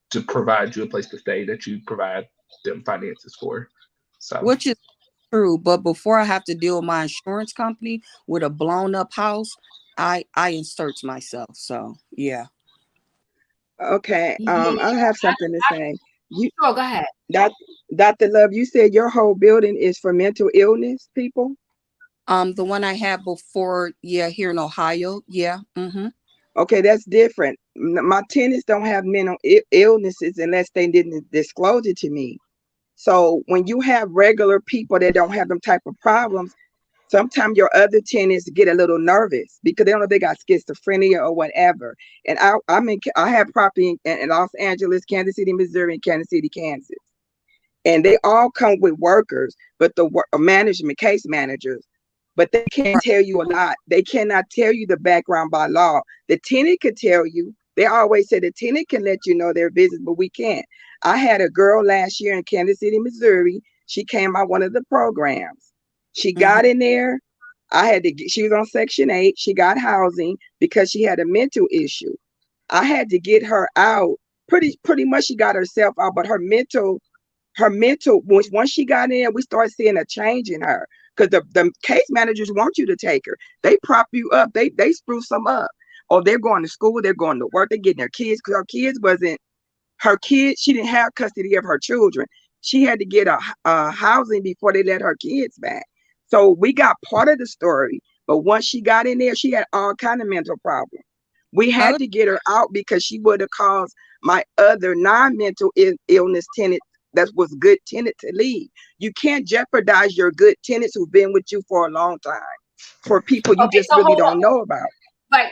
to provide you a place to stay that you provide them finances for. So Which is true, but before I have to deal with my insurance company with a blown up house, I insert myself. So yeah. Okay. Yeah. I have something to say. You, Sure, go ahead. Doc- Dr. Love, you said your whole building is for mental illness people. The one I had before, yeah, here in Ohio, yeah. Mm-hmm. Okay, that's different. My tenants don't have mental illnesses unless they didn't disclose it to me. So when you have regular people that don't have them type of problems, sometimes your other tenants get a little nervous because they don't know if they got schizophrenia or whatever. And I have property in Los Angeles, Kansas City, Missouri, and Kansas City, Kansas. And they all come with workers, but the management case managers, but they can't tell you a lot. They cannot tell you the background by law. The tenant could tell you. They always say the tenant can let you know their business, but we can't. I had a girl last year in Kansas City, Missouri. She came out one of the programs. She Mm-hmm. got in there. She was on Section 8. She got housing because she had a mental issue. I had to get her out. Pretty much she got herself out, but her mental once she got in, we started seeing a change in her because the case managers want you to take her. They prop you up. They spruce them up. Or they're going to school, they're going to work, they're getting their kids because her kids. She didn't have custody of her children. She had to get a housing before they let her kids back. So we got part of the story, but once she got in there, she had all kind of mental problems. We had Oh, to get her out because she would have caused my other non-mental illness tenant that was good tenant to leave. You can't jeopardize your good tenants who've been with you for a long time for people you Okay, just so really hold on. don't know about.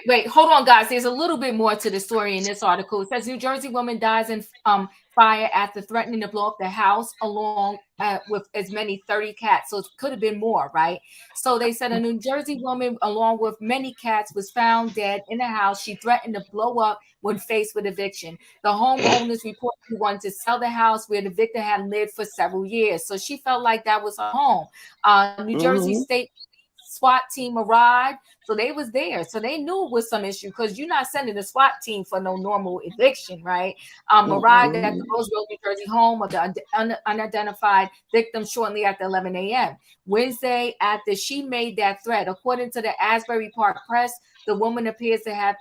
Wait, hold on, guys. There's a little bit more to the story in this article. It says New Jersey woman dies in fire after threatening to blow up the house along with as many 30 cats. So it could have been more, right? So they said a New Jersey woman, along with many cats, was found dead in a house she threatened to blow up when faced with eviction. The homeowners reportedly wanted to sell the house where the victim had lived for several years. So she felt like that was her home. New Jersey Mm-hmm. State SWAT team arrived. So they was there. So they knew it was some issue because you're not sending a SWAT team for no normal eviction, right? Arrived at the Mm-hmm. Roseville, New Jersey home of the unidentified victim shortly after 11 a.m. Wednesday, after she made that threat, according to the Asbury Park Press, the woman appears to have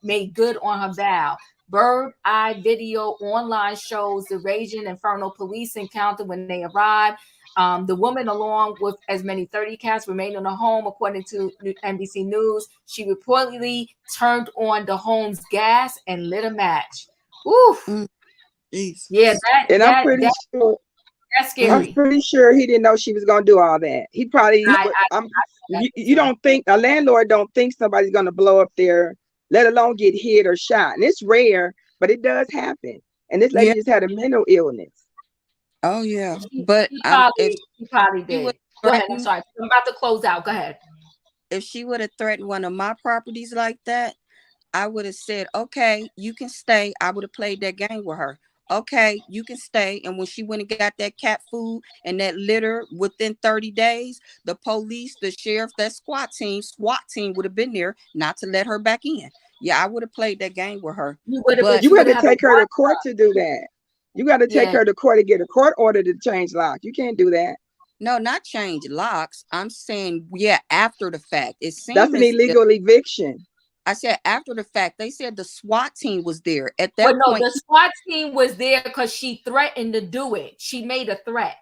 made good on her vow. Bird eye video online shows the raging Inferno police encounter when they arrived. The woman, along with as many 30 cats, remained in the home, according to NBC News. She reportedly turned on the home's gas and lit a match. Oof. Jesus. Yeah, And that's I'm scary. pretty sure he didn't know she was going to do all that. He probably, I I'm, that you too. don't think a landlord don't think somebody's going to blow up there, let alone get hit or shot. And it's rare, but it does happen. And this lady Yeah. just had a mental illness. Oh yeah. She, But she if probably she probably she was did. Go ahead. I'm threatened, sorry. I'm about to close out. Go ahead. if she would have threatened one of my properties like that, I would have said, okay, you can stay. I would have played that game with her. Okay, you can stay. And when she went and got that cat food and that litter within 30 days, the police, the sheriff, that SWAT team would have been there not to let her back in. Yeah, I would have played that game with her. But you got to take her to court to do that. You got to take her to court to get a court order to change lock. You can't do that. No, not change locks. I'm saying, yeah, after the fact. It seems that's an illegal eviction. I said after the fact. They said the SWAT team was there at that But no, point. the SWAT team was there because she threatened to do it. She made a threat.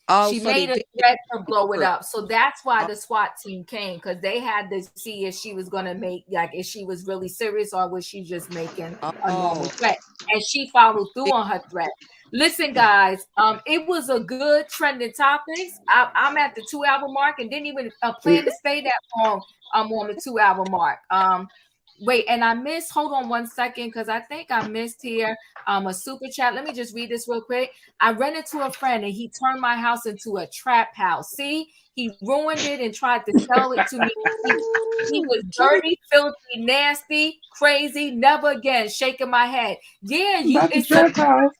Oh, she so made they a did threat to blow it up. So that's why the SWAT team came, because they had to see if she was gonna make, like, if she was really serious or was she just making a normal threat. And she followed through on her threat. Listen, guys, it was a good trending topics. I'm at the 2-hour mark and didn't even plan to stay that long. I'm on the 2-hour mark. Wait, and I missed, hold on one second, because I think I missed here a super chat. Let me just read this real quick. I ran into a friend and he turned my house into a trap house. See, he ruined it and tried to sell it to me. He was dirty, filthy, nasty, crazy, never again, shaking my head. Yeah, it's a trap house.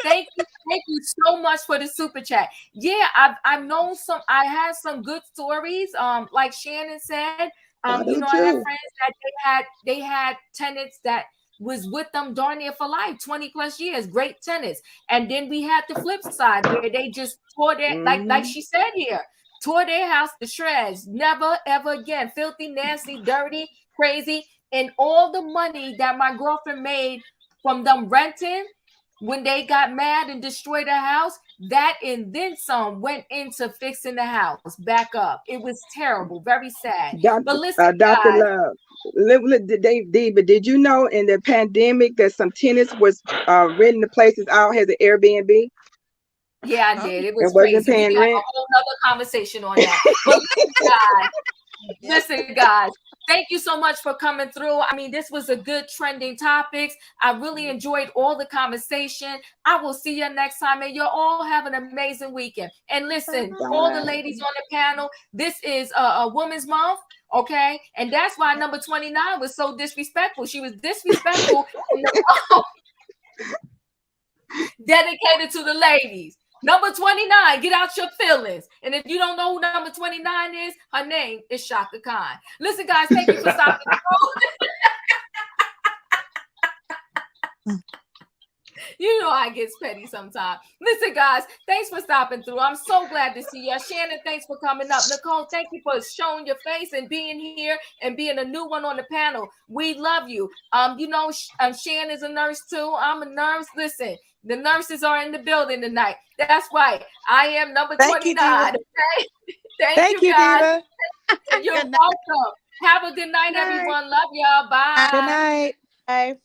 Thank you so much for the super chat. Yeah, I've known some, I had some good stories. Like Shannon said, I had friends that they had tenants that was with them darn near for life, 20 plus years, great tenants. And then we had the flip side where they just tore their, like she said here, tore their house to shreds. Never ever again. Filthy, nasty, dirty, crazy. And all the money that my girlfriend made from them renting, when they got mad and destroyed the house, that and then some went into fixing the house back up. It was terrible, very sad. But listen, Dr. Love, David, did you know in the pandemic that some tenants was renting the places out as an Airbnb? Yeah, I did. It was wasn't crazy. paying We got rent. a whole nother conversation on that. But listen, guys, thank you so much for coming through. I mean, this was a good trending topics. I really enjoyed all the conversation. I will see you next time, and you'll all have an amazing weekend. And listen, all the ladies on the panel, this is a Women's Month, okay? And that's why number 29 was so disrespectful. She was disrespectful in the dedicated to the ladies. Number 29, get out your feelings. And if you don't know who number 29 is, her name is Chaka Khan. Listen, guys, thank you for stopping through. You know I get petty sometimes. Listen, guys, thanks for stopping through. I'm so glad to see you. Shannon, thanks for coming up. Nicole, thank you for showing your face and being here and being a new one on the panel. We love you. Shannon is a nurse too. I'm a nurse. Listen, the nurses are in the building tonight. That's right. I am number 29. Okay? Thank you, guys. You're welcome. Have a good night, everyone. Love y'all. Bye. Good night. Bye.